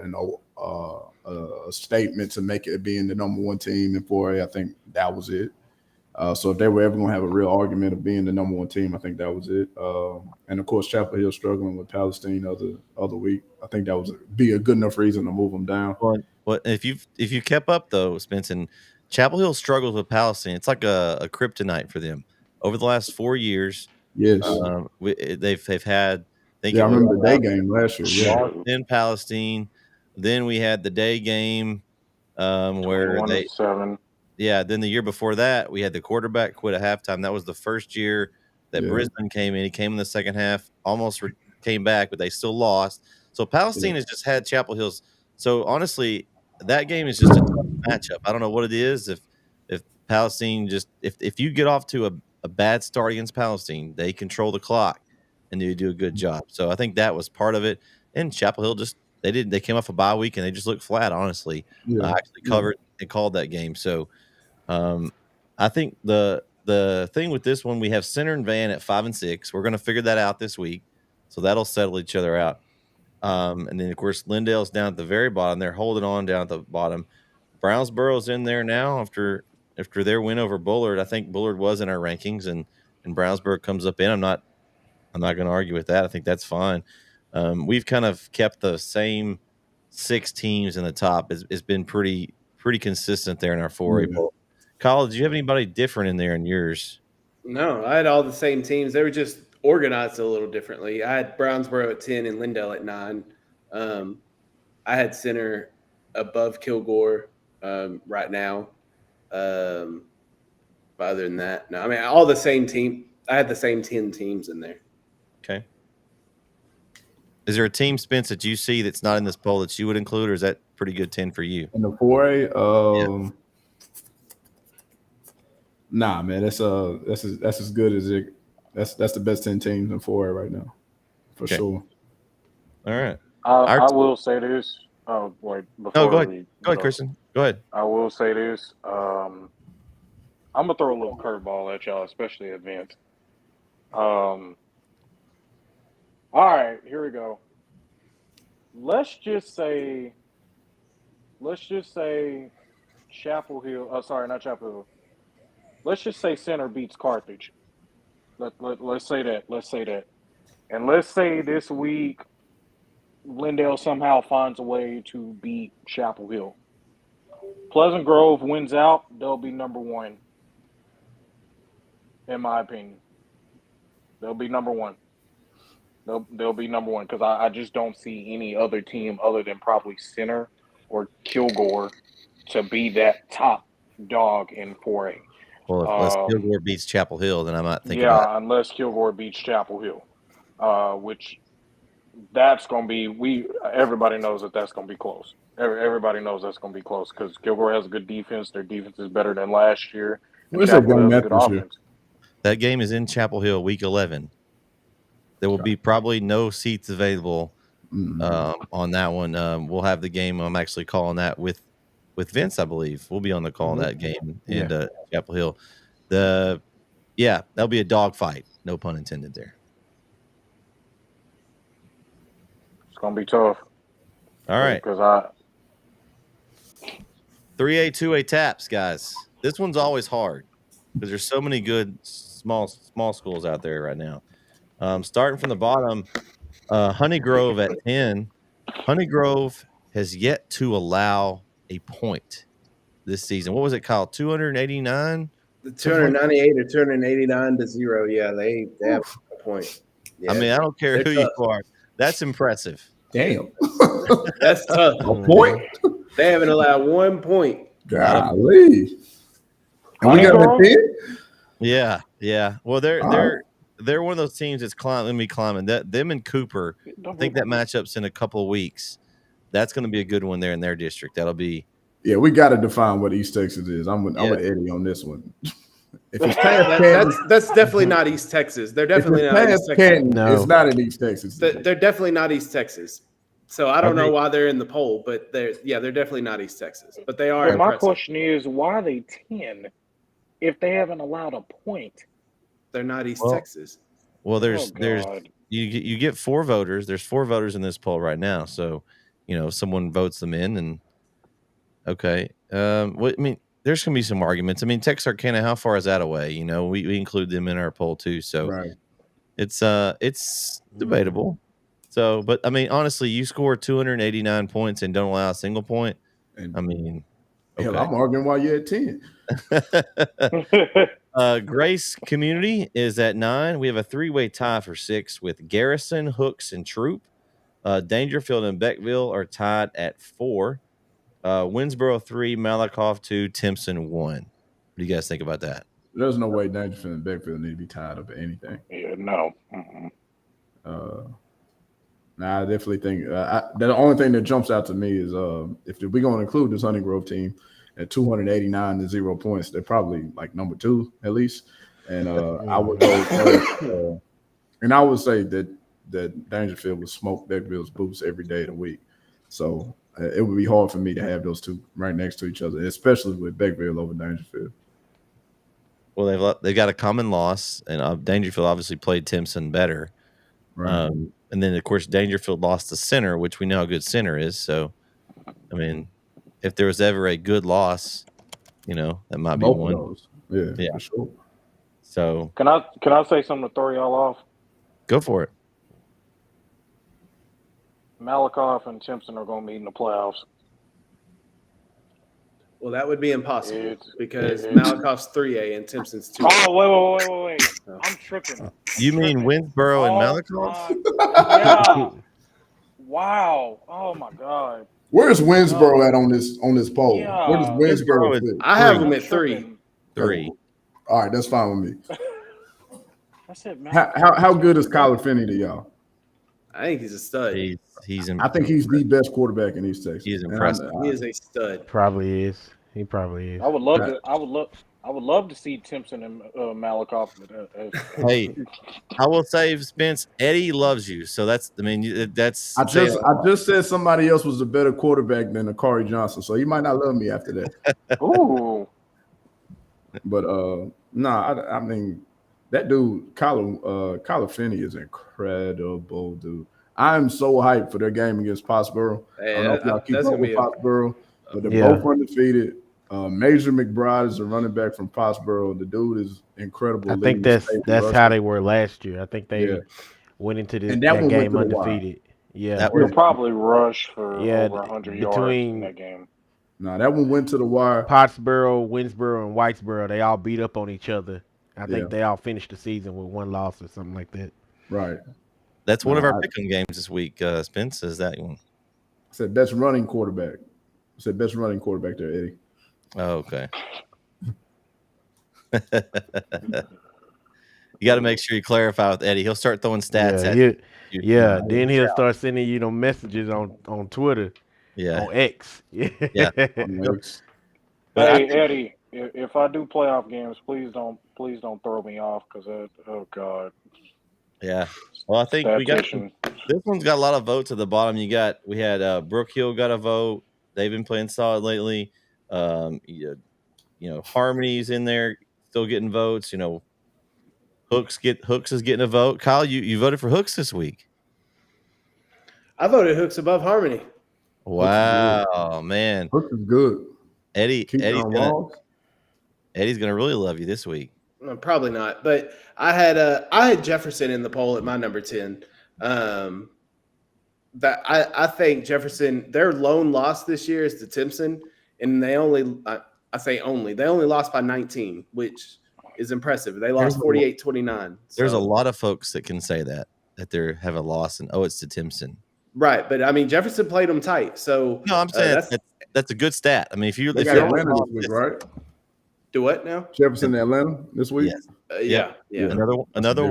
a statement to make it being the number 1 team in 4A, I think that was it. So if they were ever going to have a real argument of being the number 1 team, I think that was it. And of course, Chapel Hill struggling with Palestine other week. I think that would be a good enough reason to move them down. Well, if you kept up though, Spence, and Chapel Hill struggles with Palestine, it's like a kryptonite for them over the last 4 years. Yes, they've had. I remember the day game last year. In Palestine, then we had the day game where they 7. Yeah, then the year before that, we had the quarterback quit at halftime. That was the first year that Brisbane came in. He came in the second half, almost came back, but they still lost. So Palestine has just had Chapel Hills. So honestly, that game is just a tough matchup. I don't know what it is. If Palestine if you get off to a bad start against Palestine, they control the clock and they do a good job. So I think that was part of it. And Chapel Hill they came off a bye week and they just looked flat. Honestly, I actually covered and called that game. So. I think the thing with this one, we have Center and Van at 5 and 6. We're going to figure that out this week, so that'll settle each other out. And then of course Lindale's down at the very bottom. They're holding on down at the bottom. Brownsboro's in there now after their win over Bullard. I think Bullard was in our rankings, and Brownsboro comes up in. I'm not going to argue with that. I think that's fine. We've kind of kept the same 6 teams in the top. It's been pretty consistent there in our 4A poll. Kyle, did you have anybody different in there in yours? No, I had all the same teams. They were just organized a little differently. I had Brownsboro at 10 and Lindale at 9. I had Center above Kilgore right now. But other than that, no. I mean, all the same team. I had the same 10 teams in there. Okay. Is there a team, Spence, that you see that's not in this poll that you would include, or is that pretty good 10 for you? In the 4A, nah, man, that's as good as it. That's the best 10 teams in 4A right now, for sure. All right. I will say this. Oh, wait. Go ahead. Go ahead, Christian. Go ahead. I will say this. I'm gonna throw a little curveball at y'all, especially at Vince. All right, here we go. Let's just say Chapel Hill. Oh, sorry, not Chapel Hill. Let's just say Center beats Carthage. Let's say that. Let's say that. And let's say this week Lindale somehow finds a way to beat Chapel Hill. Pleasant Grove wins out, they'll be number 1. In my opinion. They'll be number 1. They'll be number 1 because I just don't see any other team other than probably Center or Kilgore to be that top dog in 4A. Well, unless Kilgore beats Chapel Hill, then I might think about it. Unless Kilgore beats Chapel Hill, which that's going to be everybody knows that's going to be close. Everybody knows that's going to be close because Kilgore has a good defense. Their defense is better than last year. Where's that Chapel game has a at good this year? offense. That game is in Chapel Hill, Week 11. There will be probably no seats available on that one. We'll have the game. I'm actually calling that with Vince, I believe. We'll be on the call that game in Chapel Hill. That'll be a dogfight. No pun intended there. It's going to be tough. All right. Because 3A, 2A taps, guys. This one's always hard because there's so many good small schools out there right now. Starting from the bottom, Honey Grove at 10. Honey Grove has yet to allow a point this season. What was it, Kyle? 289? 298 or 289 to 0. Yeah, they have a point. Yeah. I mean, I don't care who you are. That's impressive. Damn. That's tough. A point? They haven't allowed 1 point. Golly. And we got them at 10? Yeah. Well, they're one of those teams that's climbing. Them and Cooper, I think that matchup's in a couple of weeks. That's going to be a good one there in their district. That'll be. Yeah, we got to define what East Texas is. I'm with Eddie on this one. If it's past that's definitely not East Texas. They're definitely not East Texas. Canton, no. It's not in East Texas. They're definitely not East Texas. So I don't know why they're in the poll, but they're definitely not East Texas. But they are. But my question is, why are they 10 if they haven't allowed a point? They're not East Texas. Well, there's you get 4 voters. There's 4 voters in this poll right now. So, someone votes them in, and okay. There's gonna be some arguments. I mean, Texarkana, how far is that away? We include them in our poll too. So it's debatable. So, but I mean, honestly, you score 289 points and don't allow a single point. Okay. Hell, I'm arguing while you're at 10. Grace Community is at 9. We have a 3-way tie for 6 with Garrison, Hooks, and Troop. Dangerfield and Beckville are tied at 4. Winsboro 3, Malakoff 2, Timpson 1. What do you guys think about that? There's no way Dangerfield and Beckville need to be tied up at anything. Yeah, no. I definitely think the only thing that jumps out to me is if we're going to include this Honey Grove team at 289 to 0 points, they're probably like number 2 at least. And I would go, and I would say that Dangerfield would smoke Beckville's boots every day of the week. So it would be hard for me to have those two right next to each other, especially with Beckville over Dangerfield. Well, they've got a common loss, and Dangerfield obviously played Timpson better. Right. And then, of course, Dangerfield lost the center, which we know how good center is. So, I mean, if there was ever a good loss, that might be one. Yeah, for sure. So, can I say something to throw y'all off? Go for it. Malakoff and Timpson are going to meet in the playoffs. Well, that would be impossible because Malakoff's 3A and Timpson's 2A. Oh, wait. I'm tripping. You mean Winsboro and Malakoff? Yeah. Wow. Oh, my God. Where's Winsboro at on this poll? Yeah. Where does Winsboro fit? I have them at 3. 3. All right, that's fine with me. That's it, man. How good is Kyler Finney to y'all? I think he's a stud. I think he's the best quarterback in East Texas. He's impressive. He is a stud. Probably is. He probably is. I would love to see Timpson and Malakoff. Hey, I will say, Spence, Eddie loves you. So that's. I just said somebody else was a better quarterback than Akari Johnson, so he might not love me after that. Ooh. But I mean, that dude, Kyler Finney is incredible, dude. I'm so hyped for their game against Pottsboro. Hey, I don't know if y'all keep up with Pottsboro, but they're both undefeated. Major McBride is a running back from Pottsboro. The dude is incredible. I think that's how they were last year. I think they went into that game undefeated. Yeah, they'll probably rush for over 100 yards in that game. No, that one went to the wire. Pottsboro, Winsboro, and Whitesboro, they all beat up on each other. I think they all finished the season with 1 loss or something like that. Right. That's one of our pick-em games this week, Spence. Is that one? I said best running quarterback. I said best running quarterback there, Eddie. Oh, okay. You got to make sure you clarify with Eddie. He'll start throwing stats at Yeah, you. Then he'll start sending you messages on Twitter, Yeah. on X. Yeah. But Hey Eddie, if I do playoff games, please don't throw me off because oh god, Yeah. Well, I think we got statistician. this one's got a lot of votes at the bottom. We had Brooke Hill got a vote. They've been playing solid lately. Harmony's in there still getting votes. Hooks is getting a vote. Kyle, you voted for Hooks this week. I voted Hooks above Harmony. Wow, man. Hooks is good. Eddie's on gonna walls. really love you this week. Probably not, but I had Jefferson in the poll at my number 10. That I think Jefferson, their lone loss this year is to Timpson, and they only lost by 19, which is impressive. They lost 48-29. There's a lot of folks that can say that they have a loss and it's to Timpson. Right, but I mean Jefferson played them tight. So no, I'm saying that's a good stat. I mean, if you're Atlanta this week, right? Do what now? Jefferson, Atlanta this week. Yes. Yeah. Another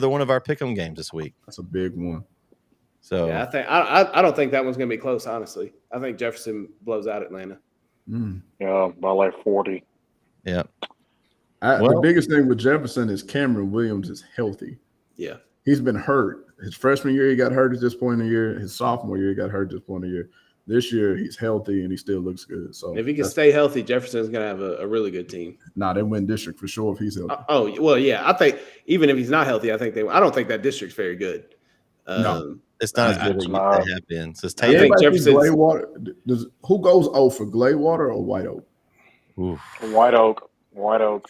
one of our pick'em games this week. That's a big one. So yeah, I don't think that one's going to be close. Honestly, I think Jefferson blows out Atlanta. Yeah, by like 40. Yeah. The biggest thing with Jefferson is Cameron Williams is healthy. Yeah. He's been hurt. His freshman year, he got hurt at this point in the year. His sophomore year, he got hurt at this point in the year. This year, he's healthy and he still looks good. So if he can stay healthy, Jefferson's going to have a really good team. They win district for sure if he's healthy. Oh, well, yeah. I think even if he's not healthy, I don't think that district's very good. No, it's not as good as they have been. So I think Jefferson's who goes for Gladewater or White Oak? Oof. White Oak,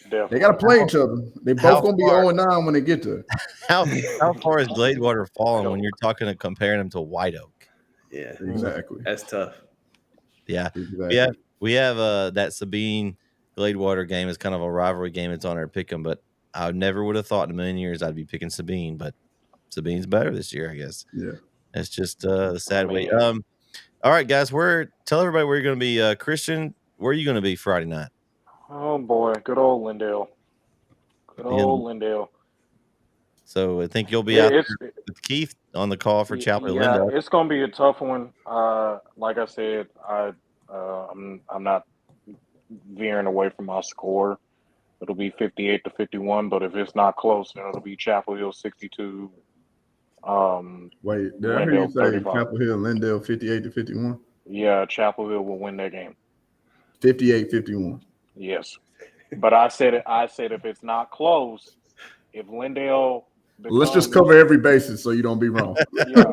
definitely. They got to play each other. They both going to be 0-9 when they get there. How far has Gladewater fallen when you're talking and comparing them to White Oak? Yeah, exactly. That's tough. Yeah, exactly. We have that Sabine Gladewater game is kind of a rivalry game. It's on our pick'em, but I never would have thought in a million years I'd be picking Sabine, but Sabine's better this year, I guess. Yeah, it's just the sad way. All right, guys, tell everybody where you're going to be. Christian, where are you going to be Friday night? Oh boy, good old Lindale. Lindale. So I think you'll be out there with Keith on the call for Chapel Lindale. It's going to be a tough one. Like I said, I'm not veering away from my score. It'll be 58-51, but if it's not close, then it'll be Chapel Hill 62. Wait, did I hear you say 35. Chapel Hill, Lindale 58-51? Yeah, Chapel Hill will win that game. 58-51. Yes, but I said if it's not close, if Lindale let's just cover every basis so you don't be wrong. Yeah.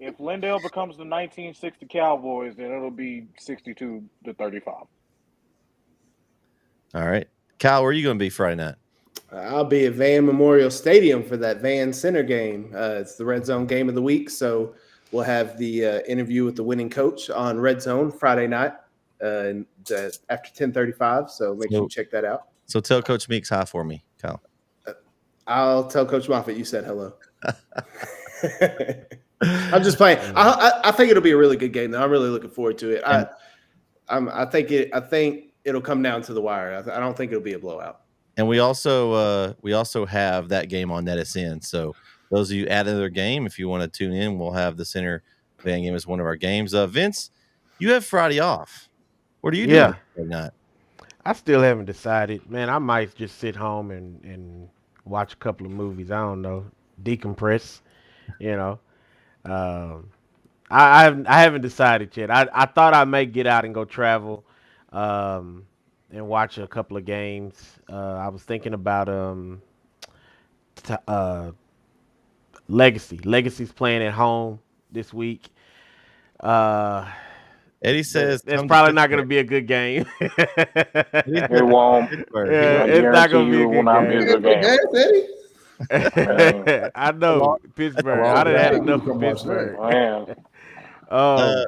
If Lindale becomes the 1960 Cowboys, then it'll be 62-35. All right. Kyle, where are you going to be Friday night? I'll be at Van Memorial Stadium for that Van Center game. It's the Red Zone game of the week, so we'll have the interview with the winning coach on Red Zone Friday night after 10:35. So make sure you check that out. So tell Coach Meeks hi for me, Kyle. I'll tell Coach Moffitt you said hello. I'm just playing. I think it'll be a really good game, though. I'm really looking forward to it. I think it'll come down to the wire. I don't think it'll be a blowout. And we also have that game on NetSN. So those of you add another game, if you want to tune in, we'll have the Center Van game as one of our games. Vince, you have Friday off. What are you doing Friday night? I still haven't decided, man. I might just sit home and watch a couple of movies. I don't know, decompress. I haven't decided yet. I thought I may get out and go travel, and watch a couple of games. I was thinking about Legacy. Legacy's playing at home this week. Eddie says it's probably not going to be a good game. It won't. It's not going to be a good game. I know Pittsburgh. I done had enough of Pittsburgh. I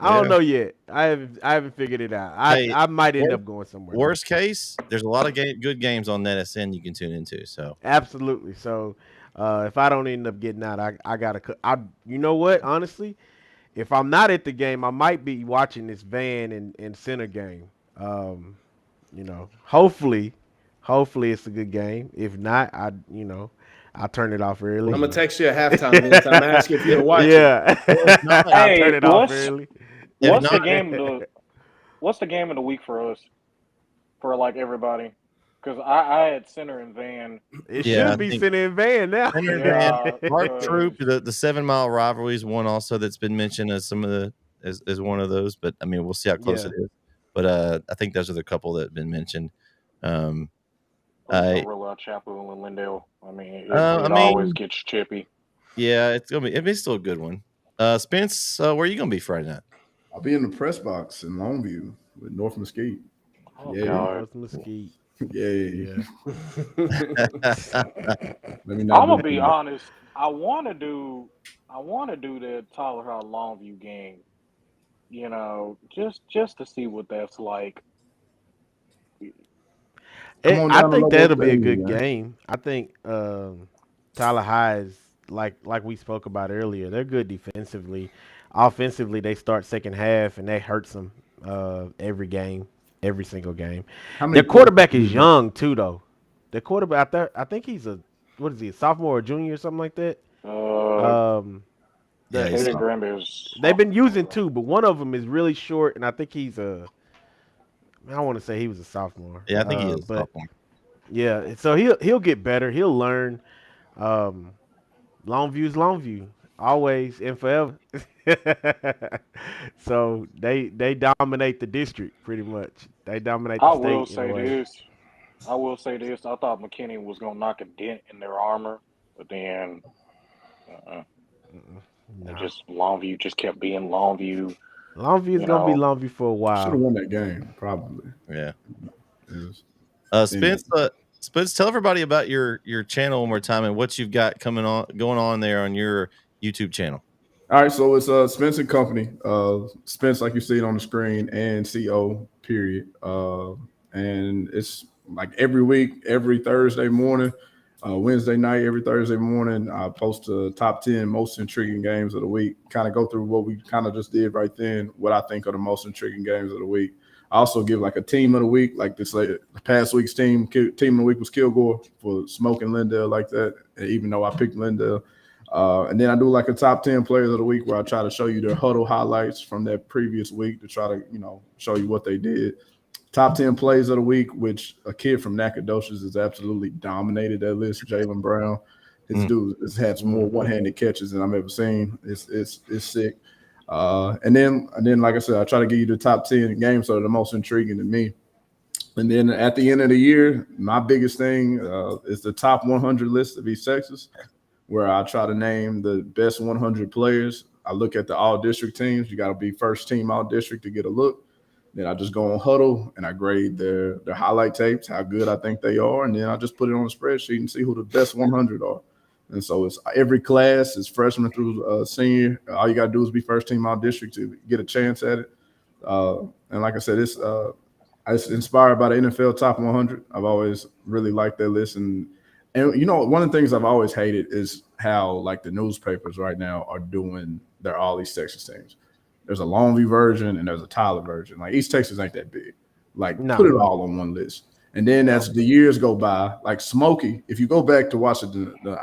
don't know yet. I haven't figured it out. I might end up going somewhere. Worst case, there's a lot of good games on NetSN you can tune into. So absolutely. So if I don't end up getting out, I gotta. You know what? Honestly, if I'm not at the game, I might be watching this Van and Center game. You know, hopefully it's a good game. If not, I'll turn it off early. I'm gonna text you at halftime, Vince. I'm asking if you're watching. Yeah, Well, if not, I'll turn Hey, it off early. if what's the not, game of the what's the game of the week for us, for like everybody? Because I had Center and Van. It yeah, I should be think Center and Van now. Center and Van, Yeah, Mark because Troop, the 7 Mile rivalry is one also that's been mentioned as some of the as one of those. But I mean, we'll see how close Yeah. it is. But I think those are the couple that have been mentioned. Um, we I don't rule out Chapel and Lindale. I mean, I it always mean, gets chippy. yeah, it's still a good one. Spence, where are you gonna be Friday night? I'll be in the press box in Longview with North Mesquite. Oh Yay. God, North Mesquite. Yay. Yeah. Let me not I'm do gonna be that. honest. I want to do the Tyler High Longview game. You know, just to see what that's like. Come on I down to think Lobo that'll be a Stadium, good man. game. I think Tyler High is like we spoke about earlier. They're good defensively. Offensively, they start second half and that hurts them every game, every single game. How many Their points quarterback do is you have? young too, though. Their quarterback, I think he's what is he, a sophomore or junior or something like that? Uh, Um, Yeah, the he's Hayden it, Granby is they've been using sophomore. two, but one of them is really short, and I think I want to say he was a sophomore, yeah, I think he is but sophomore. yeah, so he'll get better. He'll learn. Um, Longview's Longview, always and forever. So they dominate the district pretty much. They dominate the I will state in a say way. this. I will say this. I thought McKinney was gonna knock a dent in their armor, but then uh, Mm-mm, it no, just Longview just kept being Longview. Longview's You gonna be know, Longview for a Should have while. won that game, probably. Yeah. Is Spence, Spence, tell everybody about your channel one more time and what you've got going on there on your YouTube channel. All right, so it's Spence and Company. Spence, like you see it on the screen, and CO. Period. And it's like every week, every Thursday morning, Wednesday night, every Thursday morning, I post the top 10 most intriguing games of the week. Kind of go through what we kind of just did right then, what I think are the most intriguing games of the week. I also give like a team of the week, like this. Like the past week's team of the week was Kilgore for smoking Lindale like that. And even though I picked Lindale. And then I do like a top 10 players of the week where I try to show you their huddle highlights from that previous week to try to, show you what they did. Top 10 plays of the week, which a kid from Nacogdoches has absolutely dominated that list, Jalen Brown. His dude has had some more one-handed catches than I've ever seen. It's sick. And then, like I said, I try to give you the top 10 games that are the most intriguing to me. And then at the end of the year, my biggest thing is the top 100 list of East Texas, where I try to name the best 100 players. I look at the all-district teams. You got to be first team all-district to get a look. Then I just go on Huddle and I grade their highlight tapes, how good I think they are, and then I just put it on a spreadsheet and see who the best 100 are. And so it's every class is freshman through senior. All you got to do is be first team all-district to get a chance at it. And like I said, it's inspired by the NFL Top 100. I've always really liked that list. And one of the things I've always hated is how like the newspapers right now are doing their all East Texas teams. There's a Longview version and there's a Tyler version. Like East Texas ain't that big. Like No. put it all on one list. And then as the years go by, like Smokey, if you go back to watch it,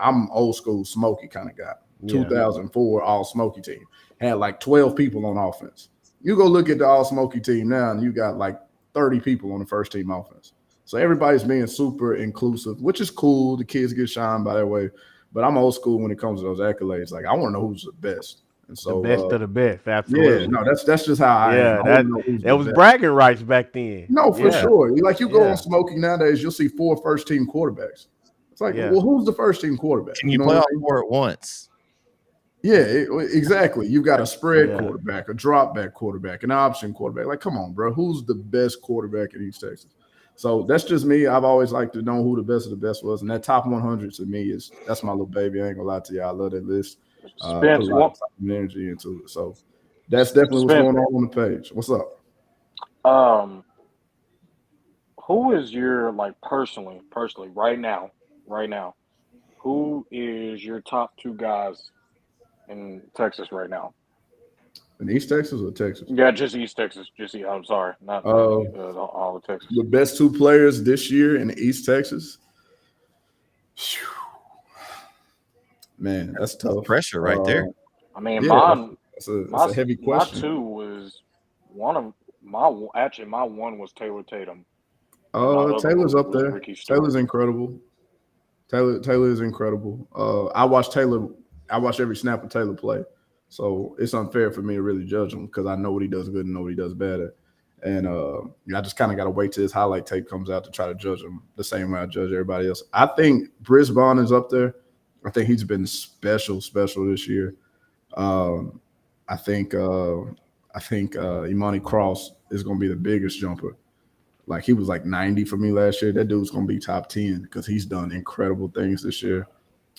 I'm old school Smokey kind of guy. Yeah. 2004 all Smokey team had like 12 people on offense. You go look at the all Smokey team now and you got like 30 people on the first team offense. So everybody's being super inclusive, which is cool. The kids get shined by that way. But I'm old school when it comes to those accolades. Like I want to know who's the best. And so The best of the best, absolutely. yeah, no, that's just how I am. I wanna know who's that the was best. bragging rights back then. No, for Yeah. sure. Like you go Yeah. on Smokey nowadays, you'll see 4 first team quarterbacks. It's like, Yeah. well, who's the first team quarterback? Can you know play what all I mean? 4 at once? Yeah, exactly. You've got a spread Yeah. quarterback, a drop back quarterback, an option quarterback. Like, come on, bro. Who's the best quarterback in East Texas? So that's just me. I've always liked to know who the best of the best was. And that top 100 to me that's my little baby. I ain't gonna lie to you. I love that list. Put a Spence, lot of time and energy into it. So that's definitely what's Spence. going on the page. What's up? Who is your like personally right now, who is your top 2 guys in Texas right now? In East Texas or Texas? Yeah, just East Texas. I'm sorry, not all of Texas. The best two players this year in East Texas. Phew. Man, that's tough. Pressure right there. I mean, Yeah, that's a heavy my question. two was one of my one was Taylor Tatum. Taylor's up there. Ricky Stewart. Taylor's incredible. Taylor is incredible. I watch every snap of Taylor play. So it's unfair for me to really judge him because I know what he does good and know what he does bad at. And I just kind of got to wait till his highlight tape comes out to try to judge him the same way I judge everybody else. I think Brisbane is up there. I think he's been special this year. I think Imani Cross is going to be the biggest jumper. Like he was like 90 for me last year. That dude's going to be top 10 because he's done incredible things this year.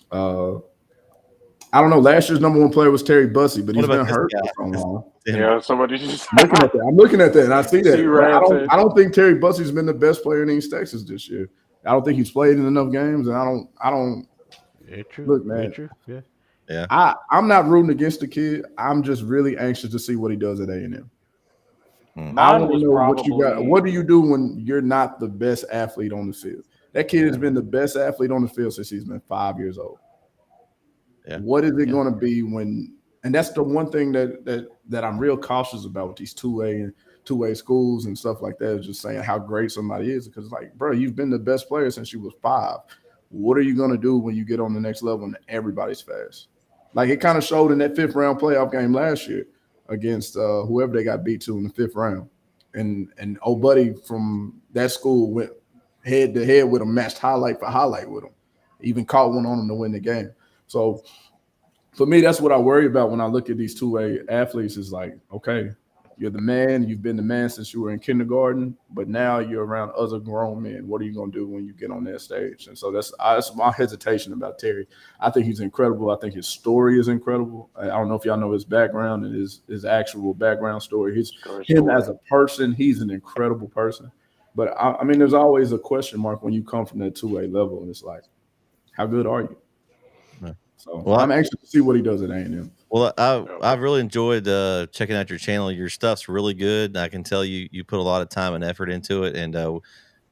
I don't know. Last year's number one player was Terry Bussey, but he's been hurt for so long. Yeah, somebody just I'm looking at that, and I see that. See, I don't think Terry Bussey's been the best player in East Texas this year. I don't think he's played in enough games, and I don't. True. Look, man. True. Yeah. Yeah. I'm not rooting against the kid. I'm just really anxious to see what he does at A&M. I want to know what you got. What do you do when you're not the best athlete on the field? That kid has been the best athlete on the field since he's been 5 years old. Yeah. What is it going to be when? And that's the one thing that I'm real cautious about with these 2A and 2A schools and stuff like that. Is just saying how great somebody is because, like, bro, you've been the best player since you was 5. What are you going to do when you get on the next level and everybody's fast? Like it kind of showed in that 5th round playoff game last year against whoever they got beat to in the 5th round. And old buddy from that school went head to head with him, matched highlight for highlight with him. Even caught one on him to win the game. So for me, that's what I worry about when I look at these 2A athletes is like, okay, you're the man. You've been the man since you were in kindergarten, but now you're around other grown men. What are you going to do when you get on that stage? And so that's my hesitation about Terry. I think he's incredible. I think his story is incredible. I don't know if y'all know his background and his actual background story. Him as a person, he's an incredible person. But, I mean, there's always a question mark when you come from that 2A level, and it's like, how good are you? So I'm anxious to see what he does at A&M. Well, I've really enjoyed checking out your channel. Your stuff's really good. I can tell you put a lot of time and effort into it, and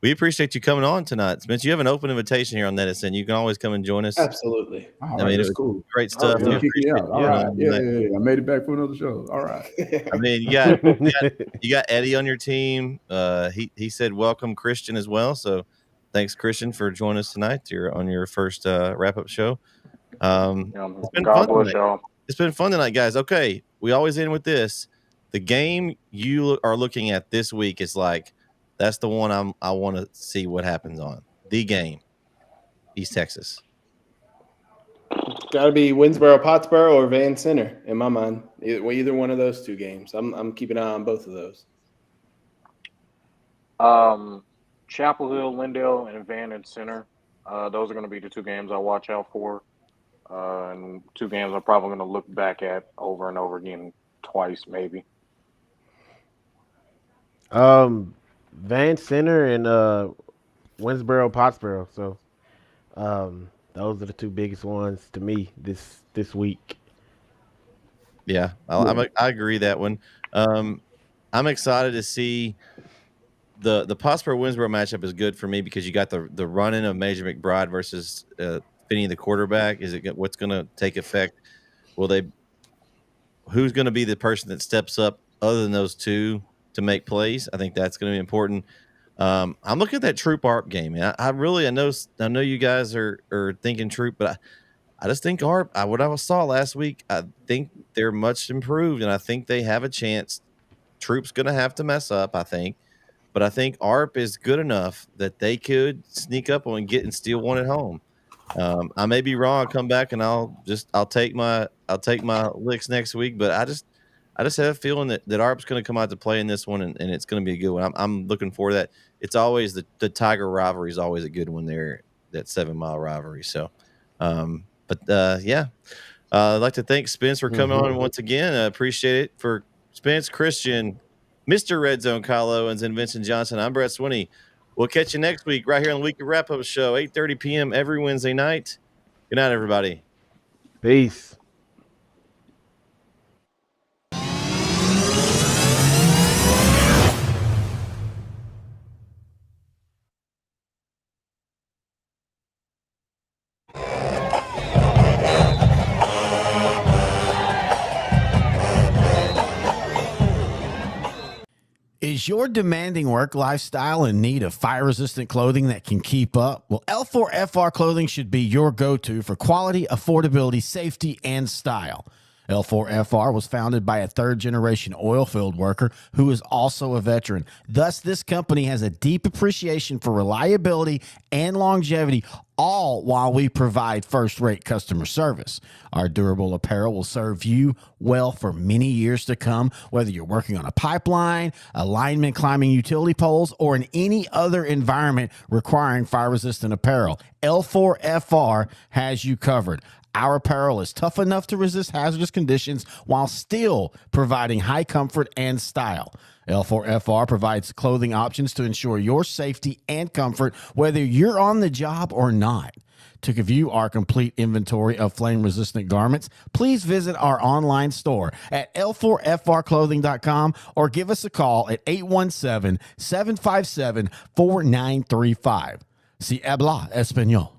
we appreciate you coming on tonight. Spence, you have an open invitation here on Netison. You can always come and join us. Absolutely. I mean, it's cool. Great stuff. Kick me out. All right. Yeah. I made it back for another show. All right. I mean, you got Eddie on your team. He said welcome Christian as well. So thanks, Christian, for joining us tonight. You're on your first wrap-up show. It's been God fun bless tonight. y'all. It's been fun tonight, guys. Okay, we always end with this. The game you are looking at this week is like that's the one I want to see what happens on. The game, East Texas. Got to be Winsboro, Pottsboro, or Van Center in my mind. Either one of those two games. I'm keeping an eye on both of those. Chapel Hill, Lindale, and Van and Center. Those are going to be the two games I watch out for. And two games I'm probably going to look back at over and over again twice, maybe. Van Center and Winsboro, Pottsboro. So those are the two biggest ones to me this week. Yeah, I agree that one. I'm excited to see the Pottsboro Winsboro matchup is good for me because you got the run-in of Major McBride versus Finney, the quarterback. Is it what's going to take effect? Who's going to be the person that steps up other than those two to make plays? I think that's going to be important. I'm looking at that Troop ARP game, man. I know you guys are thinking Troop, but I just think ARP. What I saw last week, I think they're much improved, and I think they have a chance. Troop's going to have to mess up, I think, but I think ARP is good enough that they could sneak up on and get and steal one at home. I may be wrong. I'll come back and I'll take my licks next week. But I just have a feeling that ARP's going to come out to play in this one, and it's going to be a good one. I'm looking forward to that. It's always the Tiger rivalry is always a good one there, that 7 Mile rivalry. So, yeah, I'd like to thank Spence for coming on once again. I appreciate it. For Spence, Christian, Mr. Red Zone, Kyle Owens, and Vincent Johnson, I'm Bret Swinney. We'll catch you next week right here on the Weekly Wrap-Up Show, 8:30 p.m. every Wednesday night. Good night, everybody. Peace. Is your demanding work lifestyle in need of fire-resistant clothing that can keep up? Well, L4FR clothing should be your go-to for quality, affordability, safety, and style. L4FR was founded by a third-generation oil field worker who is also a veteran. Thus, this company has a deep appreciation for reliability and longevity, all while we provide first-rate customer service. Our durable apparel will serve you well for many years to come, whether you're working on a pipeline, a lineman climbing utility poles, or in any other environment requiring fire-resistant apparel. L4FR has you covered. Our apparel is tough enough to resist hazardous conditions while still providing high comfort and style. L4FR provides clothing options to ensure your safety and comfort, whether you're on the job or not. To view our complete inventory of flame-resistant garments, please visit our online store at L4FRclothing.com or give us a call at 817-757-4935. Si habla español.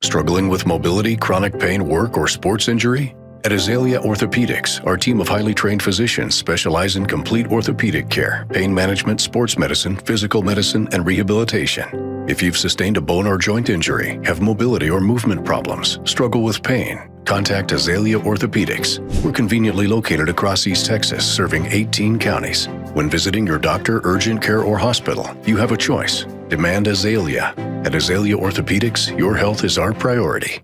Struggling with mobility, chronic pain, work, or sports injury? At Azalea Orthopedics, our team of highly trained physicians specialize in complete orthopedic care, pain management, sports medicine, physical medicine, and rehabilitation. If you've sustained a bone or joint injury, have mobility or movement problems, struggle with pain, contact Azalea Orthopedics. We're conveniently located across East Texas, serving 18 counties. When visiting your doctor, urgent care, or hospital, you have a choice. Demand Azalea. At Azalea Orthopedics, your health is our priority.